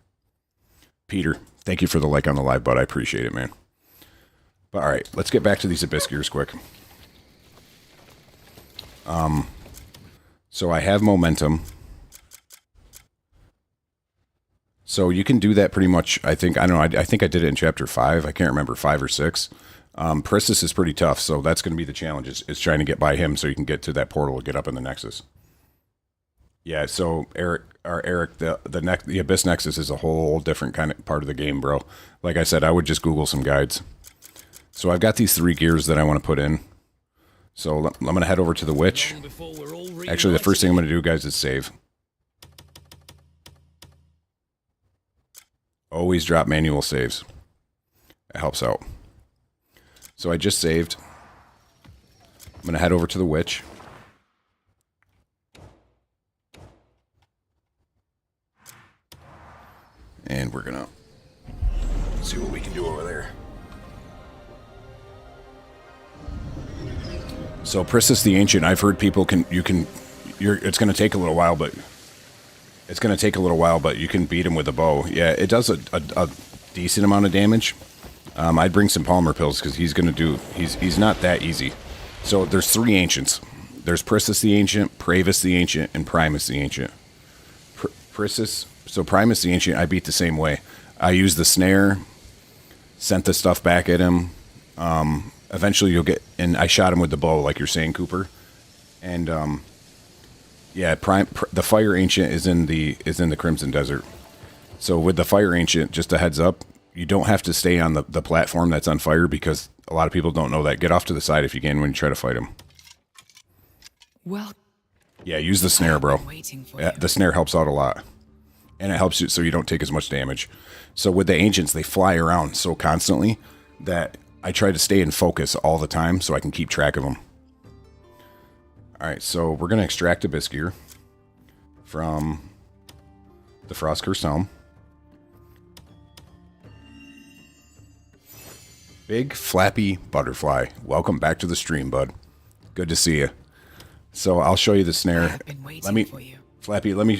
Peter, thank you for the like on the live, bud. I appreciate it, man. But all right, let's get back to these Abyss gears quick. So I have momentum. So you can do that pretty much, I think, I don't know, I think I did it in Chapter 5. I can't remember, 5 or 6. Priscus is pretty tough, so that's going to be the challenge, is trying to get by him so you can get to that portal and get up in the Nexus. Yeah, so Eric, the Abyss Nexus is a whole different kind of part of the game, bro. Like I said, I would just Google some guides. So I've got these 3 gears that I want to put in. So I'm going to head over to the Witch. Actually, the first thing I'm going to do, guys, is save. Always drop manual saves. It helps out. So I just saved. I'm going to head over to the witch. And we're going to see what we can do over there. So Priscus the Ancient, I've heard people it's going to take a little while, but you can beat him with a bow. Yeah, it does a decent amount of damage. I'd bring some Palmer pills because he's not that easy. So there's 3 ancients. There's Priscus the Ancient, Pravus the Ancient, and Primus the Ancient. Primus the Ancient, I beat the same way. I used the snare, sent the stuff back at him. Eventually and I shot him with the bow, like you're saying, Cooper. And yeah, the Fire Ancient is in the Crimson Desert. So with the Fire Ancient, just a heads up, you don't have to stay on the platform that's on fire because a lot of people don't know that. Get off to the side if you can when you try to fight him. Well, yeah, use the snare, bro. Yeah, the snare helps out a lot. And it helps you so you don't take as much damage. So with the Ancients, they fly around so constantly that I try to stay in focus all the time so I can keep track of them. Alright, so we're going to extract a Abyssgear from the Frostcursed Helm. Big Flappy Butterfly. Welcome back to the stream, bud. Good to see you. So I'll show you the snare. I've been waiting for you. Flappy, let me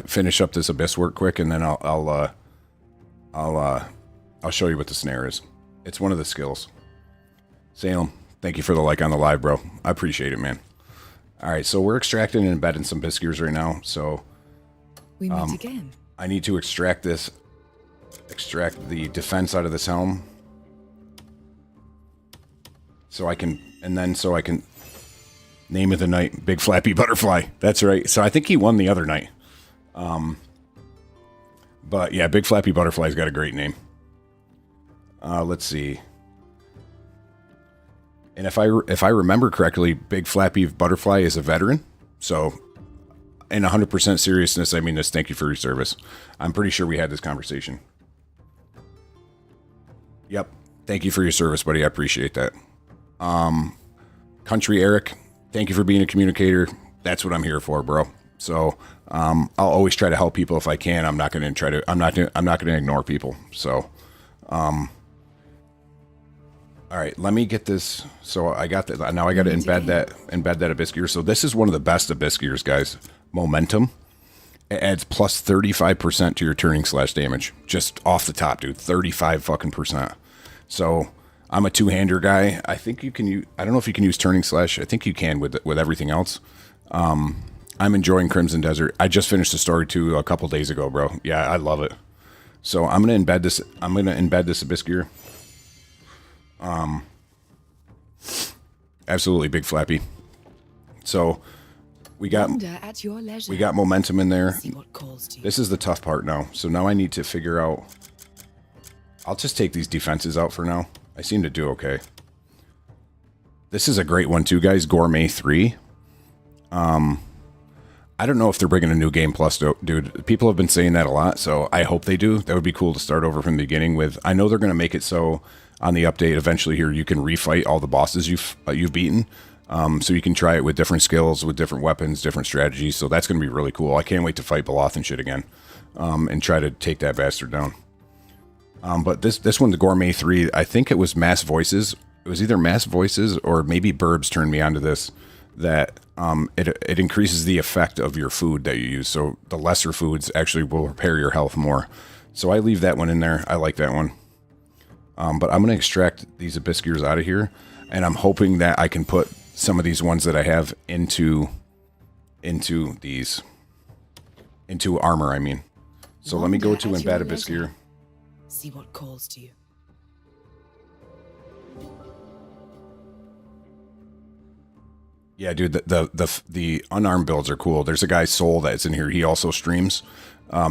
finish up this Abyss work quick, and then I'll show you what the snare is. It's one of the skills. Salem, thank you for the like on the live, bro. I appreciate it, man. All right, so we're extracting and embedding some Abyssgears right now. So we meet again. I need to extract the defense out of this helm. So I can name of the night, Big Flappy Butterfly. That's right. So I think he won the other night. But yeah, Big Flappy Butterfly's got a great name. Let's see. And if I remember correctly, Big Flappy Butterfly is a veteran. So in 100% seriousness, I mean this. Thank you for your service. I'm pretty sure we had this conversation. Yep. Thank you for your service, buddy. I appreciate that. Country Eric, thank you for being a communicator. That's what I'm here for, bro. So I'll always try to help people if I can. I'm not going to ignore people. So all right, let me get this. So I got that. Now I got to embed that Abyssgear. So this is one of the best Abyssgears, guys. Momentum. It adds plus 35% to your turning slash damage. Just off the top, dude. 35 fucking percent. So I'm a two-hander guy. I think you can use, I don't know if you can use turning slash. I think you can with everything else. I'm enjoying Crimson Desert. I just finished the story 2 a couple days ago, bro. Yeah, I love it. So I'm gonna embed this. I'm gonna embed this Abyssgear. Absolutely, Big Flappy. So we got momentum in there. This is the tough part now. So now I need to figure out. I'll just take these defenses out for now. I seem to do okay. This is a great one too, guys. Gourmet 3. I don't know if they're bringing a new game plus, dude. People have been saying that a lot, so I hope they do. That would be cool to start over from the beginning with. I know they're going to make it so on the update eventually here you can refight all the bosses you've beaten. So you can try it with different skills, with different weapons, different strategies. So that's going to be really cool. I can't wait to fight Beloth and shit again, and try to take that bastard down. But this one, the Gourmet 3, I think it was Mass Voices. It was either Mass Voices or maybe Burbs turned me onto this. That it increases the effect of your food that you use. So the lesser foods actually will repair your health more. So I leave that one in there. I like that one. But I'm going to extract these Abyssgears out of here. And I'm hoping that I can put some of these ones that I have into armor, I mean. So let me go to embed Abyssgear. See what calls to you. Yeah, dude, the unarmed builds are cool. There's a guy, Soul, that's in here. He also streams.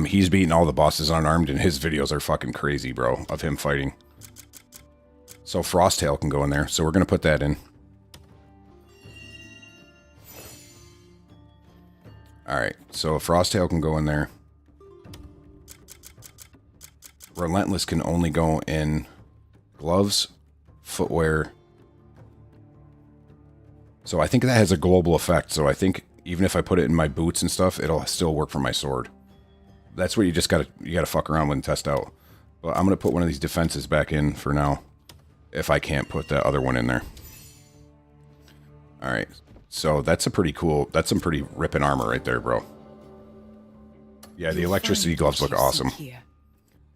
He's beating all the bosses unarmed, and his videos are fucking crazy, bro, of him fighting. So Frosttail can go in there. So we're going to put that in. All right, so Frosttail can go in there. Relentless can only go in gloves, footwear. So I think that has a global effect. So I think even if I put it in my boots and stuff, it'll still work for my sword. That's what you gotta fuck around with and test out. But I'm gonna put one of these defenses back in for now, if I can't put that other one in there. All right, so that's some pretty ripping armor right there, bro. Yeah, the electricity gloves look awesome.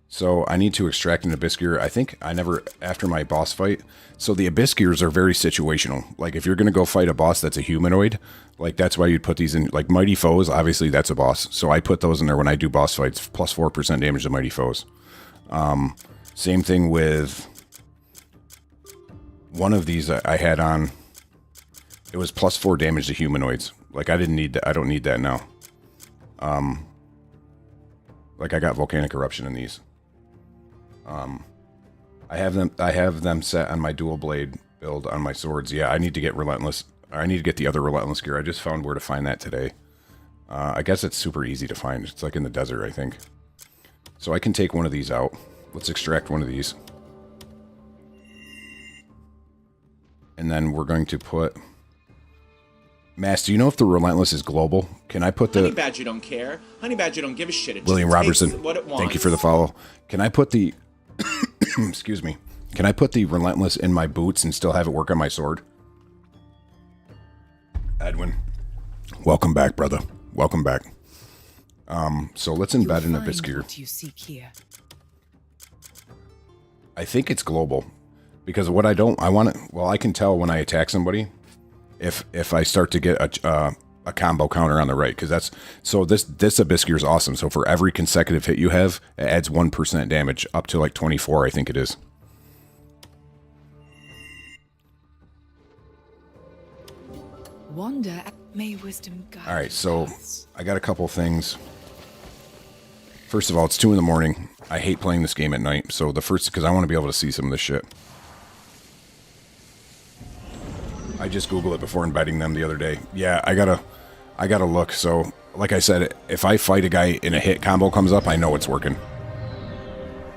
So I need to extract an Abyss Gear. I think after my boss fight, so the Abyss Gears are very situational. Like if you're going to go fight a boss that's a humanoid, like that's why you'd put these in, like Mighty Foes, obviously that's a boss. So I put those in there when I do boss fights, plus 4% damage to Mighty Foes. Same thing with one of these I had on, it was plus 4 damage to humanoids. Like I didn't need that, I don't need that now. Like I got Volcanic Eruption in these. I have them set on my dual blade build on my swords. Yeah, I need to get Relentless. Or I need to get the other Relentless gear. I just found where to find that today. I guess it's super easy to find. It's like in the desert, I think. So I can take one of these out. Let's extract one of these. And then we're going to put... Mass, do you know if the Relentless is global? Can I put the... Honey Badger don't care. Honey Badger don't give a shit. It William just takes Robertson, what it wants. thank you for the follow. Can I put the... Excuse me. Can I put the Relentless in my boots and still have it work on my sword? Edwin. Welcome back, brother. Welcome back. So let's embed an Abyss Gear. What you seek here. I think it's global. Because what I want to... Well, I can tell when I attack somebody if I start to get a combo counter on the right, because that's... So this Abyss Gear is awesome. So for every consecutive hit you have, it adds 1% damage, up to like 24, I think it is. Wonder, may wisdom guide. Alright, so I got a couple things. First of all, it's 2 in the morning. I hate playing this game at night, so the first... Because I want to be able to see some of this shit. I just Googled it before embedding them the other day. Yeah, I gotta look. So, like I said, if I fight a guy and a hit combo comes up, I know it's working.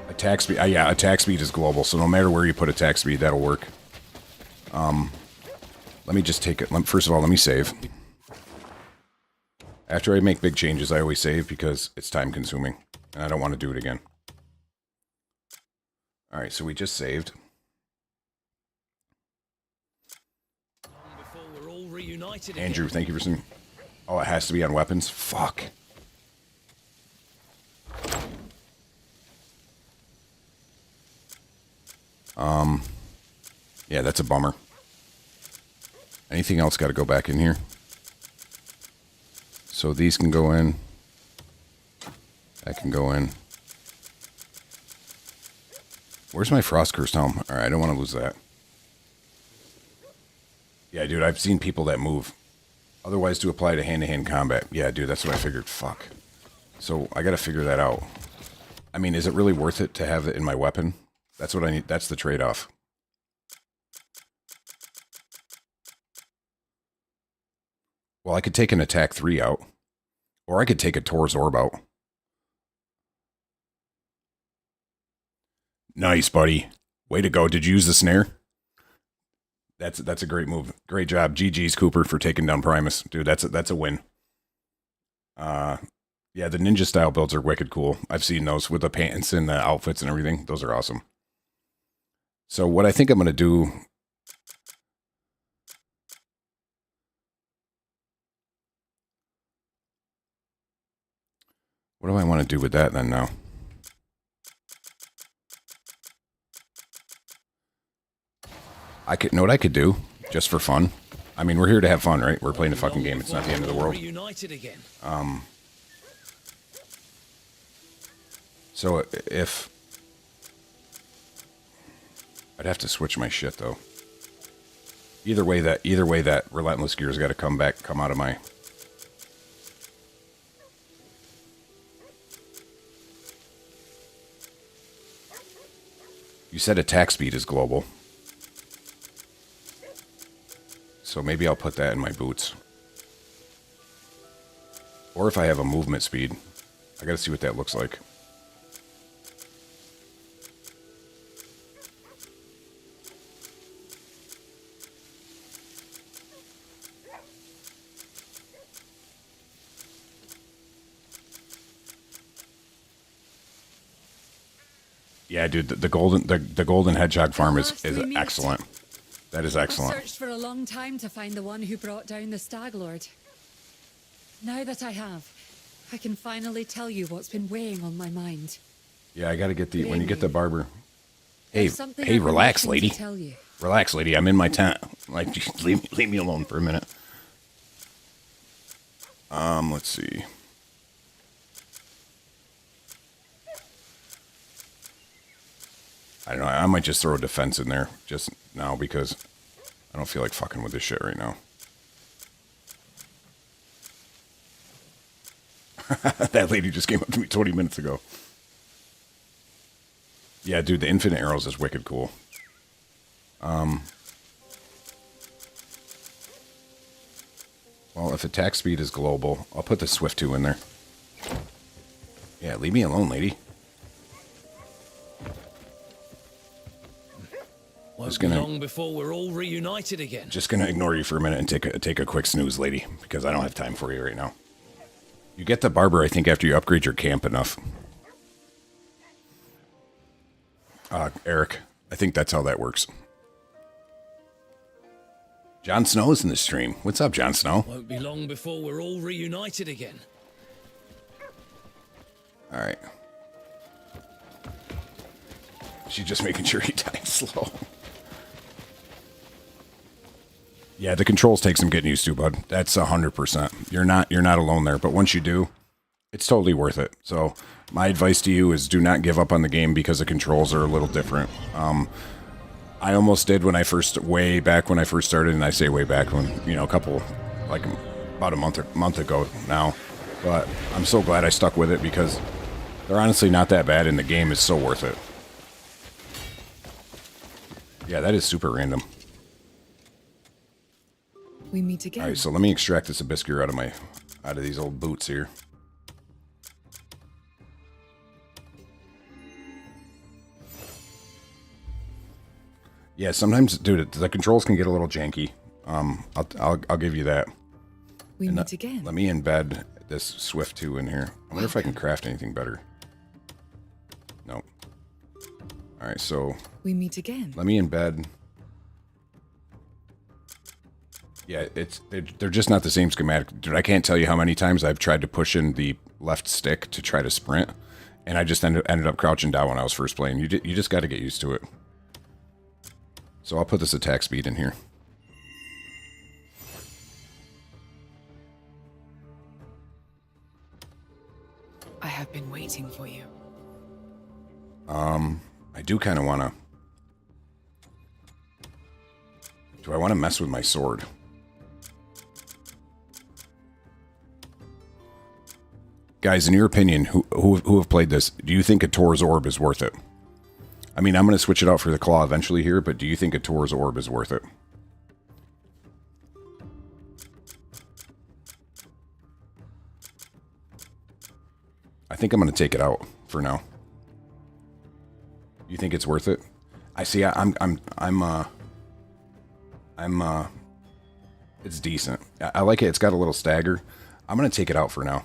Attack speed, yeah, attack speed is global, so no matter where you put attack speed, that'll work. Let me just take it. First of all, let me save. After I make big changes, I always save because it's time consuming, and I don't want to do it again. All right, so we just saved. Andrew, thank you for some... Oh, it has to be on weapons? Fuck. Yeah, that's a bummer. Anything else got to go back in here? So these can go in. That can go in. Where's my Frost Cursed Helm? Alright, I don't want to lose that. Yeah, dude, I've seen people that move. Otherwise to apply to hand-to-hand combat. Yeah, dude, that's what I figured. Fuck. So, I gotta figure that out. I mean, is it really worth it to have it in my weapon? That's what I need. That's the trade-off. Well, I could take an attack 3 out. Or I could take a Tor's Orb out. Nice, buddy. Way to go. Did you use the snare? That's a great move. Great job. GG's, Cooper, for taking down Primus. Dude, that's a win. Yeah, the ninja style builds are wicked cool. I've seen those with the pants and the outfits and everything. Those are awesome. So what I think I'm going to do... What do I want to do with that then now? I could know what I could do, just for fun. I mean, we're here to have fun, right? We're playing a fucking game. It's not the end of the world. So if I'd have to switch my shit though. Either way, that Relentless Gear's got to come out of my. You said attack speed is global. So maybe I'll put that in my boots. Or if I have a movement speed. I gotta see what that looks like. Yeah, dude, the golden hedgehog farm is excellent. That is excellent. I've searched for a long time to find the one who brought down the Stag Lord. Now that I have, I can finally tell you what's been weighing on my mind. Yeah, I got to get the when you get the barber. Hey, There's something hey, I've been relax, wishing to lady. tell you. Relax, lady. I'm in my tent. Like, just leave me alone for a minute. Let's see. I don't know. I might just throw a defense in there just now because I don't feel like fucking with this shit right now. That lady just came up to me 20 minutes ago. Yeah, dude, the infinite arrows is wicked cool. Well, if attack speed is global, I'll put the Swift 2 in there. Yeah, leave me alone, lady. Won't be long before we're all reunited again. Just gonna ignore you for a minute and take a quick snooze, lady, because I don't have time for you right now. You get the barber, I think, after you upgrade your camp enough. Eric, I think that's how that works. Jon Snow's in the stream. What's up, Jon Snow? Won't be long before we're all reunited again. All right. She's just making sure he dies slow. Yeah, the controls take some getting used to, bud. That's 100%. You're not alone there, but once you do, it's totally worth it. So my advice to you is do not give up on the game because the controls are a little different. I almost did way back when I first started, and I say way back when, about a month ago now. But I'm so glad I stuck with it because they're honestly not that bad, and the game is so worth it. Yeah, that is super random. We meet again. All right, so let me extract this Abyssgear out of these old boots here. Yeah, sometimes, dude, the controls can get a little janky. I'll give you that. We meet again. Let me embed this Swift 2 in here. I wonder if I can craft anything better. Nope. All right, so we meet again. Let me embed. Yeah, they're just not the same schematic. Dude, I can't tell you how many times I've tried to push in the left stick to try to sprint, and I just ended up crouching down when I was first playing. You just got to get used to it. So I'll put this attack speed in here. I have been waiting for you. I do kind of want to... Do I want to mess with my sword? Guys, in your opinion, who have played this, do you think a Tor's Orb is worth it? I mean, I'm going to switch it out for the Claw eventually here, but do you think a Tor's Orb is worth it? I think I'm going to take it out for now. You think it's worth it? I see. It's decent. I like it. It's got a little stagger. I'm going to take it out for now.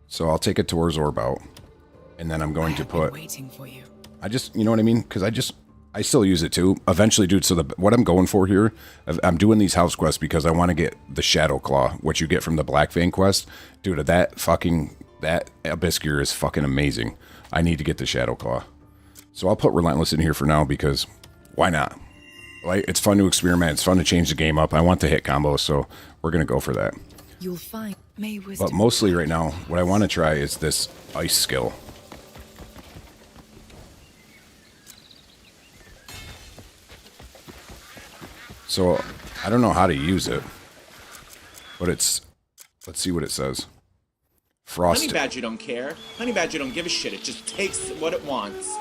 So I'll take a Tor's Orb out, and then I'm going to put... waiting for you. I just, you know what I mean? Because I still use it too. Eventually, dude, so what I'm going for here, I'm doing these house quests because I want to get the Shadow Claw, what you get from the Black Vein quest. Dude, that Abyssgear is fucking amazing. I need to get the Shadow Claw. So I'll put Relentless in here for now because why not? Like, it's fun to experiment. It's fun to change the game up. I want the hit combo, so we're going to go for that. You'll find May wisdom. But mostly right now, what I want to try is this ice skill. So, I don't know how to use it, but it's, let's see what it says. Frost. Honey Badger don't care. Honey Badger don't give a shit. It just takes what it wants.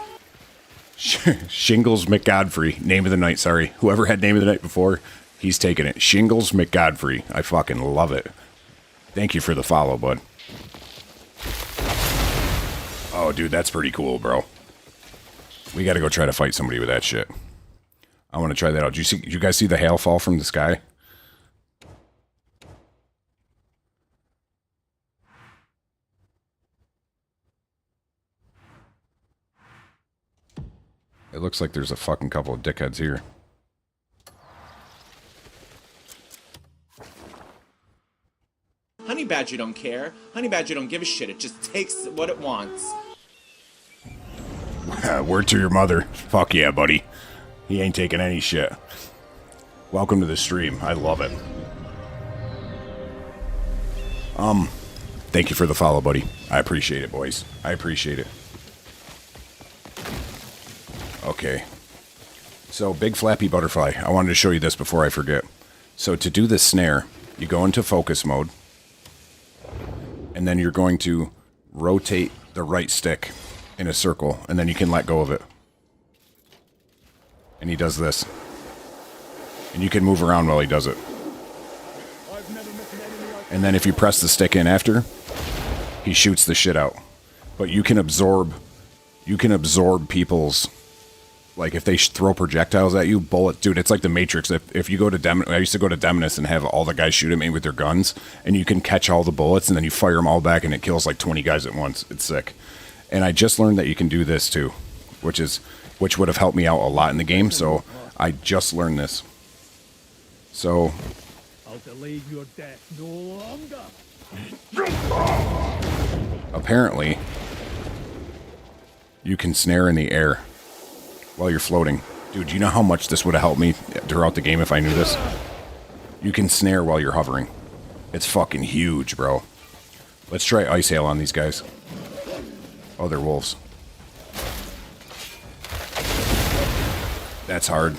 Shingles McGodfrey, name of the night, sorry. Whoever had name of the night before, he's taking it. Shingles McGodfrey. I fucking love it. Thank you for the follow, bud. Oh, dude, that's pretty cool, bro. We gotta go try to fight somebody with that shit. I want to try that out. Did you guys see the hail fall from the sky? It looks like there's a fucking couple of dickheads here. Honey Badger don't care. Honey Badger don't give a shit. It just takes what it wants. Word to your mother. Fuck yeah, buddy. He ain't taking any shit. Welcome to the stream. I love it. Thank you for the follow, buddy. I appreciate it, boys. I appreciate it. Okay. So, big flappy butterfly. I wanted to show you this before I forget. So, to do this snare, you go into focus mode, and then you're going to rotate the right stick in a circle, and then you can let go of it. And he does this. And you can move around while he does it. And then if you press the stick in after, he shoots the shit out. But you can absorb people's, like if they throw projectiles at you, bullet, dude, it's like the Matrix. If you go to I used to go to Demonus and have all the guys shoot at me with their guns, and you can catch all the bullets, and then you fire them all back, and it kills like 20 guys at once. It's sick. And I just learned that you can do this too, which would have helped me out a lot in the game, so I just learned this. So I'll delay your death no longer. Apparently, you can snare in the air while you're floating. Dude, do you know how much this would have helped me throughout the game if I knew this? You can snare while you're hovering. It's fucking huge, bro. Let's try Ice Hail on these guys. Oh, they're wolves. That's hard.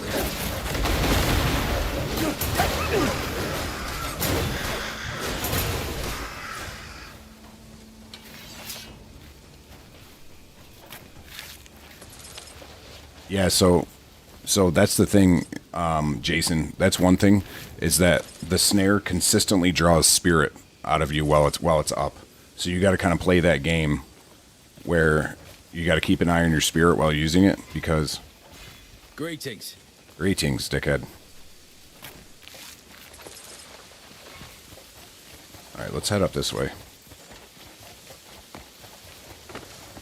Yeah, so that's the thing, Jason. That's one thing, is that the snare consistently draws spirit out of you while it's up. So you got to kind of play that game where you got to keep an eye on your spirit while using it, because... Greetings. Greetings, dickhead. Alright, let's head up this way.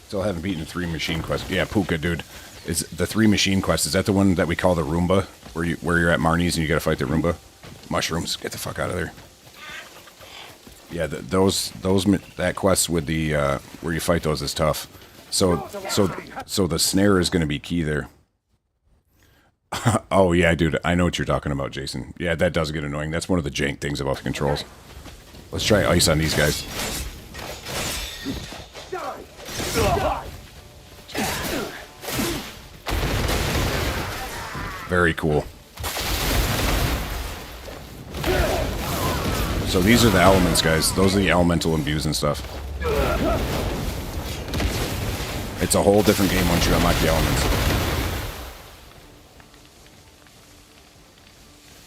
Still haven't beaten 3 machine quests. Yeah, Puka, dude. Is the 3 machine quests, is that the one that we call the Roomba? Where you're at Marnie's and you gotta fight the Roomba? Mushrooms, get the fuck out of there. Yeah, that quest with the, where you fight those is tough. So the snare is gonna be key there. Oh yeah, dude, I know what you're talking about, Jason. Yeah, that does get annoying. That's one of the jank things about the controls. Let's try ice on these guys. Very cool. So these are the elements, guys. Those are the elemental imbues and stuff. It's a whole different game once you unlock the elements.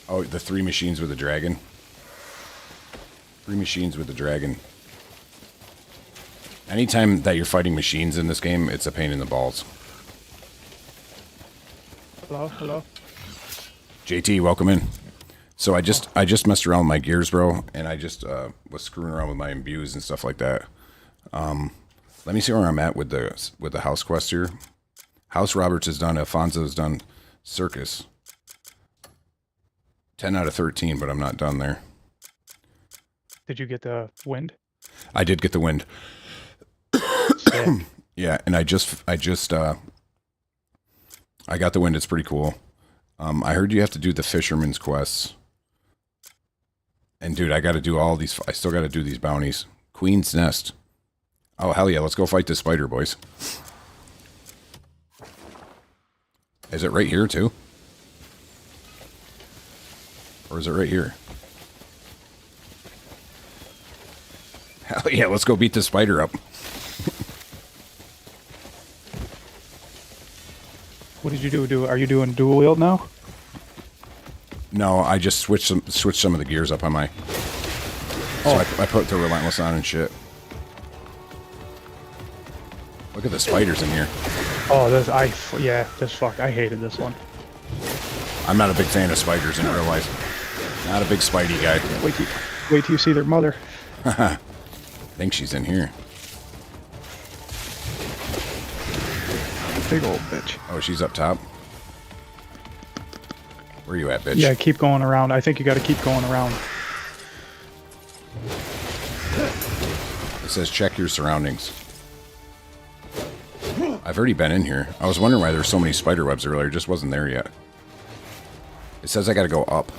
Oh, the 3 machines with the dragon. 3 machines with the dragon. Anytime that you're fighting machines in this game, it's a pain in the balls. Hello. JT, welcome in. So I just messed around with my gears, bro, and I just was screwing around with my imbues and stuff like that. Let me see where I'm at with the house quest here. House Roberts is done. Alfonso is done. Circus. 10 out of 13, but I'm not done there. Did you get the wind? I did get the wind. Yeah, and I got the wind. It's pretty cool. I heard you have to do the fisherman's quests. And dude, I got to do all these. I still got to do these bounties. Queen's Nest. Oh, hell yeah. Let's go fight this spider, boys. Is it right here, too? Or is it right here? Hell yeah. Let's go beat this spider up. What did you do? Are you doing dual wield now? No, I just switched some of the gears up on my... So I put the Relentless on and shit. Look at the spiders in here. Oh, I hated this one. I'm not a big fan of spiders in real life. Not a big Spidey guy. Wait till you see their mother. I think she's in here. Big old bitch. Oh, she's up top. Where you at, bitch? Yeah, keep going around. I think you got to keep going around. It says check your surroundings. I've already been in here. I was wondering why there were so many spider webs earlier. It just wasn't there yet. It says I got to go up.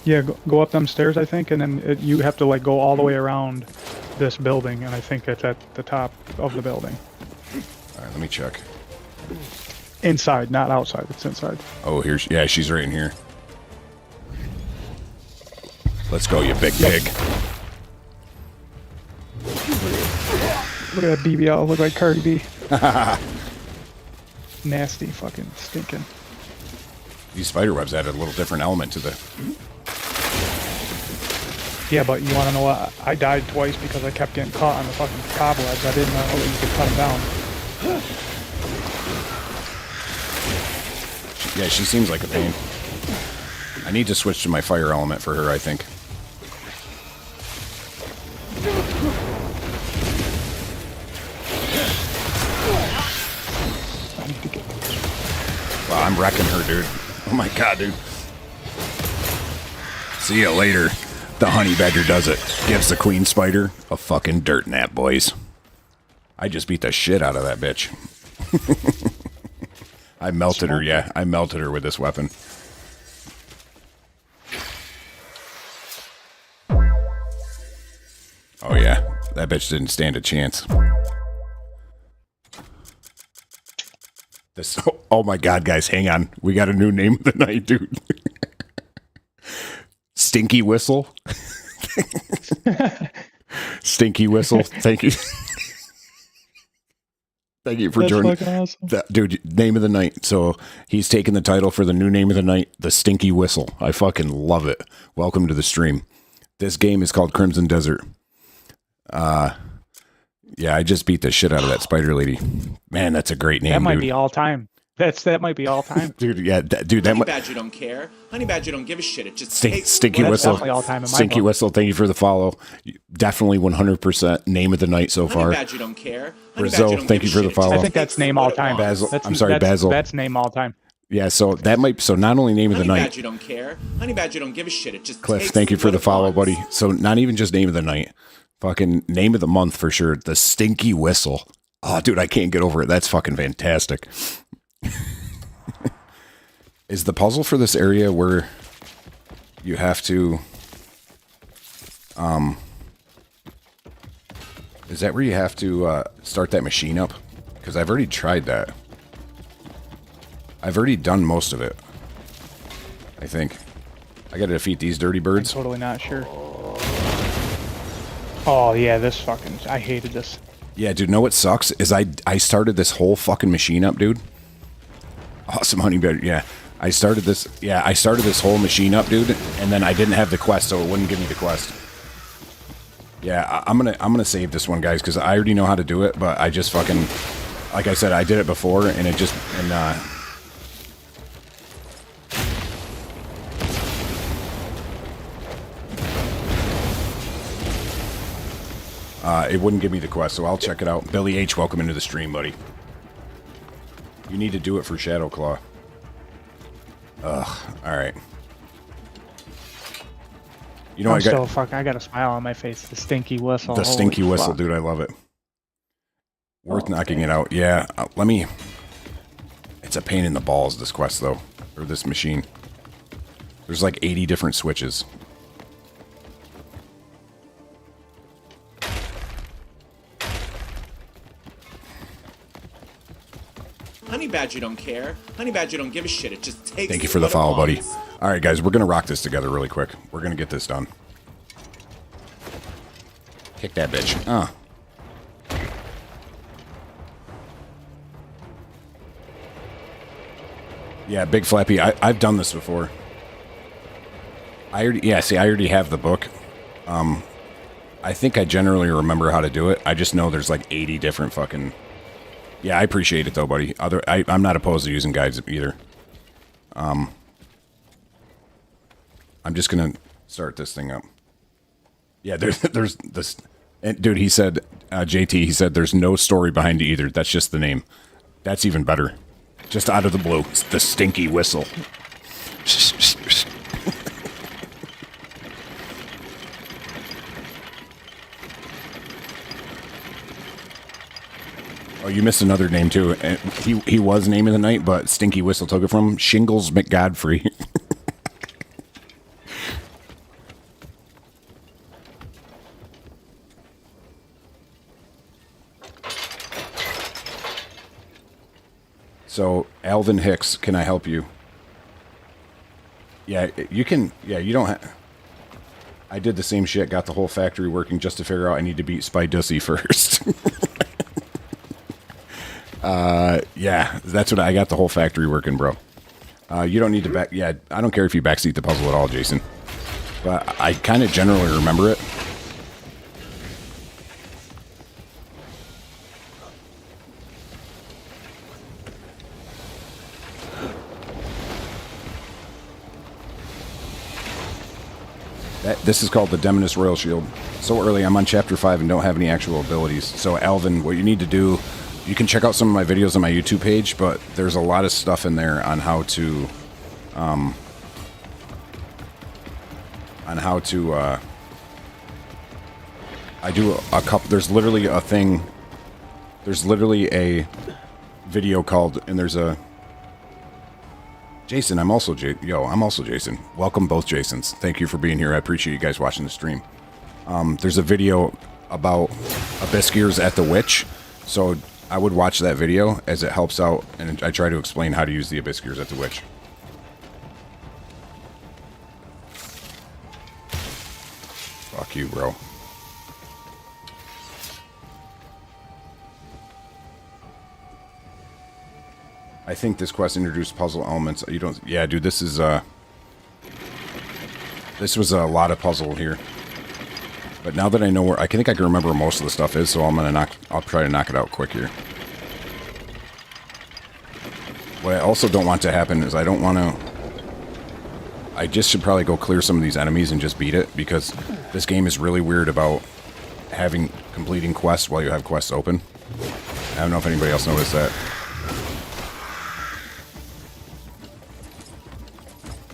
Yeah, go up them stairs, I think, and then you have to like go all the way around this building, and I think it's at the top of the building. All right, let me check. Inside, not outside. It's inside. Oh, here's yeah, she's right in here. Let's go, you big pig. Look at that BBL. Look like Cardi B. Nasty, fucking stinking. These spider webs added a little different element to the. Yeah, but you want to know what? I died twice because I kept getting caught on the fucking cobwebs. I didn't know that you could cut them down. Yeah, she seems like a pain. I need to switch to my fire element for her, I think. I need to get. Wow, I'm wrecking her, dude. Oh my god, dude. See ya later. The honey badger does it. Gives the queen spider a fucking dirt nap, boys. I just beat the shit out of that bitch. I melted her, yeah. I melted her with this weapon. Oh yeah, that bitch didn't stand a chance. This, oh my god, guys, hang on. We got a new name of the night, dude. Stinky Whistle. Stinky Whistle. Thank you. Thank you for That's joining. fucking awesome. Dude, name of the night. So he's taking the title for the new name of the night, the Stinky Whistle. I fucking love it. Welcome to the stream. This game is called Crimson Desert. Yeah, I just beat the shit out of that spider lady. Man, that's a great name, That might dude. be all time. That might be all time. Dude, yeah, dude, that Honey might. Badger don't care. Honey Badger don't give a shit. It just takes Stinky Well, Whistle. that's definitely all time in my Stinky book. Whistle, thank you for the follow. Definitely 100% name of the night so Honey far. Badger don't care. Honey Brazil, Badger don't thank give you a for the shit. It follow. just I think that's takes name what all it time. wants. Basil. I'm sorry, Basil. That's name all time. Yeah, so that might. So not only name of the Honey night. Badger don't care. Honey Badger don't give a shit. It just Cliff, takes thank you for what the it follow, wants. buddy. So not even just name of the night. Fucking name of the month for sure. The Stinky Whistle. Oh, dude, I can't get over it. That's fucking fantastic. Is the puzzle for this area where you have to is that where you have to start that machine up? Because I've already tried that. I've already done most of it. I think. I gotta defeat these dirty I'm birds. totally not sure. Oh yeah, this fucking. I hated this. Yeah, dude, know what sucks? Is I started this whole fucking machine up, dude. Awesome honey badger, yeah. I started this whole machine up, dude, and then I didn't have the quest, so it wouldn't give me the quest. Yeah, I'm gonna save this one, guys, because I already know how to do it, but I just fucking, like I said, I did it before, and it just, and it wouldn't give me the quest, so I'll check it out. Billy H, welcome into the stream, buddy. You need to do it for Shadowclaw. Ugh, alright. You know, I got a smile on my face. The stinky whistle. The stinky Holy whistle, fuck. dude, I love it. Worth knocking it out. Yeah, let me... It's a pain in the balls, this quest, though. Or this machine. There's like 80 different switches. Honey Badger don't care. Honey Badger don't give a shit. It just takes. Thank you for the what it follow, buddy. wants. All right, guys, we're going to rock this together really quick. We're going to get this done. Kick that bitch. Yeah, Big Flappy, I've done this before. I already have the book. I think I generally remember how to do it. I just know there's like 80 different fucking... Yeah, I appreciate it though, buddy. I'm not opposed to using guides either. I'm just gonna start this thing up. Yeah, there's this... And dude, he said, JT, he said there's no story behind it either. That's just the name. That's even better. Just out of the blue, it's the stinky whistle. Oh, you missed another name too. He was name of the night, but Stinky Whistle took it from him. Shingles McGodfrey. So, Alvin Hicks, can I help you? Yeah, you can. Yeah, you don't have. I did the same shit, got the whole factory working just to figure out I need to beat Spy Dussy first. Yeah, that's what I got the whole factory working, bro. You don't need to back. Yeah, I don't care if you backseat the puzzle at all, Jason. But I kind of generally remember it. This is called the Demoness Royal Shield. So early, I'm on Chapter 5 and don't have any actual abilities. So Alvin, what you need to do, you can check out some of my videos on my YouTube page, but there's a lot of stuff in there on how to, I do a couple, there's literally a thing, there's literally a video called, and there's a, Jason, I'm also Jason. Welcome both Jasons. Thank you for being here. I appreciate you guys watching the stream. There's a video about Abyss Gears at the Witch, so I would watch that video as it helps out, and I try to explain how to use the Abyss Gears at the Witch. Fuck you, bro. I think this quest introduced puzzle elements. You don't... Yeah, dude, this is, this was a lot of puzzle here. But now that I know where... I think I can remember where most of the stuff is, so I'll try to knock it out quick here. What I also don't want to happen is I don't want to... I just should probably go clear some of these enemies and just beat it, because this game is really weird about completing quests while you have quests open. I don't know if anybody else noticed that.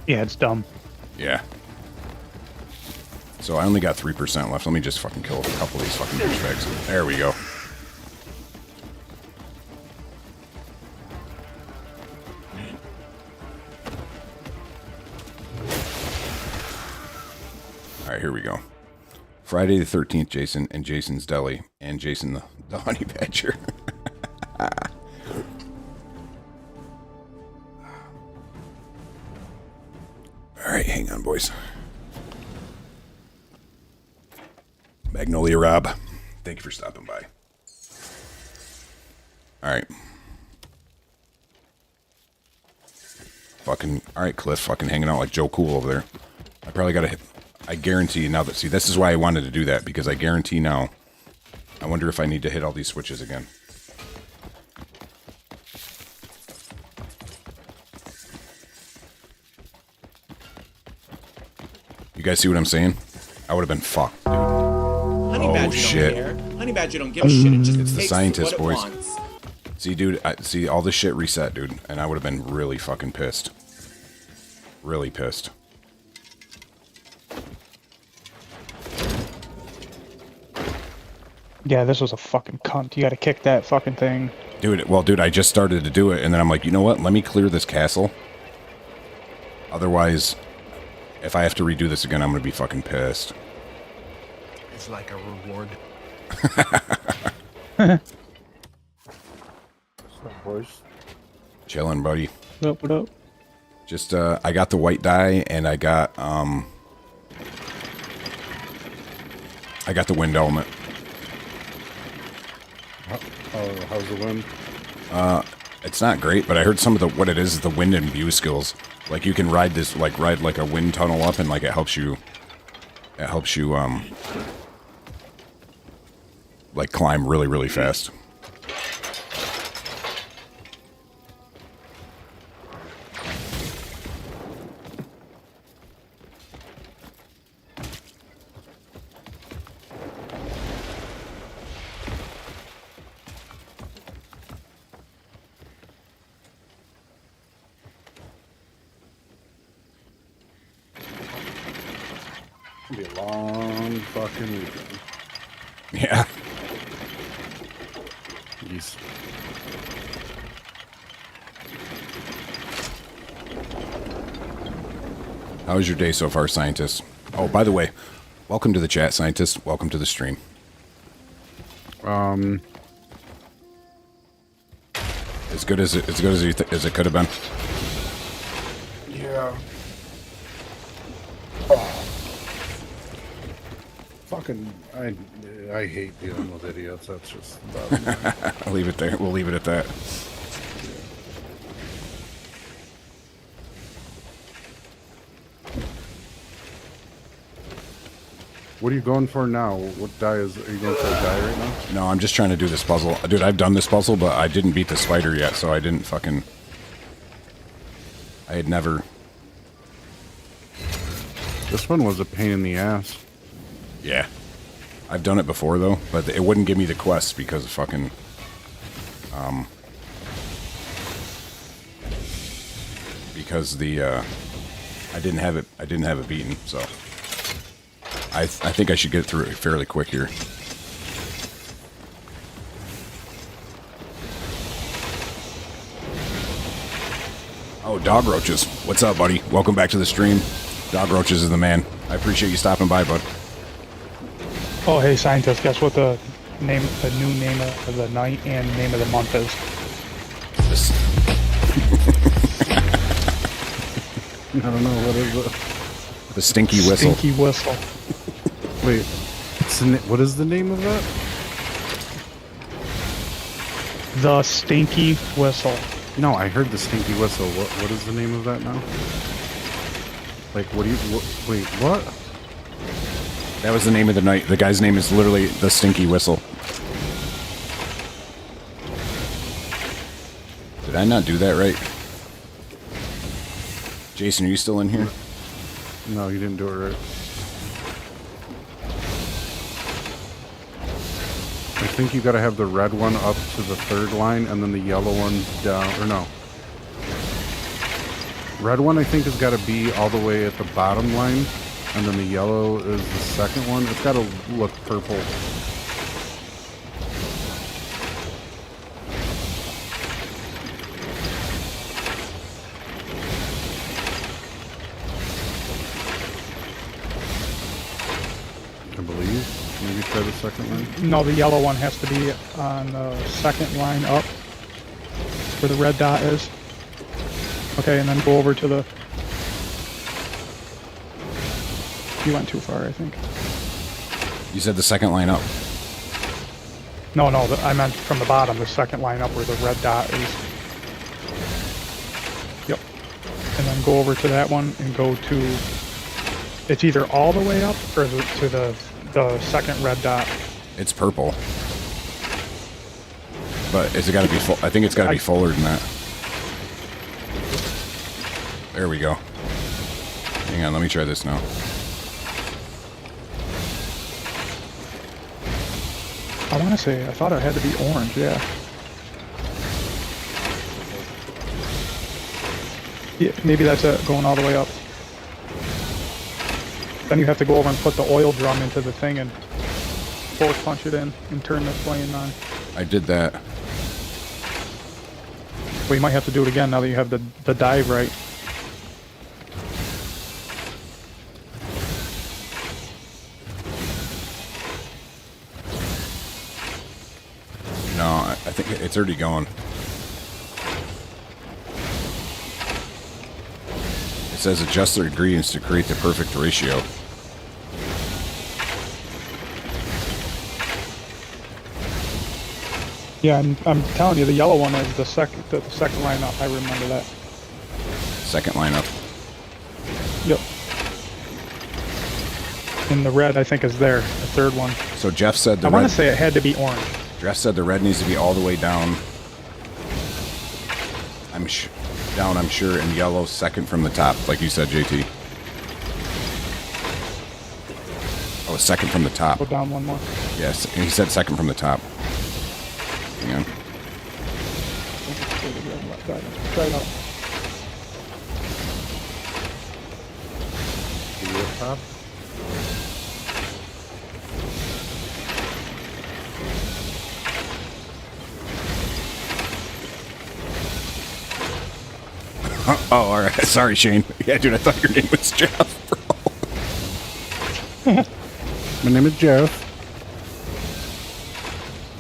Yeah, it's dumb. Yeah. So I only got 3% left. Let me just fucking kill a couple of these fucking douchebags. There we go. Alright, here we go. Friday the 13th, Jason, and Jason's Deli, and Jason the Honey Badger. Alright, hang on, boys. Magnolia Rob, thank you for stopping by. Alright. Fucking, alright, Cliff, fucking hanging out like Joe Cool over there. I probably gotta hit, I guarantee now that, see, this is why I wanted to do that, because I guarantee now, I wonder if I need to hit all these switches again. You guys see what I'm saying? I would have been fucked, dude. Honey Badger shit. don't care. Honey Badger don't give a shit. It just It's the takes scientist, what it boys. wants. See, dude, see, all this shit reset, dude, and I would have been really fucking pissed. Really pissed. Yeah, this was a fucking cunt. You gotta kick that fucking thing. Dude, well, dude, I just started to do it, and then I'm like, you know what? Let me clear this castle. Otherwise, if I have to redo this again, I'm gonna be fucking pissed. It's like a reward. Boys. Chilling, buddy. What up? Just, I got the white dye, and I got the wind element. Oh, how's the wind? It's not great, but I heard some of what it is the wind and view skills. Like, you can ride this, like, a wind tunnel up, and, like, it helps you, like, climb really, really fast. Be a long fucking weekend. Yeah. Jeez. How was your day so far, scientist? Oh, by the way, welcome to the chat, scientist. Welcome to the stream. As good as as it could have been. Yeah. Fucking, I hate dealing with idiots. That's just I'll leave it there. We'll leave it at that. What are you going for now? What die are you going for a die right now? No, I'm just trying to do this puzzle. Dude, I've done this puzzle, but I didn't beat the spider yet, so I didn't fucking... I had never... This one was a pain in the ass. Yeah. I've done it before, though, but it wouldn't give me the quest because of fucking... Because the, I didn't have it beaten, so... I think I should get through it fairly quick here. Oh, Dog Roaches. What's up, buddy? Welcome back to the stream. Dog Roaches is the man. I appreciate you stopping by, bud. Oh, hey, scientist, guess what the new name of the night and name of the month is? I don't know, what is it? The Stinky Whistle. Stinky Whistle. Wait, what is the name of that? The Stinky Whistle. No, I heard the Stinky Whistle. What is the name of that now? Like, wait, what? That was the name of the night. The guy's name is literally the Stinky Whistle. Did I not do that right? Jason, are you still in here? No, you didn't do it right. I think you gotta have the red one up to the third line and then the yellow one down, or no. Red one I think has gotta be all the way at the bottom line, and then the yellow is the second one. It's gotta look purple. I believe. Maybe try the second line. No, the yellow one has to be on the second line up, where the red dot is. Okay, and then go over to the... You went too far, I think. You said the second line up. No, I meant from the bottom, the second line up where the red dot is. Yep. And then go over to that one and go to... It's either all the way up or to the second red dot. It's purple. But is it got to be full? I think it's got to be fuller than that. There we go. Hang on, let me try this now. I want to say, I thought it had to be orange, yeah. Yeah, maybe that's it, going all the way up. Then you have to go over and put the oil drum into the thing and force punch it in and turn the flame on. I did that. Well, you might have to do it again now that you have the dive right. No, I think it's already going. It says adjust the ingredients to create the perfect ratio. Yeah, I'm telling you, the yellow one is the second line up. I remember that. Second line up. Yep. And the red, I think, is there. The third one. So Jeff said the I red... want to say it had to be orange. Jeff said the red needs to be all the way down. I'm sure, and yellow second from the top, like you said, JT. Oh, second from the top. Go down one more. Yes, and he said second from the top. Hang on. Try it out. Top? Oh, all right. Sorry, Shane. Yeah, dude, I thought your name was Jeff, bro. My name is Jeff.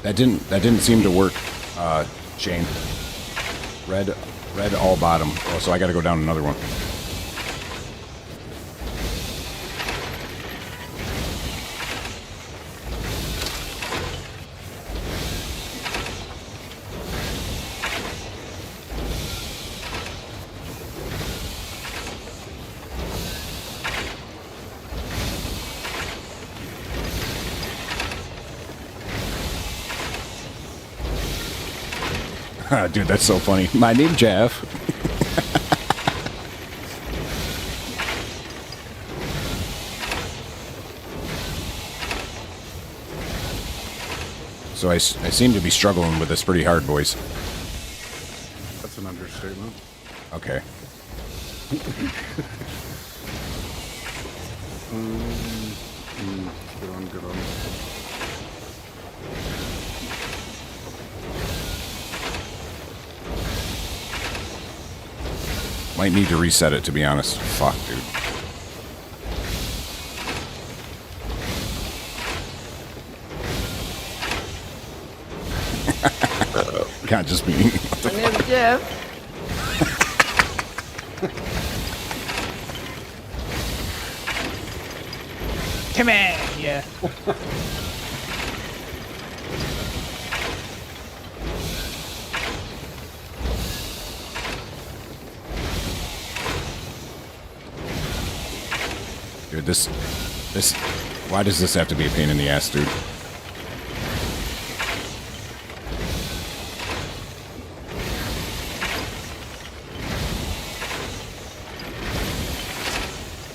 That didn't seem to work, Shane. Red all bottom. Oh, so I got to go down another one. Dude, that's so funny. My name's Jeff. So I seem to be struggling with this pretty hard, boys. That's an understatement. Okay. Good on. Might need to reset it, to be honest. Fuck, dude. Can't just be. My name's Jeff. Come on, yeah. Dude, this. Why does this have to be a pain in the ass, dude?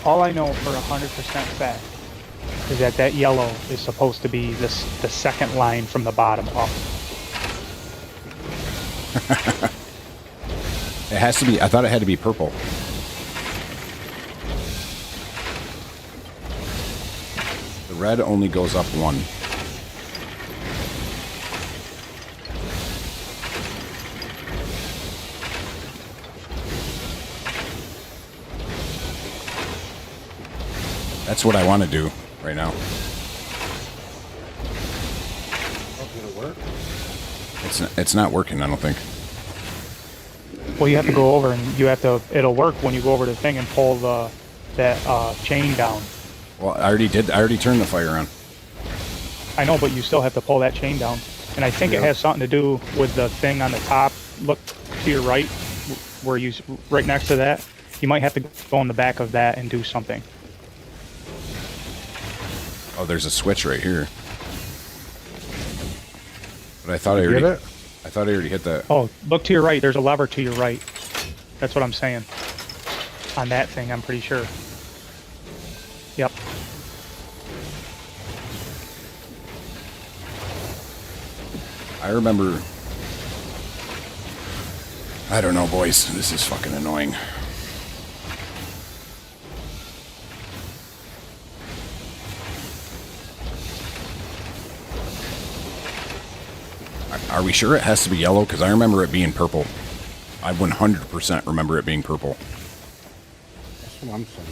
All I know for 100% fact is that yellow is supposed to be the second line from the bottom up. It has to be. I thought it had to be purple. The red only goes up one. That's what I want to do right now. It's not working, I don't think. Well, you have to go over and you have to. It'll work when you go over to the thing and pull that chain down. Well, I already did. I already turned the fire on. I know, but you still have to pull that chain down. And I think it has something to do with the thing on the top. Look to your right, where you right next to that. You might have to go in the back of that and do something. Oh, there's a switch right here. But I thought I already. I thought I already hit that. Oh, look to your right. There's a lever to your right. That's what I'm saying. On that thing, I'm pretty sure. Yep. I remember. I don't know, boys. This is fucking annoying. Are we sure it has to be yellow? Because I remember it being purple. I 100% remember it being purple. That's what I'm saying.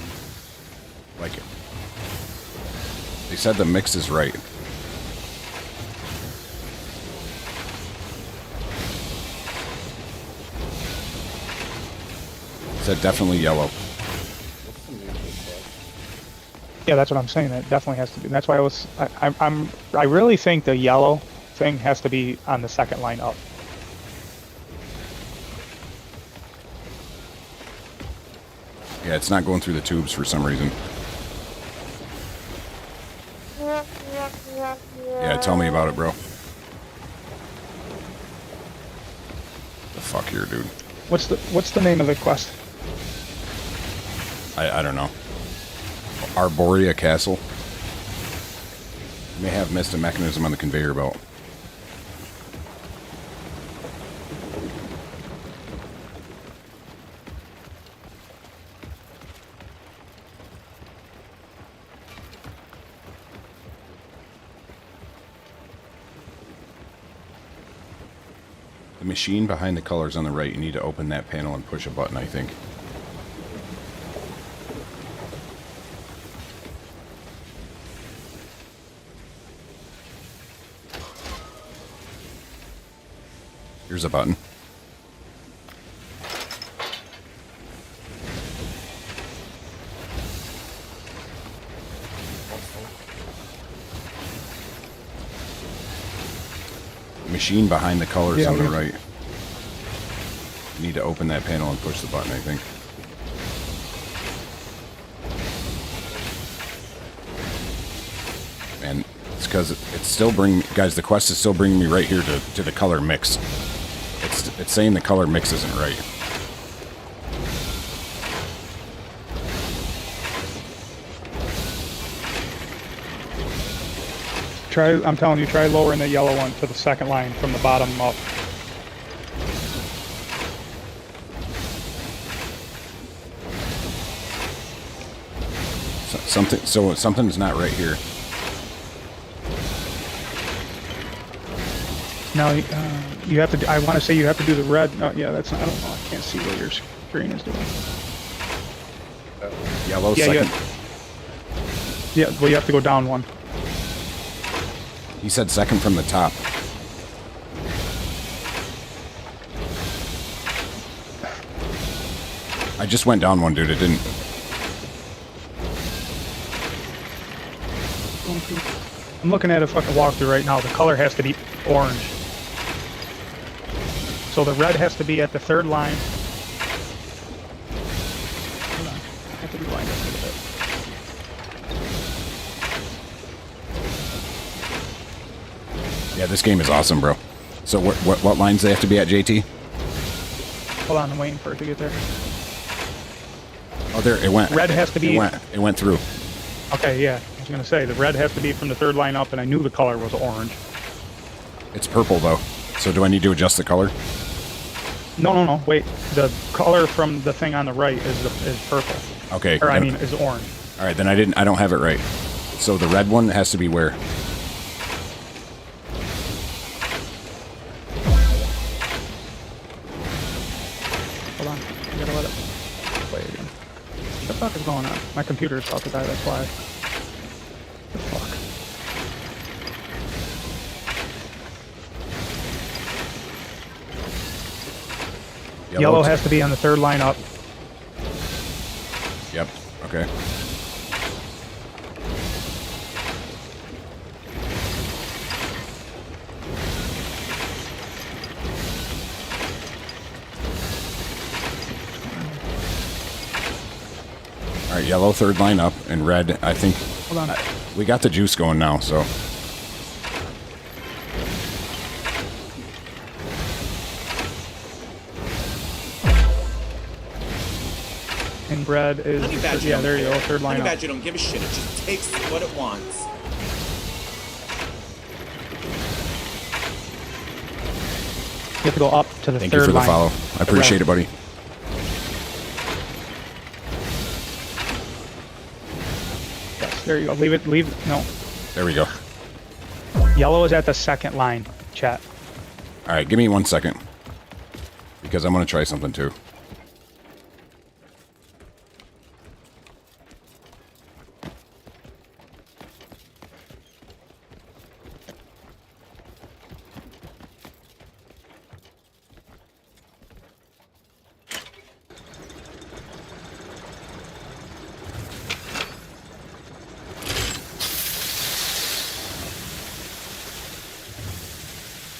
Like it. They said the mix is right. It said definitely yellow. Yeah, that's what I'm saying. It definitely has to be. That's why I really think the yellow thing has to be on the second line up. Yeah, it's not going through the tubes for some reason. Yeah, tell me about it, bro. The fuck here, dude. What's the name of the quest? I don't know. Arborea Castle. You may have missed a mechanism on the conveyor belt. The machine behind the colors on the right, you need to open that panel and push a button, I think. Here's a button. Machine behind the colors on the right. You need to open that panel and push the button, I think. And it's because it's still guys, the quest is still bringing me right here to the color mix. It's saying the color mix isn't right. I'm telling you, try lowering the yellow one to the second line from the bottom up. Something's not right here. Now you have to. I want to say you have to do the red. No, yeah, that's not. I don't know. I can't see what your screen is doing. Yellow second. Yeah. Well, you have to go down one. He said second from the top. I just went down one, dude. It didn't. I'm looking at a fucking walkthrough right now. The color has to be orange. So the red has to be at the third line. Hold on. I have to rewind this a little bit. Yeah, this game is awesome, bro. So what lines do they have to be at, JT? Hold on, I'm waiting for it to get there. Oh, there it went. Red has to be. It went through. Okay, yeah. I was gonna say the red has to be from the third line up, and I knew the color was orange. It's purple though. So do I need to adjust the color? No. Wait. The color from the thing on the right is purple. Okay. Or I mean, is orange. All right, then I don't have it right. So the red one has to be where? Hold on. I gotta let it play again. What the fuck is going on? My computer is about to die, that's why. The fuck? Yellow has to be on the third line up. Yep. Okay. All right, yellow third line up, and red, I think. Hold on. We got the juice going now, so. And red is. Honey Badger Yeah, don't there you go. care. Third line Honey up. Badger don't give a shit. It just takes what it wants. You have to go up to the Thank third you for the line. follow. I appreciate it, buddy. Yes, there you go. Leave it. No. There we go. Yellow is at the second line, chat. All right, give me 1 second. Because I'm going to try something too.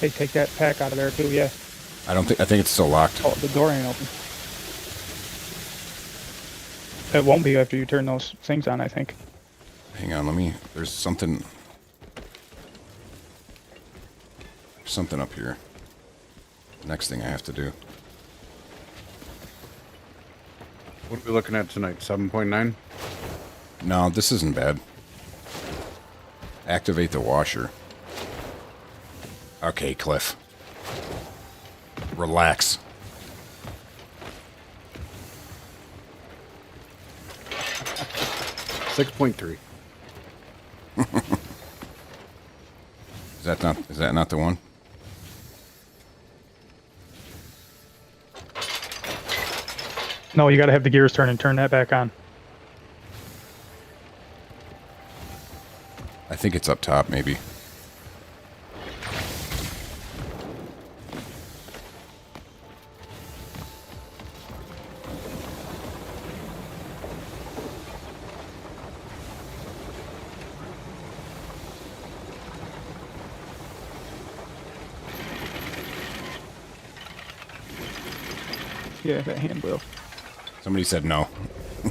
Hey, take that pack out of there too, yeah. I think it's still locked. Oh, the door ain't open. It won't be after you turn those things on, I think. Hang on, there's something up here. Next thing I have to do. What are we looking at tonight? 7.9? No, this isn't bad. Activate the washer. Okay, Cliff. Relax. $6.3. Is that not the one? No, you got to have the gears turn and turn that back on. I think it's up top, maybe. Yeah, that hand wheel. Somebody said no.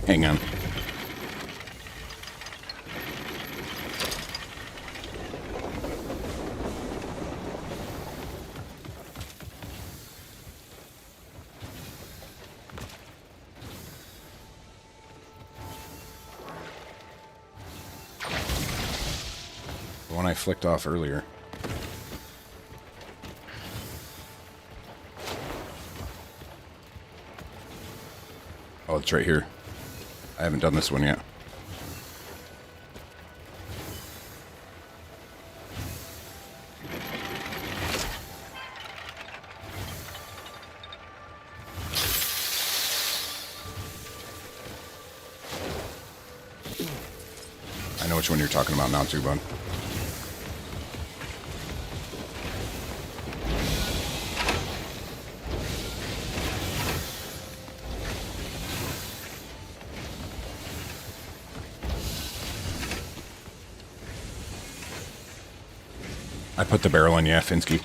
Hang on. The one I flicked off earlier. Oh, it's right here. I haven't done this one yet. I know which one you're talking about now too, bud. I put the barrel in, yeah, Finsky.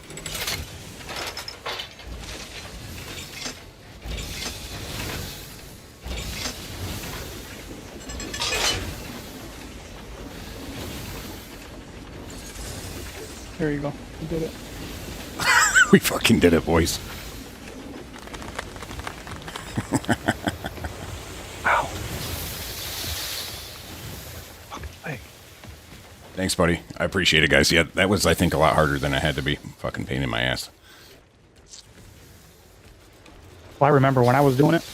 There you go. You did it. We fucking did it, boys. Ow. Fucking leg. Thanks, buddy. I appreciate it, guys. Yeah, that was, I think, a lot harder than it had to be. Fucking pain in my ass. Well, I remember when I was doing it,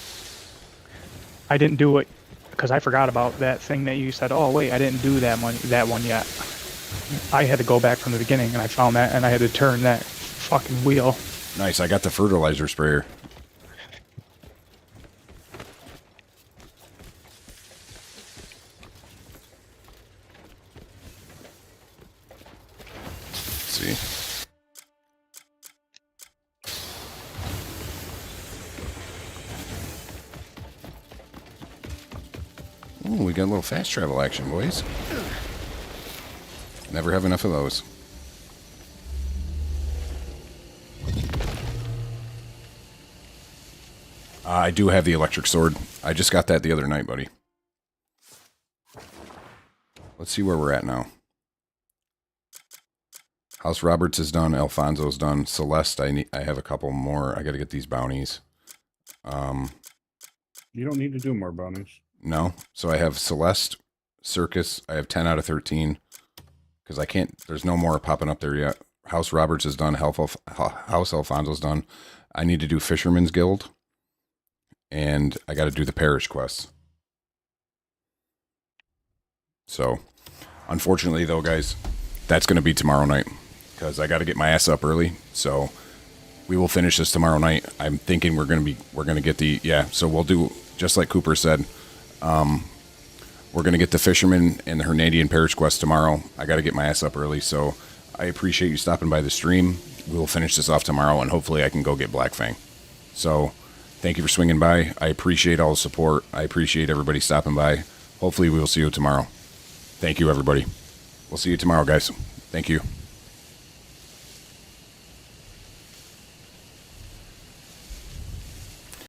I didn't do it because I forgot about that thing that you said, oh, wait, I didn't do that one yet. I had to go back from the beginning, and I found that, and I had to turn that fucking wheel. Nice. I got the fertilizer sprayer. Let's see. Ooh, we got a little fast travel action, boys. Never have enough of those. I do have the electric sword. I just got that the other night, buddy. Let's see where we're at now. House Roberts is done. Alfonso's done. Celeste, I have a couple more. I got to get these bounties. You don't need to do more bounties. No. So I have Celeste, Circus. I have 10 out of 13. Because I can't, there's no more popping up there yet. House Roberts is done. House Alfonso's done. I need to do Fisherman's Guild. And I got to do the parish quests. So, unfortunately, though, guys, that's going to be tomorrow night. Because I got to get my ass up early. So, we will finish this tomorrow night. I'm thinking we're going to get the, yeah. So, we'll do, just like Cooper said, we're going to get the Fisherman and the Hernadian Parish Quest tomorrow. I got to get my ass up early, so I appreciate you stopping by the stream. We will finish this off tomorrow, and hopefully I can go get Black Fang. So, thank you for swinging by. I appreciate all the support. I appreciate everybody stopping by. Hopefully we will see you tomorrow. Thank you, everybody. We'll see you tomorrow, guys. Thank you.